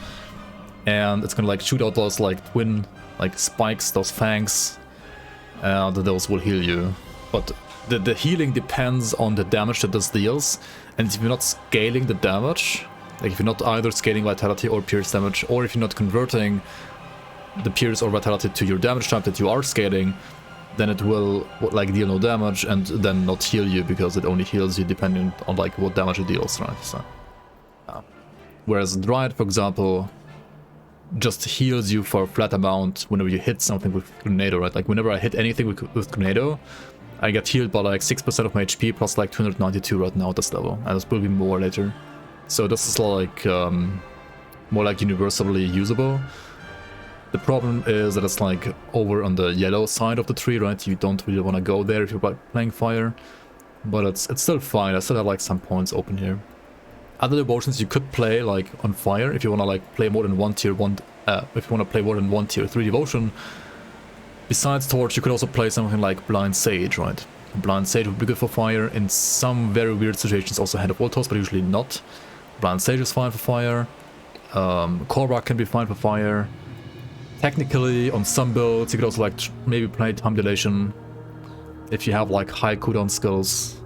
And it's gonna like shoot out those like twin like spikes, those fangs, and those will heal you. But the healing depends on the damage that this deals, and if you're not scaling the damage, like if you're not either scaling Vitality or Pierce damage, or if you're not converting the Pierce or Vitality to your damage type that you are scaling, then it will like deal no damage and then not heal you, because it only heals you depending on like what damage it deals, right? So, whereas Dryad, for example, just heals you for a flat amount whenever you hit something with Grenado, right? Like whenever I hit anything with Grenado, I get healed by like 6% of my HP plus like 292 right now at this level, and this will be more later. So this is like more like universally usable. The problem is that it's like over on the yellow side of the tree, right? You don't really want to go there if you're playing fire, but it's still fine. I still have like some points open here. Other devotions you could play like on fire if you want to like play more than one tier 1. If you want to play more than one tier 3 devotion. Besides Torch, you could also play something like Blind Sage, right? Blind Sage would be good for fire. In some very weird situations, also Hand of Voltos, but usually not. Blind Sage is fine for fire. Korvac can be fine for fire. Technically, on some builds, you could also like maybe play Time Dilation if you have like high cooldown skills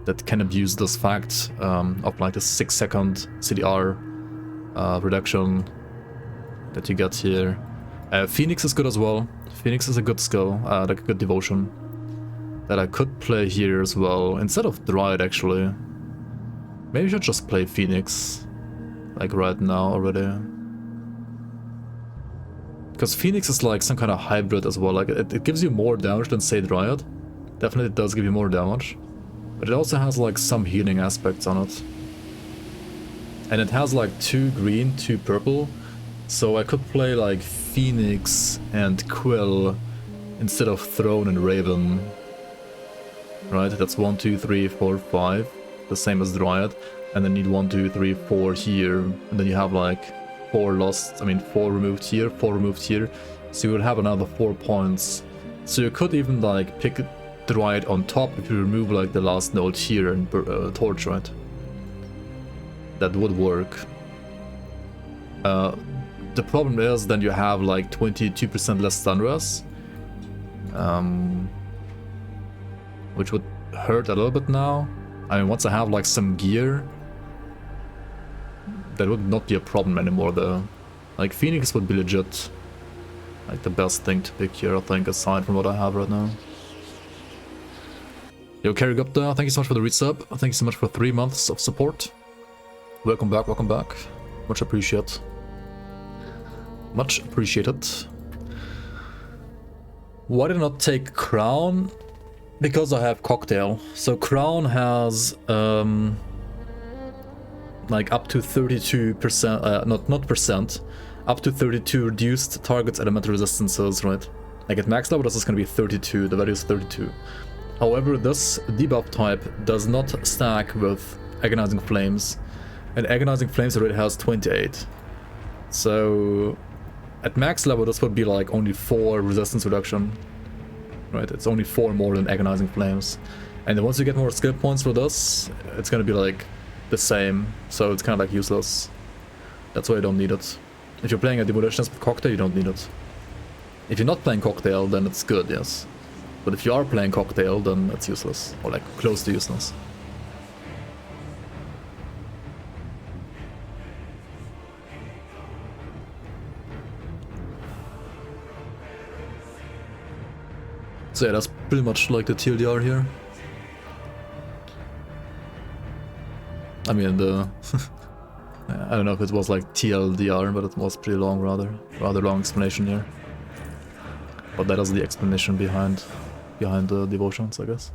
that can abuse this fact of like the 6-second CDR reduction that you get here. Phoenix is good as well. Phoenix is a good skill, like a good devotion that I could play here as well, instead of Dryad actually. Maybe I should just play Phoenix, like right now already. Because Phoenix is like some kind of hybrid as well, like it gives you more damage than say Dryad. Definitely does give you more damage. But it also has like some healing aspects on it. And it has like 2 green, 2 purple. So I could play like Phoenix and Quill instead of Throne and Raven. Right, that's 1, 2, 3, 4, 5. The same as Dryad. And then you need 1, 2, 3, 4 here. And then you have like 4 lost, 4 removed here, 4 removed here. So you would have another 4 points. So you could even like pick Dryad on top if you remove like the last node here and Torch, right? That would work. The problem is then you have like 22% less stun res, which would hurt a little bit now. I mean, once I have like some gear, that would not be a problem anymore though. Like Phoenix would be legit like the best thing to pick here, I think, aside from what I have right now. Yo, Carrie Gupta, thank you so much for the resub. Thank you so much for 3 months of support. Welcome back, welcome back. Much appreciate. Much appreciated. Why did I not take Crown? Because I have Cocktail. So Crown has like up to 32%, not percent, up to 32 reduced targets elemental resistances, right? Like at max level this is going to be 32, the value is 32. However, this debuff type does not stack with Agonizing Flames, and Agonizing Flames already has 28. So at max level this would be like only 4 resistance reduction, right? It's only 4 more than Agonizing Flames. And then once you get more skill points for this, it's gonna be like the same, so it's kind of like useless. That's why I don't need it. If you're playing a Demolitionist with Cocktail, you don't need it. If you're not playing Cocktail, then it's good, yes. But if you are playing Cocktail, then it's useless, or like close to useless. So yeah, that's pretty much like the TLDR here. I mean, the I don't know if it was like TLDR, but it was pretty long, rather long explanation here. But that is the explanation behind the devotions, I guess.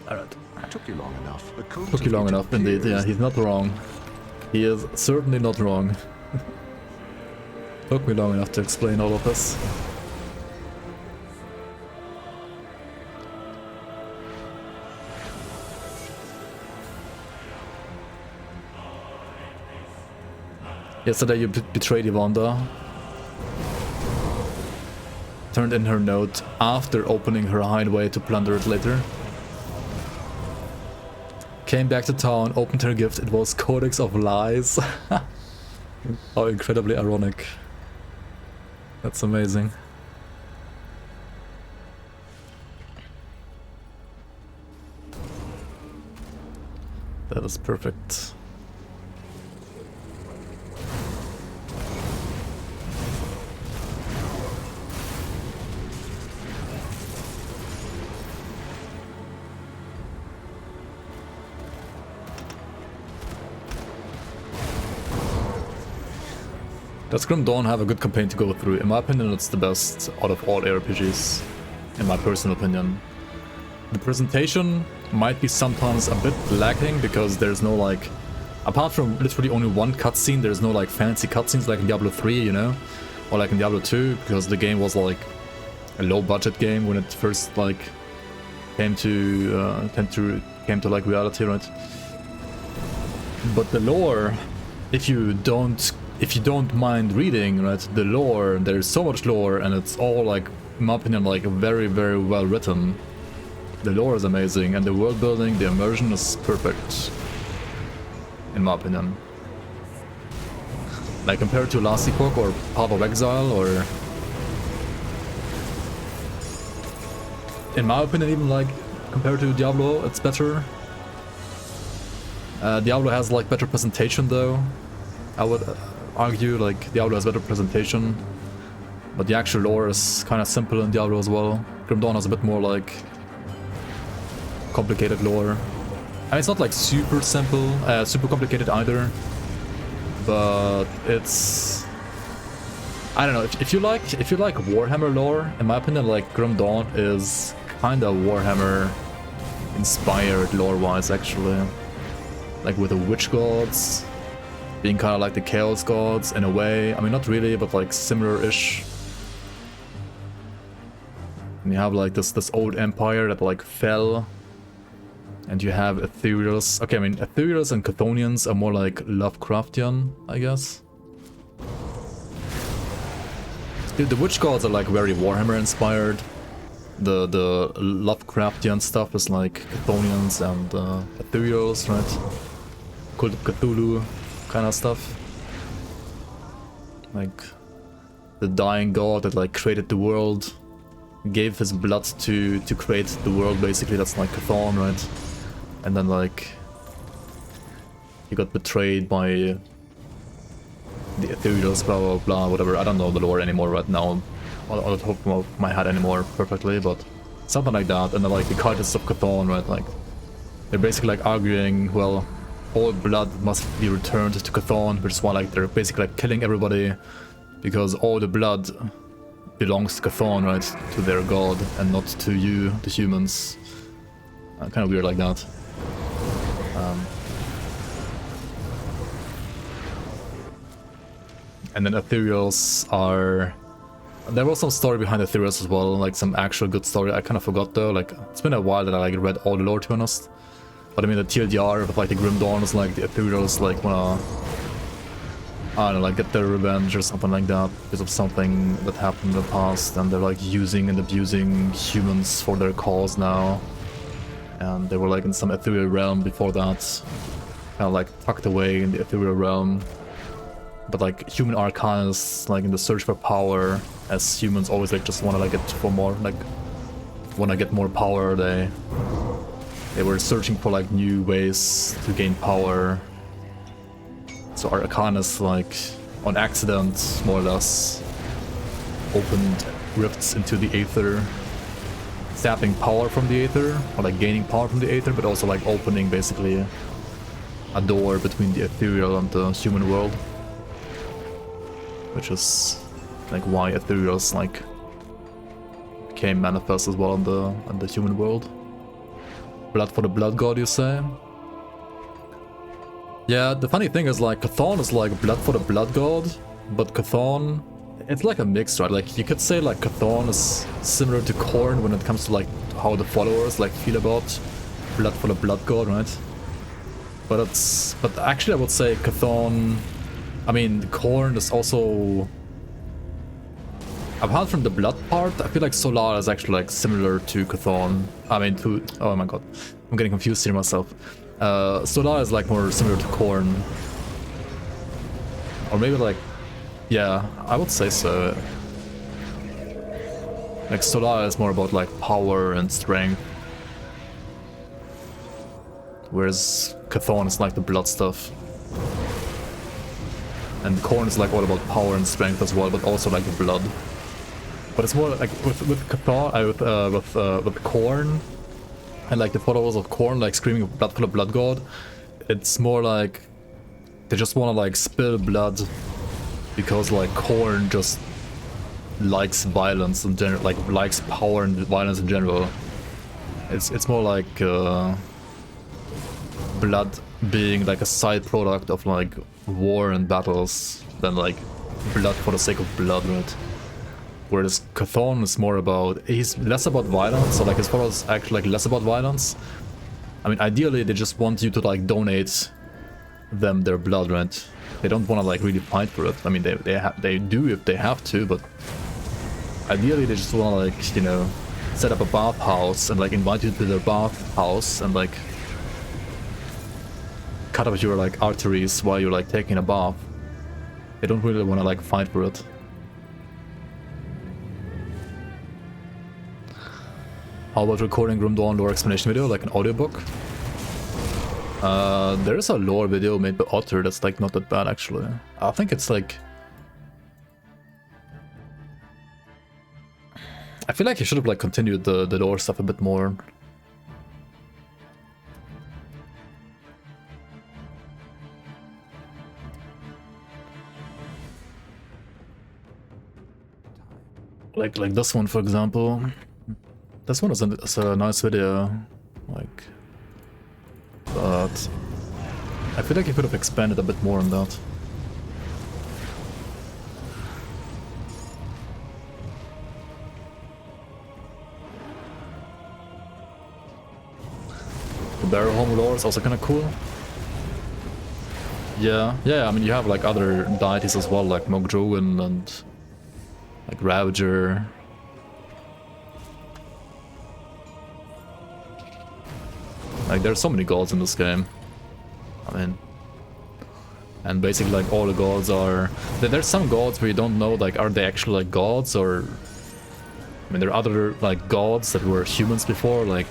Alright. Took you long enough. Took you long enough, indeed. Yeah, he's not wrong. He is certainly not wrong. Took me long enough to explain all of this. Yesterday you betrayed Yvonda. Turned in her note after opening her hideaway to plunder it later. Came back to town, opened her gift, it was Codex of Lies. How incredibly ironic. That's amazing. That is perfect. Does Grim Dawn have a good campaign to go through? In my opinion, it's the best out of all ARPGs, in my personal opinion. The presentation might be sometimes a bit lacking because there's no like, apart from literally only one cutscene, there's no like fancy cutscenes like in Diablo 3, you know? Or like in Diablo 2, because the game was like a low budget game when it first like came to like reality, right? But the lore, if you don't mind reading, right, the lore, there's so much lore and it's all like, in my opinion, like very, very well written. The lore is amazing and the world building, the immersion is perfect, in my opinion. Like compared to Last Epoch or Path of Exile, or in my opinion even like compared to Diablo, it's better. Diablo has like better presentation though, I would argue. Like Diablo has better presentation, but the actual lore is kind of simple in Diablo as well. Grim Dawn has a bit more like complicated lore. I mean, it's not like super simple, super complicated either, but it's, I don't know, if you like Warhammer lore, in my opinion, like Grim Dawn is kind of Warhammer inspired lore-wise actually. Like with the witch gods being kind of like the chaos gods in a way. I mean, not really, but like similar-ish. And you have like this old empire that like fell. And you have Ethereals. Okay, I mean, Ethereals and Chthonians are more like Lovecraftian, I guess. The witch gods are like very Warhammer inspired. The Lovecraftian stuff is like Chthonians and Ethereals, right? Cult of Cthulhu kind of stuff. Like the dying god that like created the world, gave his blood to create the world basically. That's like Chthon, right? And then like he got betrayed by the ethereals, blah blah blah, whatever. I don't know the lore anymore right now on the top of my head anymore perfectly, but something like that. And then like the cultists of Chthon, right? Like they're basically like arguing, well, all blood must be returned to Chthon, which is why like they're basically like killing everybody, because all the blood belongs to Chthon, right? To their god, and not to you, the humans. Kind of weird like that. And then ethereals are... There was some story behind ethereals as well, like some actual good story. I kind of forgot though, like it's been a while that I like read all the lore, to be honest. But I mean the TLDR with like the Grim Dawn is like the ethereals like wanna... I don't know, like get their revenge or something like that because of something that happened in the past, and they're like using and abusing humans for their cause now. And they were like in some ethereal realm before that, kind of like tucked away in the ethereal realm. But like human arcanists, like in the search for power, as humans always like just wanna like get for more, like wanna get more power. They were searching for like new ways to gain power. So arcanists like on accident, more or less, opened rifts into the aether, sapping power from the aether, or like gaining power from the aether, but also like opening basically a door between the ethereal and the human world. Which is like why ethereals like became manifest as well in the human world. Blood for the blood god, you say? Yeah, the funny thing is like Chthon is like blood for the blood god, but Chthon, it's like a mix, right? Like you could say like Chthon is similar to Khorne when it comes to like how the followers like feel about blood for the blood god, right? But actually I would say Chthon, I mean Khorne is also, apart from the blood part, I feel like Solar is actually like similar to Chthon. I mean to, oh my god, I'm getting confused here myself. Solar is like more similar to Khorne. Or maybe like, yeah, I would say so. Like Solar is more about like power and strength, whereas Chthon is like the blood stuff. And Khorne is like all about power and strength as well, but also like the blood. But it's more like with Chthon, with Khorne, and like the followers of Khorne like screaming blood for the blood god, it's more like they just want to like spill blood because like Khorne just likes violence in general, like likes power and violence in general. It's more like blood being like a side product of like war and battles than like blood for the sake of blood, right? Whereas Chthon is more about, he's less about violence, so like his followers actually like less about violence. I mean, ideally they just want you to like donate them their blood, right? They don't want to like really fight for it. I mean, they do if they have to, but ideally they just want to like, you know, set up a bathhouse and like invite you to their bathhouse and like cut up your like arteries while you're like taking a bath. They don't really want to like fight for it. How about recording Grim Dawn lore explanation video, like an audiobook? There is a lore video made by Otter that's like not that bad actually. I think it's like... I feel like you should have like continued the lore stuff a bit more. Like this one, for example. This one is a nice video, like, but I feel like you could have expanded a bit more on that. The Barrow Home lore is also kind of cool. Yeah, I mean you have like other deities as well, like Mogdruin and like Ravager. Like, there's so many gods in this game. I mean, And basically like all the gods are... There's some gods where you don't know, like, are they actually like gods, or... I mean, there are other like gods that were humans before, like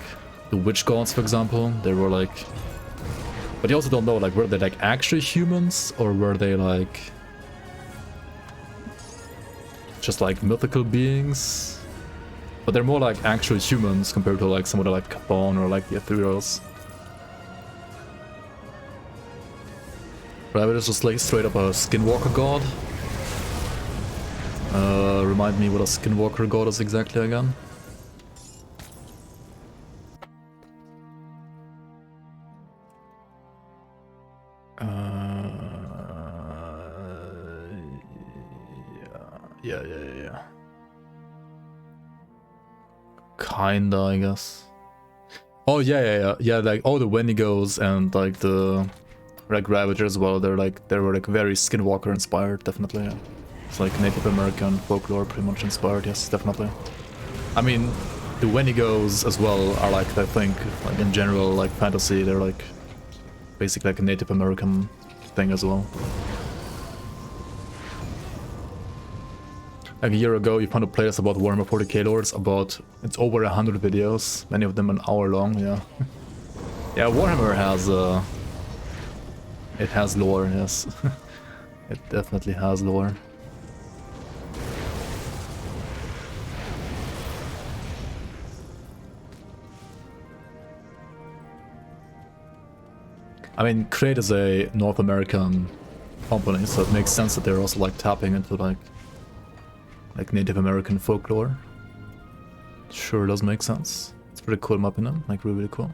the witch gods, for example. They were like... But you also don't know, like, were they like actually humans, or were they like... just like mythical beings? But they're more like actual humans compared to like some of the like Capone or like the Ethereals. Rabbit is just like straight up a skinwalker god. Remind me what a skinwalker god is exactly again. Yeah. Kinda, I guess. Oh yeah, like all the Wendigos and like the like Ravagers as well, they were like very Skinwalker inspired, definitely. Yeah. It's like Native American folklore pretty much inspired, yes, definitely. I mean, the Wendigos as well are like, I think, like in general, like fantasy, they're like basically like a Native American thing as well. Like a year ago, you found a playlist about Warhammer 40k lords, it's over 100 videos, many of them an hour long, yeah. Yeah, Warhammer has, it has lore, yes. It definitely has lore. I mean, Crate is a North American company, so it makes sense that they're also like tapping into like Native American folklore. Sure does make sense. It's pretty cool in my opinion, like really cool.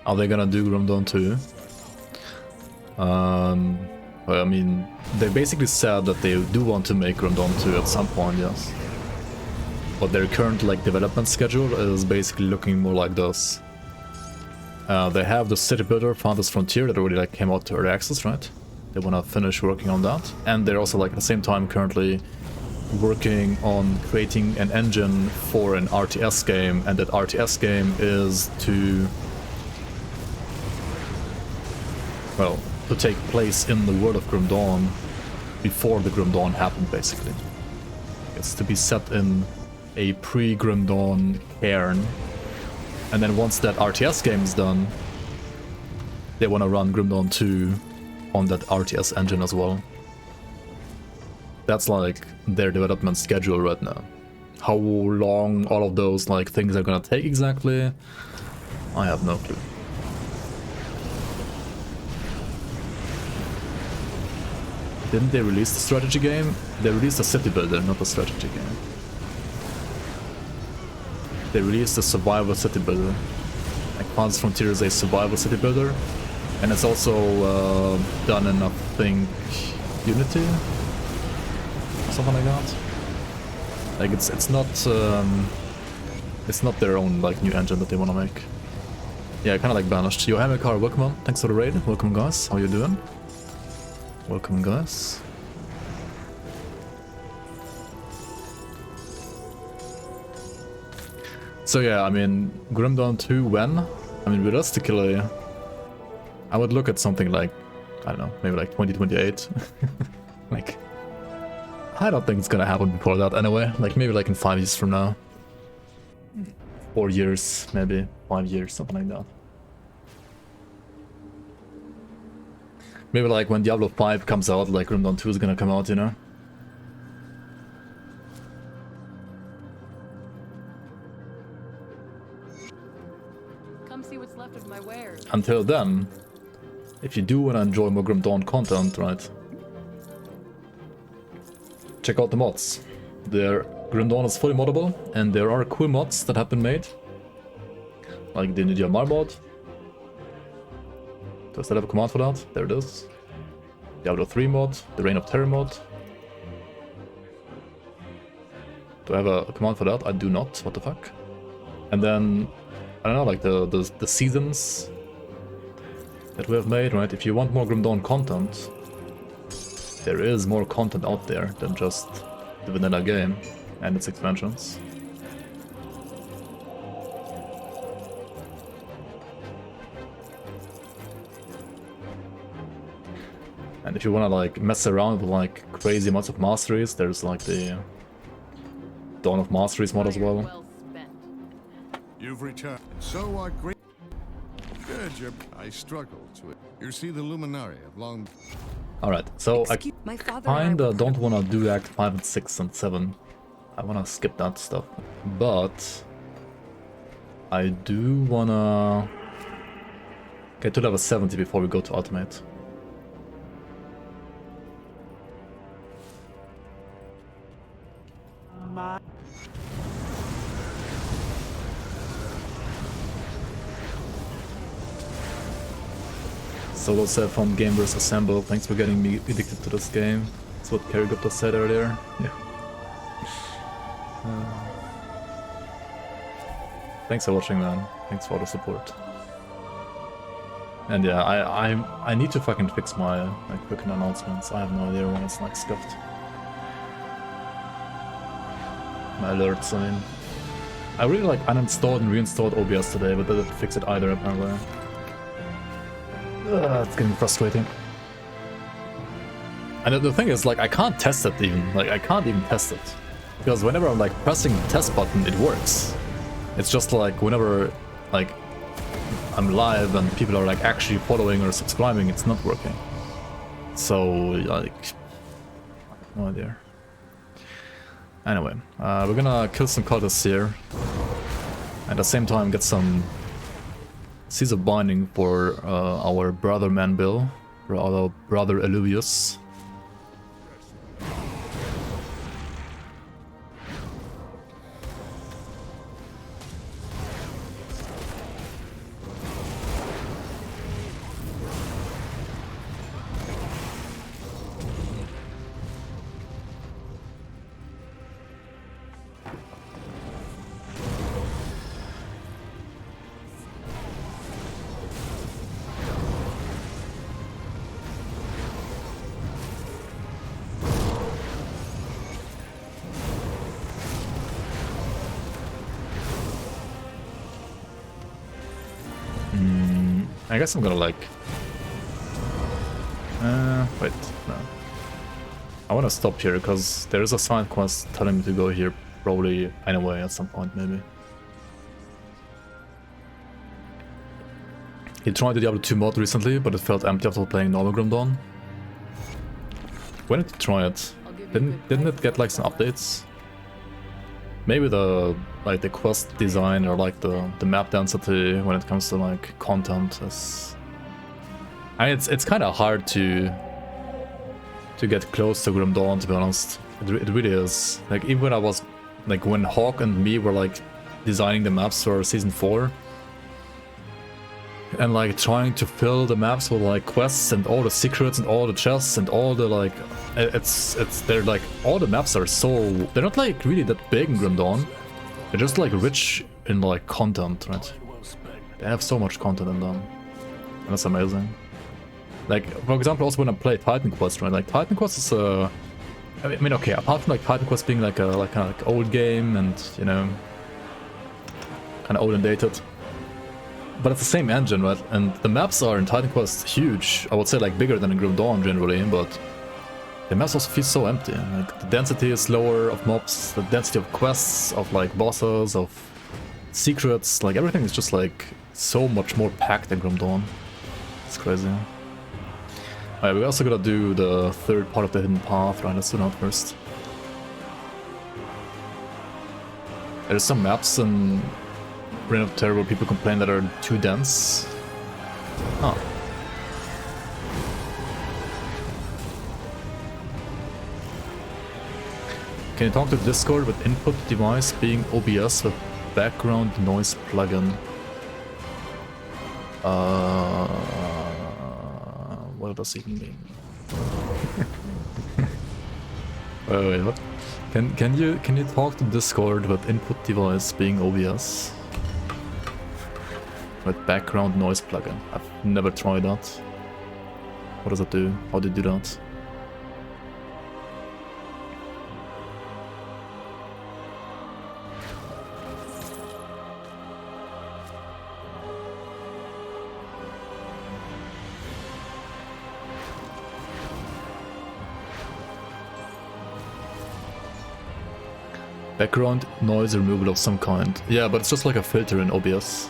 Are they gonna do Grim Dawn 2? Well, I mean, they basically said that they do want to make Grim Dawn 2 at some point, yes. But their current like development schedule is basically looking more like this. They have the city builder, Founders Frontier, that already like came out to early access, right? They wanna finish working on that, and they're also like at the same time currently working on creating an engine for an RTS game, and that RTS game is to, well, to take place in the world of Grim Dawn before the Grim Dawn happened, basically. It's to be set in a pre-Grim Dawn cairn, and then once that RTS game is done, they want to run Grim Dawn 2 on that RTS engine as well. That's like their development schedule right now. How long all of those like things are gonna take exactly, I have no clue. Didn't they release the strategy game? They released a city builder, not a strategy game. They released a survival city builder. Like Founders Frontier is a survival city builder, and it's also done in, I think, Unity, something like that. Like it's not their own like new engine that they want to make. Yeah, kind of like Banished. Yo, Hamilcar, welcome on. Thanks for the raid. Welcome, guys. How you doing? Welcome, guys. So yeah, I mean, Grim Dawn 2 when? I mean, realistically, I would look at something like, I don't know, maybe like 2028. Like, I don't think it's gonna happen before that anyway. Like, maybe like in 5 years from now. 4 years, maybe 5 years, something like that. Maybe like when Diablo 5 comes out, like Grim Dawn 2 is gonna come out, you know? Come see what's left of my wares. Until then, if you do want to enjoy more Grim Dawn content, right, check out the mods. Grim Dawn is fully moddable, and there are cool mods that have been made, like the Nidia Mar mod. Do I still have a command for that? There it is. Diablo 3 mod, the Reign of Terror mod. Do I have a command for that? I do not. What the fuck? And then, I don't know, like the seasons that we have made, right? If you want more Grim Dawn content, there is more content out there than just the vanilla game and its expansions. And if you wanna like mess around with like crazy amounts of masteries, there's like the Dawn of Masteries mod as well. Well spent. You've returned. So are great. Good, I struggle to it. You see, the Luminari have long. Alright, so I My father and kinda don't wanna do Act 5 and 6 and 7. I wanna skip that stuff. But I do wanna get to level 70 before we go to Ultimate. Solo said from Gamers Assemble, thanks for getting me addicted to this game. That's what Karagupta said earlier. Yeah. Thanks for watching, man. Thanks for all the support. And yeah, I need to fucking fix my like quick announcements. I have no idea when it's like scuffed. My alerts, I mean. I really like uninstalled and reinstalled OBS today, but that didn't fix it either apparently. It's getting frustrating. And the thing is, like, I can't test it even. Like, I can't even test it. Because whenever I'm, like, pressing the test button, it works. It's just, like, whenever, like, I'm live and people are, like, actually following or subscribing, it's not working. So, like, I have no idea. Anyway, we're gonna kill some cultists here. At the same time, get some Seas of Binding for our brother Manbill, for our brother Eluvius. I guess I'm gonna like... wait, no. I wanna stop here because there is a side quest telling me to go here probably anyway at some point maybe. He tried the Diablo 2 mod recently, but it felt empty after playing normal Grim Dawn. When did you try it? Didn't it get like some updates? Maybe the like the quest design or like the map density when it comes to like content is... I mean, it's kind of hard to get close to Grim Dawn, to be honest. It really is. Like even when I was like when Hawk and me were like designing the maps for season 4 and like trying to fill the maps with like quests and all the secrets and all the chests and all the like they're like all the maps are so they're not like really that big in Grim Dawn. They're just like rich in like content, right? They have so much content in them. And that's amazing. Like for example, also when I play Titan Quest, right? Like Titan Quest is I mean okay, apart from like Titan Quest being like a kind of like old game and you know kind of old and dated. But it's the same engine, right? And the maps are in Titan Quest huge. I would say like bigger than in Grim Dawn generally, but the maps also feel so empty. Like the density is lower of mobs, the density of quests, of like bosses, of secrets, like everything is just like so much more packed than Grim Dawn. It's crazy. Alright, we're also gonna do the third part of the hidden path, right? Let's do that first. There's some maps in Reign of Terror where people complain that are too dense. Oh. Can you talk to Discord with input device being OBS with background noise plugin? What does it mean? Wait, what? Can you talk to Discord with input device being OBS with background noise plugin? I've never tried that. What does it do? How do you do that? Background noise removal of some kind. Yeah, but it's just like a filter in OBS.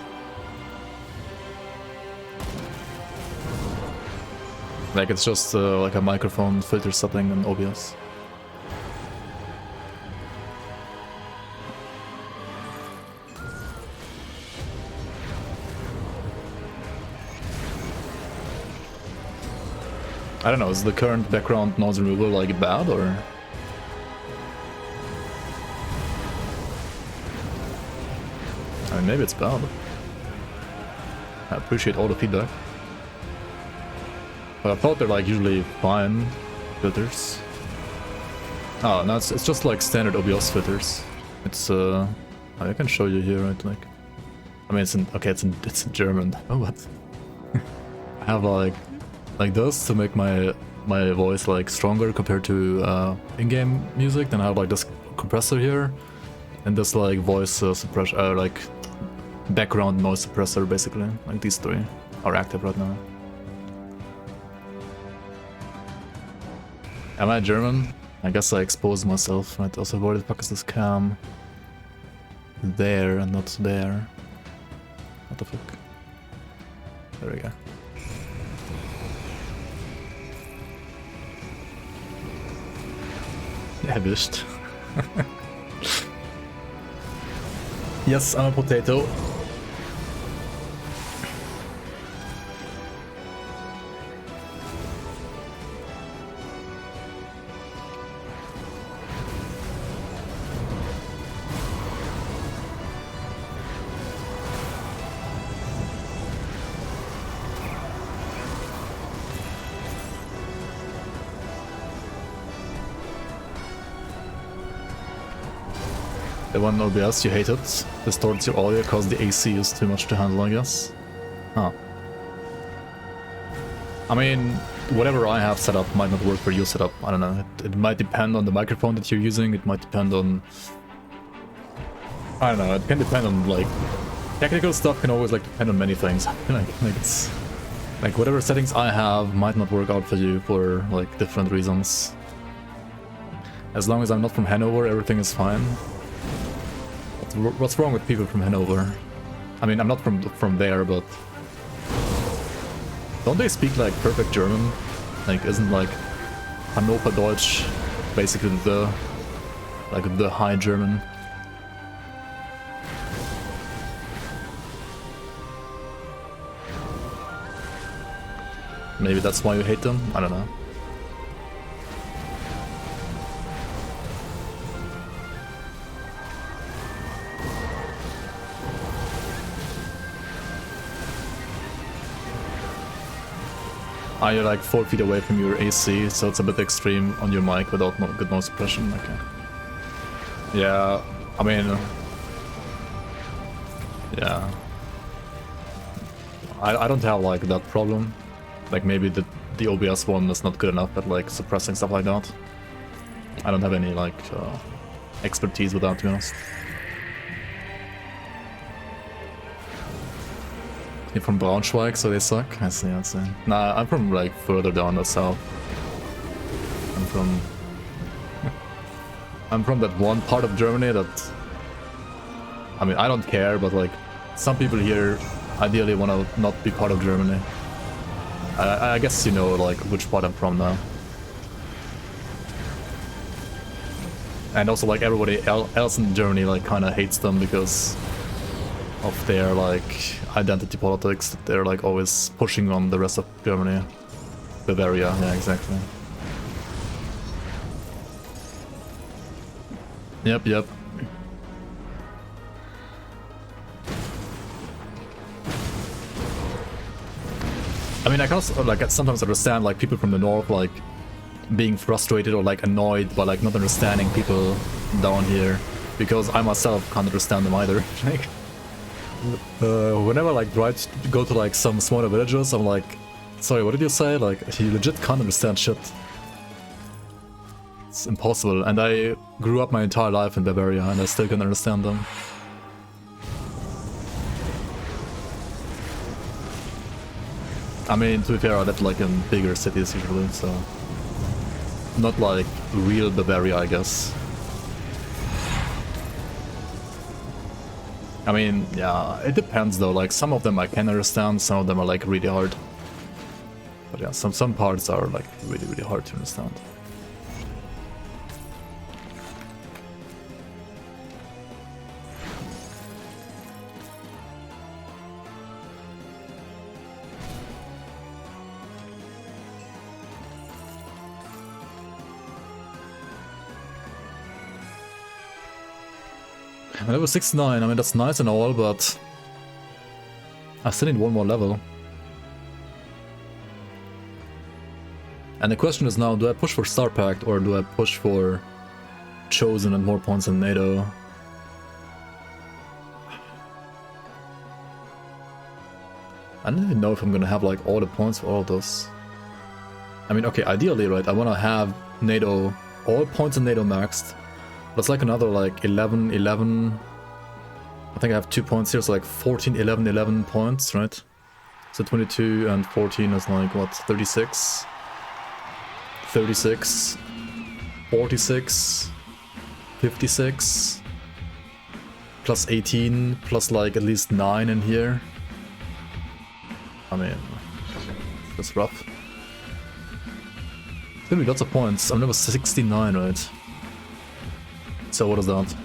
Like it's just like a microphone filter setting in OBS. I don't know, is the current background noise removal like bad or? I mean, maybe it's bad. I appreciate all the feedback. But I thought they're like usually fine filters. Oh, no, it's just like standard OBS filters. It's I can show you here, right? Like, I mean, it's in it's in German. Oh, what? I have like this to make my voice like stronger compared to in-game music. Then I have like this compressor here, and this like voice suppression, like background noise suppressor, basically. Like these three are active right now. Am I German? I guess I exposed myself, right? Also, where the fuck is this cam? There and not there. What the fuck? There we go. Erwischt. Yes, I'm a potato. The one OBS you hated distorts your audio because the AC is too much to handle, I guess. Huh. I mean, whatever I have set up might not work for your setup. I don't know. It might depend on the microphone that you're using. It might depend on... I don't know. It can depend on, like... Technical stuff can always, like, depend on many things. like it's... Like, whatever settings I have might not work out for you for, like, different reasons. As long as I'm not from Hanover, everything is fine. What's wrong with people from Hanover? I mean, I'm not from there, but... Don't they speak, like, perfect German? Like, isn't, like, Hannover Deutsch basically the... like, the high German? Maybe that's why you hate them? I don't know. Are you like 4 feet away from your AC, so it's a bit extreme on your mic without good noise suppression? Okay. Yeah, I mean... yeah. I don't have like that problem. Like maybe the OBS one is not good enough at like suppressing stuff like that. I don't have any like expertise with that, to be honest. You're from Braunschweig, so they suck? I see, I see. Nah, I'm from like further down the south. I'm from... I'm from that one part of Germany that... I mean, I don't care, but like, some people here ideally want to not be part of Germany. I guess you know like which part I'm from now. And also like everybody else in Germany like kind of hates them because of their like identity politics that they're like always pushing on the rest of Germany. Bavaria, yeah, exactly. Yep, yep. I mean, I can also, like, sometimes understand, like, people from the north, like, being frustrated or, like, annoyed by, like, not understanding people down here. Because I myself can't understand them either. Like, whenever, like, try to go to, like, some smaller villages, I'm like, sorry, what did you say? Like, you legit can't understand shit. It's impossible. And I grew up my entire life in Bavaria, and I still can't understand them. I mean, to be fair, I lived, like, in bigger cities usually, so... Not, like, real Bavaria, I guess. I mean, yeah, it depends though, like, some of them I can understand, some of them are, like, really hard. But yeah, some parts are, like, really, really hard to understand. Level 69, I mean, that's nice and all, but I still need one more level. And the question is now, do I push for Star Pact or do I push for Chosen and more points in NATO? I don't even know if I'm gonna have, like, all the points for all of those. I mean, okay, ideally, right, I wanna have NATO, all points in NATO maxed. That's like another, like, 11, 11... I think I have 2 points here, so like 14, 11, 11 points, right? So 22 and 14 is like, what, 36? 36, 46, 56, plus 18, plus like at least 9 in here. I mean, that's rough. It's gonna be lots of points. I'm level 69, right? So what is that?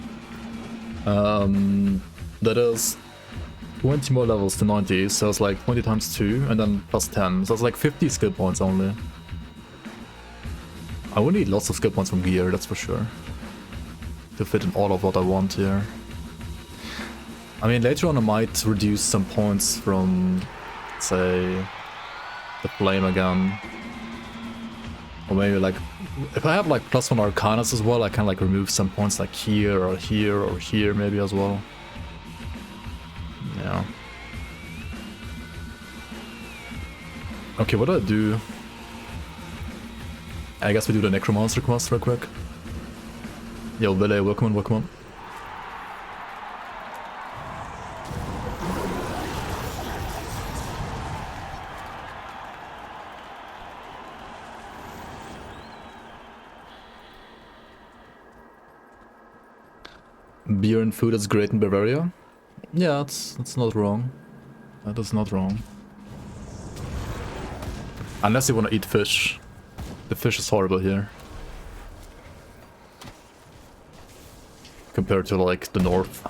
That is 20 more levels to 90, so it's like 20 times 2 and then plus 10, so it's like 50 skill points only. I will need lots of skill points from gear, that's for sure. To fit in all of what I want here. I mean, later on I might reduce some points from, say, the flame again. Or maybe like, if I have like +1 Arcanus as well, I can like remove some points like here or here or here maybe as well. Yeah. Okay, what do I do? I guess we do the Necromancer quest real quick. Yo, Ville, welcome on, welcome on. Beer and food is great in Bavaria. Yeah, that's not wrong. That is not wrong. Unless you want to eat fish. The fish is horrible here. Compared to like the north.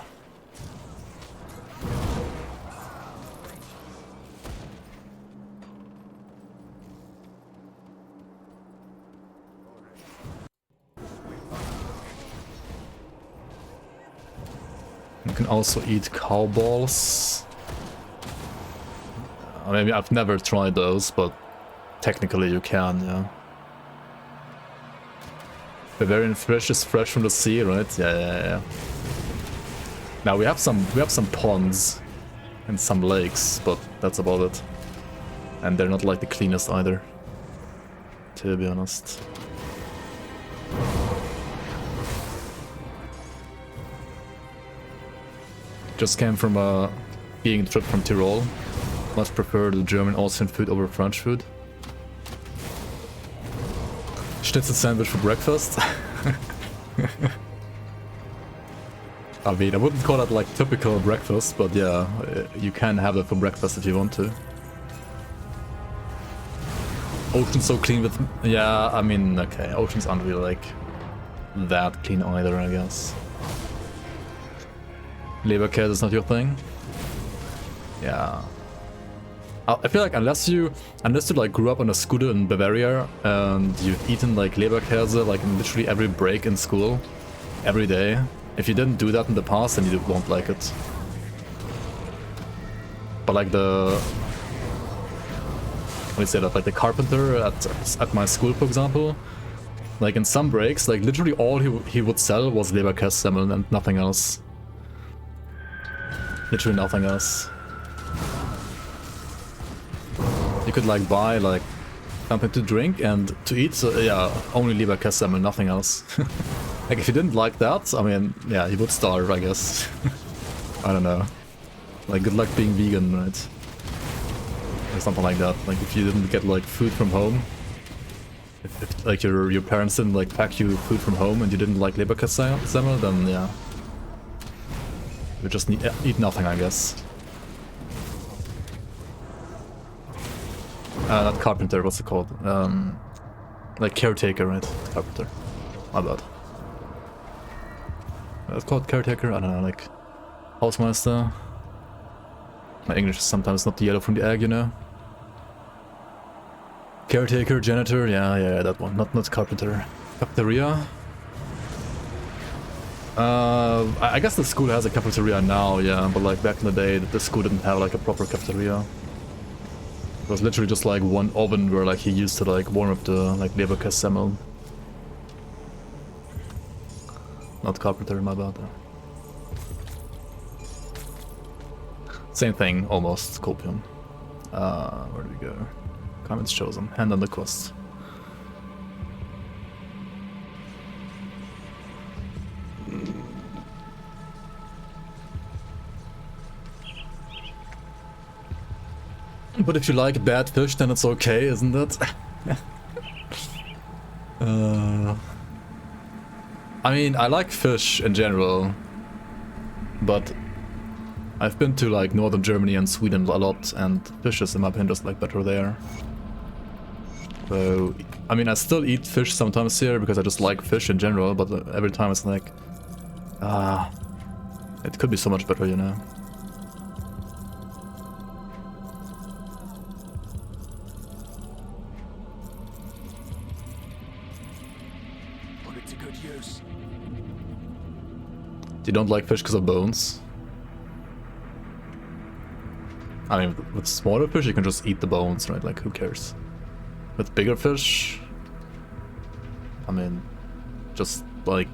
You can also eat cow balls. I mean, I've never tried those, but technically you can, yeah. Bavarian fish is fresh from the sea, right? Yeah. Now we have some ponds and some lakes, but that's about it. And they're not like the cleanest either, to be honest. Just came from a skiing trip from Tyrol. Much prefer the German Austrian food over French food. Schnitzel sandwich for breakfast. I mean, I wouldn't call it like typical breakfast, but yeah, you can have it for breakfast if you want to. Ocean's so clean with... Yeah, I mean, okay, oceans aren't really like that clean either, I guess. Leberkäse is not your thing? Yeah. I feel like unless you like grew up on a scooter in Bavaria and you've eaten like Leberkäse like in literally every break in school, every day. If you didn't do that in the past, then you won't like it. But like the... Let me say that, like the carpenter at my school, for example, like in some breaks, like literally all he would sell was Leberkässemmel and nothing else. Literally nothing else. You could like buy like something to drink and to eat, so yeah, only Leberkässemmel, nothing else. Like if you didn't like that, I mean, yeah, you would starve, I guess. I don't know. Like good luck being vegan, right? Or something like that. Like if you didn't get like food from home, if like your parents didn't like pack you food from home and you didn't like Leberkässemmel, then yeah, you just eat nothing, I guess. Not carpenter, what's it called? Like caretaker, right? Carpenter. My bad. It's called caretaker, I don't know, like Hausmeister. My English is sometimes not the yellow from the egg, you know? Caretaker, janitor, yeah, that one. Not carpenter. Cafeteria. I guess the school has a cafeteria now, yeah, but like back in the day, the school didn't have like a proper cafeteria. It was literally just like one oven where like he used to like warm up the like Leberkässemmel. Not carpenter, my bad. Same thing, almost, copium. Where do we go? Comments chosen. Hand on the quest. But if you like bad fish, then it's okay, isn't it? I mean, I like fish in general, but I've been to like northern Germany and Sweden a lot, and fish is in my opinion just like better there. So, I mean, I still eat fish sometimes here because I just like fish in general, but every time it's like, it could be so much better, you know. Put it to good use. You don't like fish because of bones? I mean, with smaller fish you can just eat the bones, right? Like, who cares? With bigger fish, I mean, just like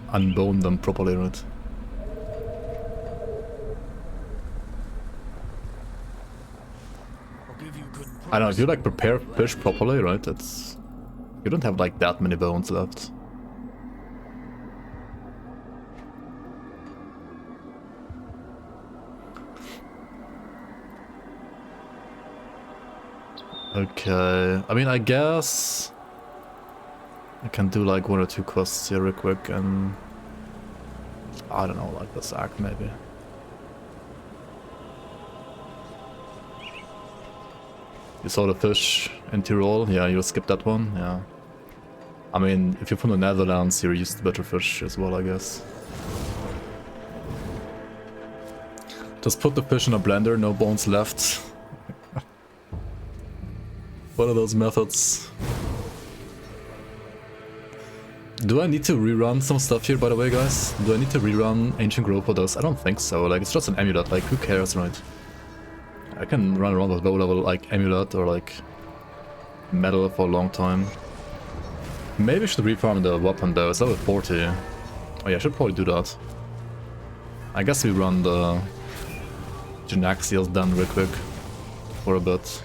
unbone them properly, right? I'll give you good I don't know, if you like prepare fish properly, right? It's, you don't have like that many bones left. Okay, I mean, I guess I can do like 1 or 2 quests here real quick and I don't know, like the sack maybe. You saw the fish in Tyrol? Yeah, you skipped that one, yeah. I mean, if you're from the Netherlands, you're used to better fish as well, I guess. Just put the fish in a blender, no bones left. One of those methods. Do I need to rerun some stuff here, by the way, guys? Do I need to rerun Ancient Grove for this? I don't think so. Like, it's just an amulet. Like, who cares, right? I can run around with low-level, like, amulet or, like, metal for a long time. Maybe I should refarm the weapon, though. It's level 40. Oh, yeah, I should probably do that. I guess we run the Genaxials then real quick for a bit.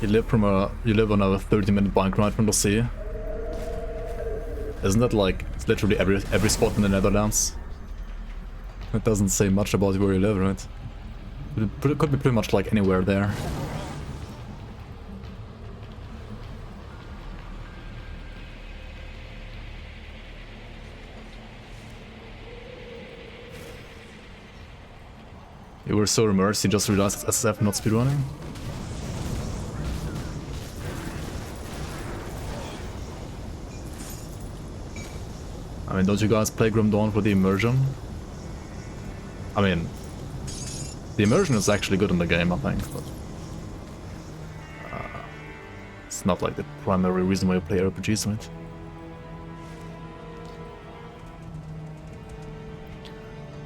You live on a 30-minute bike ride from the sea. Isn't that like it's literally every spot in the Netherlands? It doesn't say much about where you live, right? It could be pretty much like anywhere there. You were so immersed, you just realized it's SSF not speedrunning? I mean, don't you guys play Grim Dawn for the immersion? I mean, the immersion is actually good in the game, I think, but... It's not like the primary reason why you play RPGs, right?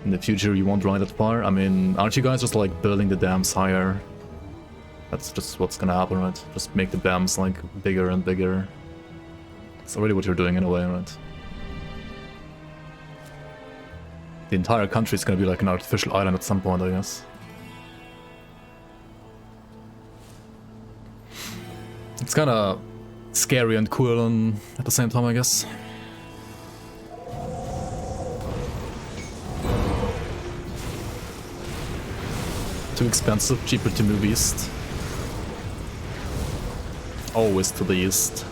In the future you won't ride that far. I mean, aren't you guys just like building the dams higher? That's just what's gonna happen, right? Just make the dams like bigger and bigger. That's already what you're doing in a way, right? The entire country is gonna be like an artificial island at some point, I guess. It's kinda scary and cool and at the same time, I guess. Too expensive, cheaper to move east. Always to the east.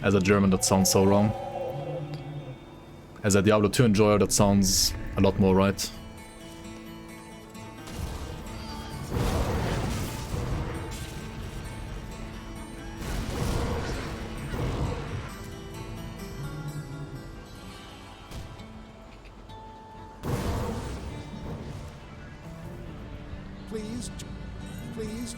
As a German, that sounds so wrong. As a Diablo 2 enjoyer, that sounds a lot more right. Please, please.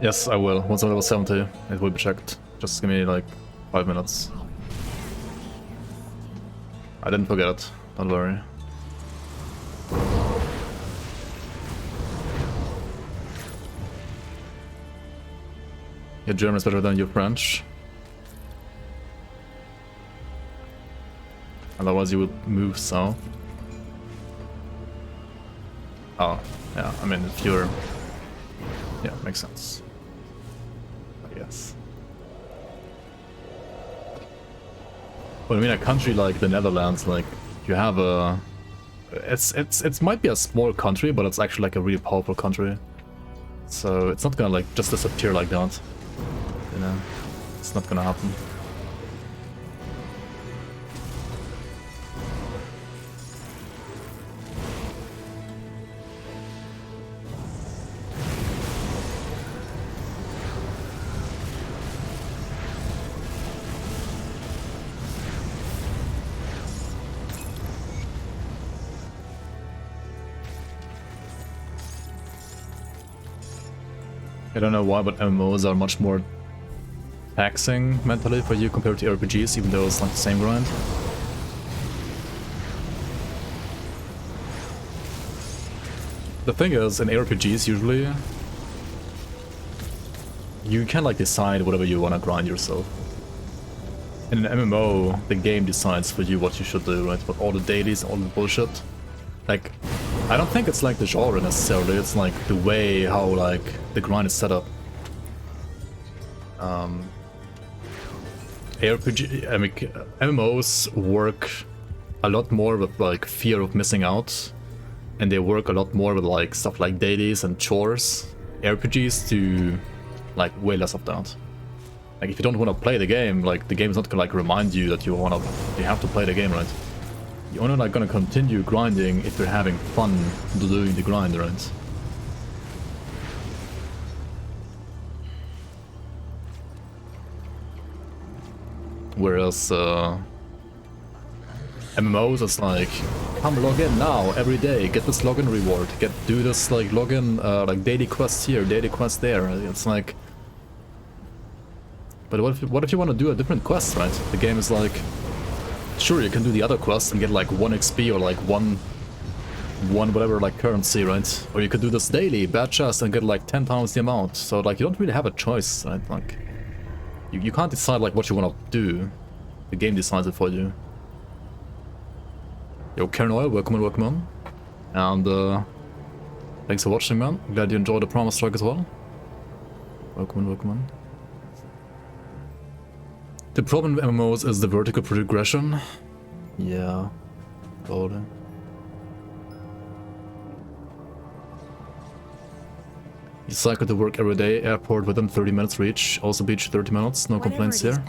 Yes, I will. Once I'm level 70, it will be checked. Just give me like 5 minutes. I didn't forget it, don't worry. Your German is better than your French. Otherwise you would move south. Oh, yeah, I mean if you're... Yeah, makes sense. I guess. But I mean, a country like the Netherlands, like you have a, it might be a small country, but it's actually like a really powerful country. So it's not gonna like just disappear like that. You know, it's not gonna happen. I don't know why, but MMOs are much more taxing mentally for you compared to RPGs, even though it's like the same grind. The thing is, in RPGs usually, you can like decide whatever you want to grind yourself. In an MMO, the game decides for you what you should do, right? But all the dailies, all the bullshit. Like, I don't think it's like the genre necessarily, it's like the way how like the grind is set up. RPG, I mean, MMOs work a lot more with like fear of missing out, and they work a lot more with like stuff like dailies and chores. RPGs do like way less of that. Like if you don't want to play the game, like the game is not gonna like remind you that you have to play the game, right? You're only like gonna continue grinding if you're having fun doing the grind, right? Whereas MMOs is like, come log in now every day, get this login reward, do this like login like daily quest here, daily quest there. It's like, but what if you want to do a different quest, right? The game is like, sure, you can do the other quests and get like 1 XP or like one whatever like currency, right? Or you could do this daily bad chest and get like 10 times the amount. So like you don't really have a choice, right? Like you can't decide like what you want to do. The game decides it for you. Yo, Kernel, welcome on. And Thanks for watching, man. Glad you enjoyed the promo strike as well. Welcome in, welcome in. The problem with MMOs is the vertical progression. Yeah, totally. You cycle to work every day, airport within 30 minutes reach, also beach 30 minutes, no complaints here.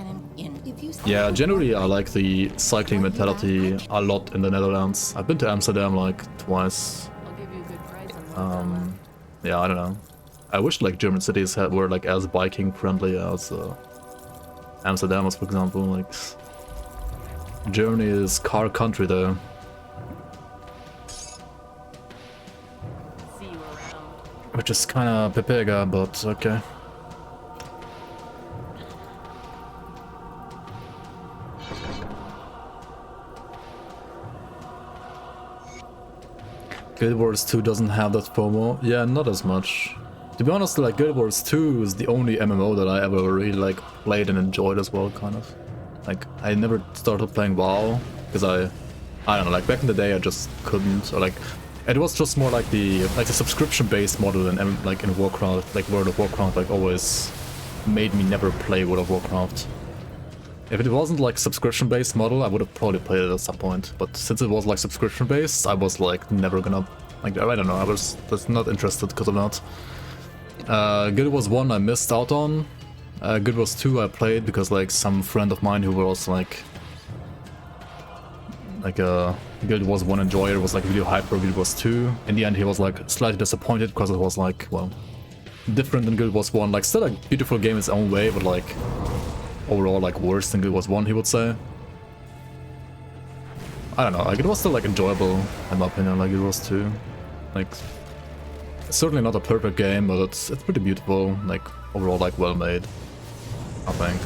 Yeah, generally I like the cycling mentality a lot in the Netherlands. I've been to Amsterdam like twice. I'll give you a good price on one. Yeah, I don't know. I wish like German cities were like as biking friendly as Amsterdam was, for example. Like Germany is car country though. See you around. Which is kinda pepega, but okay. Guild Wars 2 doesn't have that FOMO. Yeah, not as much. To be honest, like Guild Wars 2 is the only MMO that I ever really like played and enjoyed as well, kind of. Like I never started playing WoW because I don't know, like back in the day I just couldn't, or like it was just more like the subscription-based model in like in Warcraft, like World of Warcraft, like always made me never play World of Warcraft. If it wasn't like subscription-based model, I would have probably played it at some point. But since it was like subscription-based, I was like never gonna, like I don't know, I was just not interested because of that. Guild Wars 1 I missed out on. Guild Wars 2 I played because like some friend of mine who was like a Guild Wars 1 enjoyer was like really hyped for Guild Wars 2. In the end he was like slightly disappointed because it was like, well, different than Guild Wars 1. Like still a beautiful game in its own way, but like overall like worse than Guild Wars 1, he would say. I don't know, like it was still like enjoyable in my opinion, like Guild Wars 2. Like it's certainly not a perfect game, but it's pretty beautiful, like overall like well made, I think.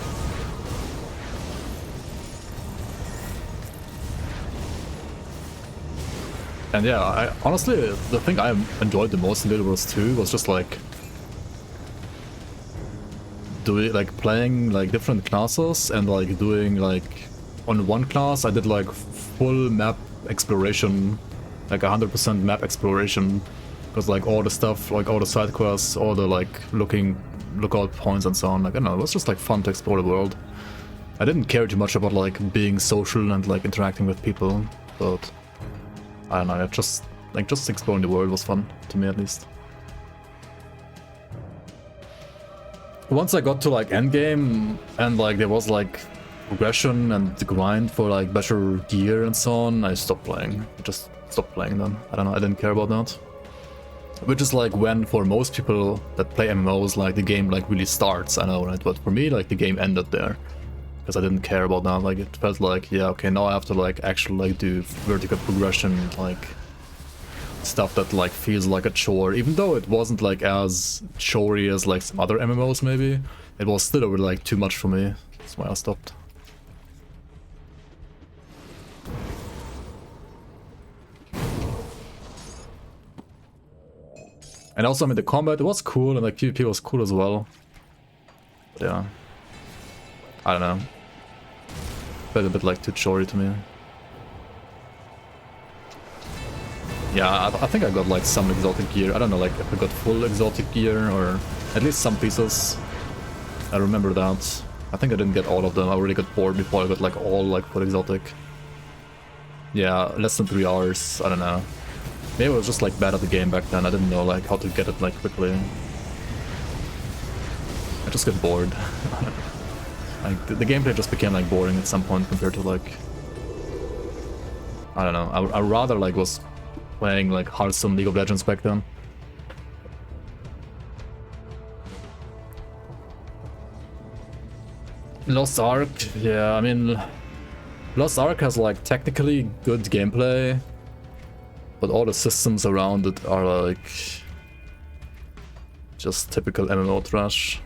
And yeah, I honestly the thing I enjoyed the most in Guild Wars 2 was just like doing like playing like different classes and like doing like on one class I did like full map exploration, like 100% map exploration, because like all the stuff, like all the side quests, all the like lookout points and so on, like I don't know, it was just like fun to explore the world. I didn't care too much about like being social and like interacting with people, but I don't know, just exploring the world was fun to me at least. Once I got to like endgame and like there was like progression and the grind for like better gear and so on, I stopped playing. I just stopped playing them. I don't know, I didn't care about that. Which is like when for most people that play MMOs like the game like really starts, I know, right? But for me like the game ended there. Because I didn't care about that. Like it felt like, yeah, okay, now I have to like actually like do vertical progression, like stuff that like feels like a chore, even though it wasn't like as chorey as like some other MMOs maybe. It was still over like too much for me. That's why I stopped. And also I mean the combat, it was cool and like PvP was cool as well. But yeah, I don't know. Felt a bit like too chorey to me. Yeah, I think I got like some exotic gear. I don't know, like if I got full exotic gear or at least some pieces. I remember that. I think I didn't get all of them. I really got bored before I got like all like full exotic. Yeah, less than 3 hours. I don't know. Maybe I was just like bad at the game back then. I didn't know like how to get it like quickly. I just get bored. Like the gameplay just became like boring at some point compared to like, I don't know. I rather like was playing like Hearthstone, League of Legends back then. Lost Ark, yeah, I mean, Lost Ark has like technically good gameplay, but all the systems around it are like just typical MMO trash.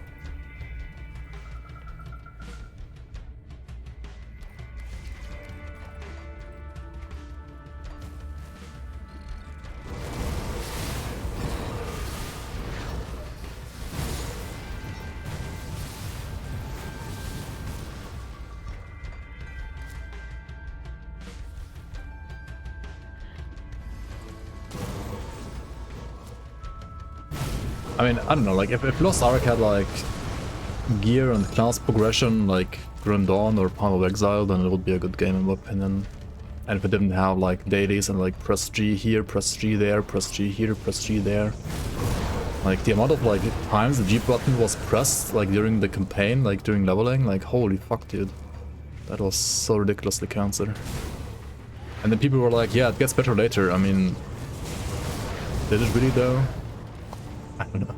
I mean, I don't know, like if Lost Ark had like gear and class progression like Grim Dawn or Palm of Exile, then it would be a good game in my opinion. And if it didn't have like dailies and like press G here, press G there, press G here, press G there. Like the amount of like times the G button was pressed like during the campaign, like during leveling, like holy fuck dude. That was so ridiculously cancer. And then people were like, yeah, it gets better later. I mean, did it really though? I don't know.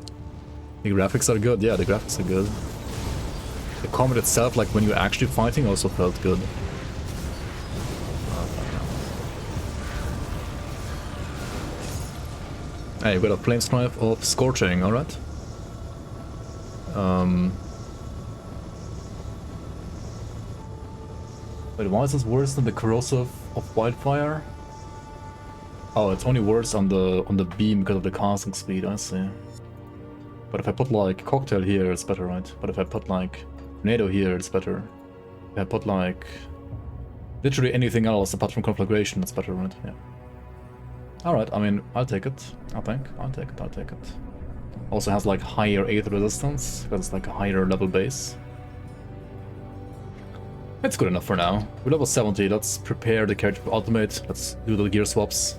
The graphics are good, yeah, the graphics are good. The combat itself, like when you're actually fighting, also felt good. Hey, we got a flame stripe of Scorching, alright. Wait, why is this worse than the Corrosive of Wildfire? Oh, it's only worse on the beam because of the casting speed, I see. But if I put like Cocktail here, it's better, right? But if I put like Tornado here, it's better. If I put like literally anything else apart from Conflagration, it's better, right? Yeah. Alright, I mean, I'll take it, I think. I'll take it. Also has like higher Aether resistance, because it's like a higher level base. It's good enough for now. We're level 70, let's prepare the character for Ultimate, let's do the gear swaps.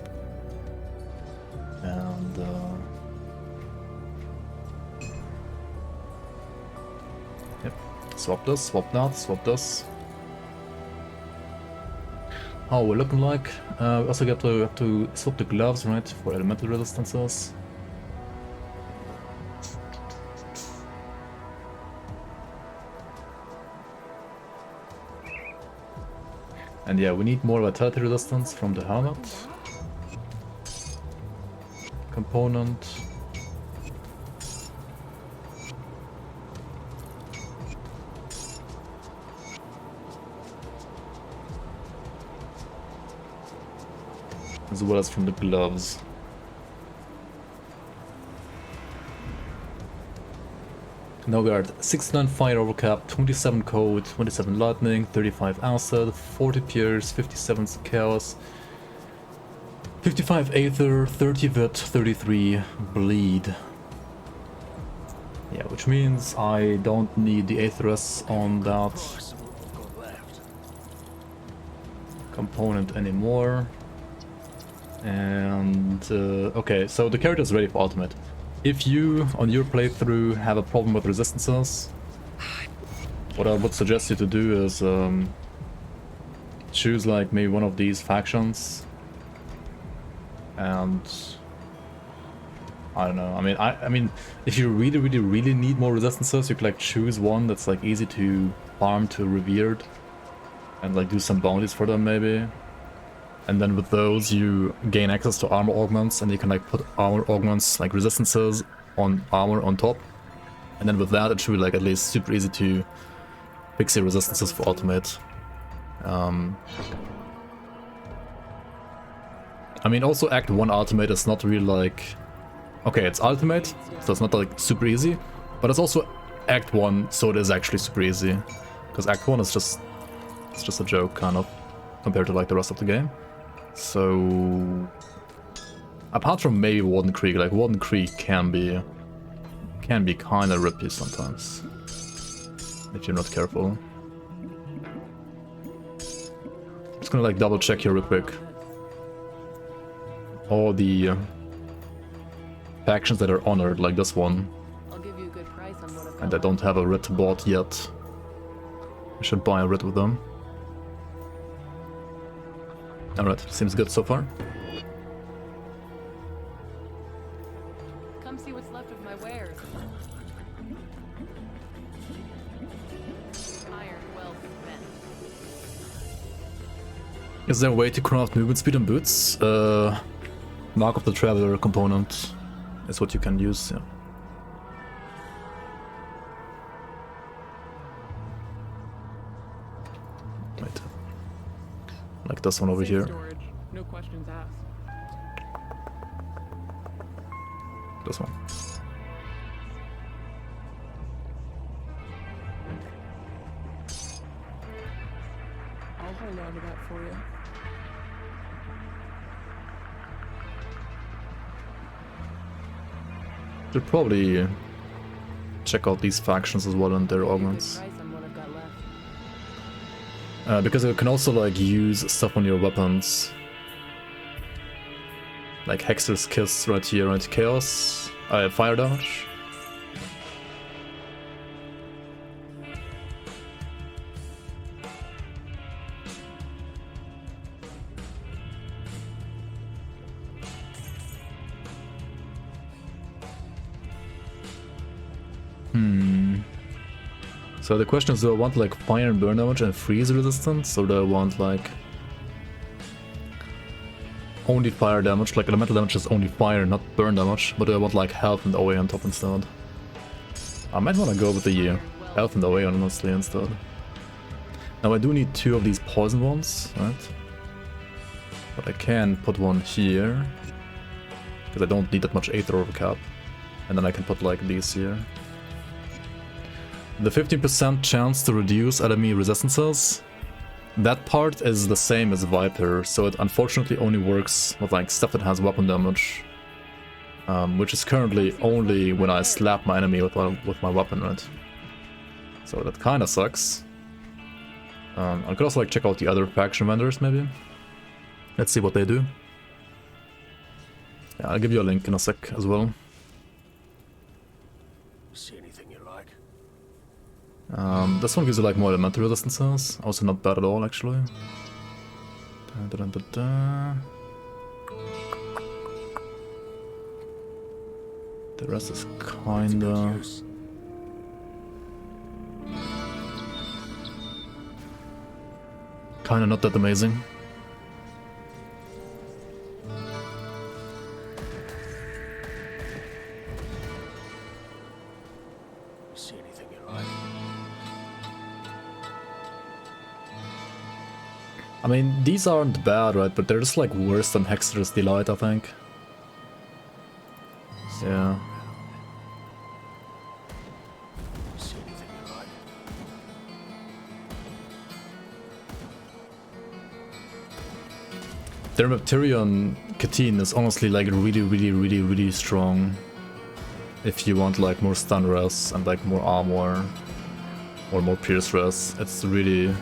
And yep, swap this, swap that, swap this. How we're looking like. We also have to swap the gloves, right, for elemental resistances. And yeah, we need more vitality resistance from the helmet. Component. As well as from the gloves. Now we are at 69 fire overcap, 27 code, 27 lightning, 35 acid, 40 pierce, 57 chaos, 55 aether, 30 vit, 33 bleed. Yeah, which means I don't need the aetheress on that component anymore. And okay, so the character is ready for ultimate. If you, on your playthrough, have a problem with resistances, what I would suggest you to do is choose like maybe one of these factions, and I don't know. I mean, if you really need more resistances, you could like choose one that's like easy to farm to revered, and like do some bounties for them maybe. And then with those you gain access to armor augments, and you can like put armor augments like resistances on armor on top. And then with that it should be like at least super easy to fix your resistances for ultimate. I mean also Act 1 ultimate is not really like... Okay, it's ultimate, so it's not like super easy, but it's also Act 1, so it is actually super easy. Because Act 1 is just... it's just a joke, kind of, compared to like the rest of the game. So, apart from maybe Warden Creek, like Warden Creek can be kind of rippy sometimes if you're not careful. Just gonna like double check here real quick. All the factions that are honored, like this one, I'll give you a good price on one of and I don't have a writ bought yet. I should buy a writ with them. Alright, seems good so far. Come see what's left of my wares. Iron well spent. Is there a way to craft movement speed on boots? Mark of the Traveler component is what you can use, yeah. Right. Like this one over Safe here. Storage. No questions asked. This one. I'll hold on to that for you. Should probably check out these factions as well and their Give you a good augments. price on what I've got left. Because you can also like use stuff on your weapons. Like Hexer's Kiss right here, right? Chaos. Fire damage. So the question is, do I want like fire and burn damage and freeze resistance, or do I want like only fire damage? Like elemental damage is only fire, not burn damage, but do I want like health and OA on top instead? I might want to go with the health and OA honestly instead. Now I do need 2 of these poison ones, right? But I can put one here, because I don't need that much Aether overcap. And then I can put like these here. The 15% chance to reduce enemy resistances, that part is the same as Viper, so it unfortunately only works with like stuff that has weapon damage. Which is currently only when I slap my enemy with my weapon, right? So that kinda sucks. I could also like check out the other faction vendors maybe. Let's see what they do. Yeah, I'll give you a link in a sec as well. See anything you like? This one gives you like more elemental resistances, also not bad at all actually. The rest is kinda... kinda not that amazing. See anything you like? I mean, these aren't bad, right? But they're just like worse than Hexer's Delight, I think. Yeah. See anything you like? Their Materion Katyn is honestly like really strong. If you want like more stun res and like more armor or more pierce res, it's really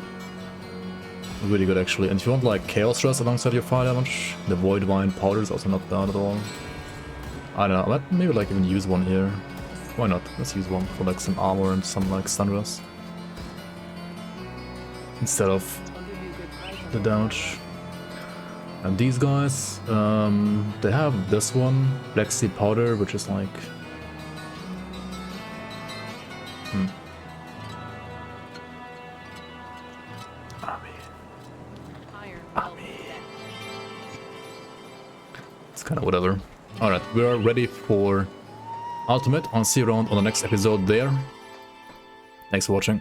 good actually. And if you want like chaos res alongside your fire damage, the Void Vine powder is also not bad at all. I don't know, I might maybe like even use one here. Why not? Let's use one for like some armor and some like stun res instead of I'll give you a good price on the what damage. And these guys, they have this one, Black Sea Powder, which is like... Iron. It's kind of whatever. Alright, we are ready for Ultimate. I'll see you around on the next episode there. Thanks for watching.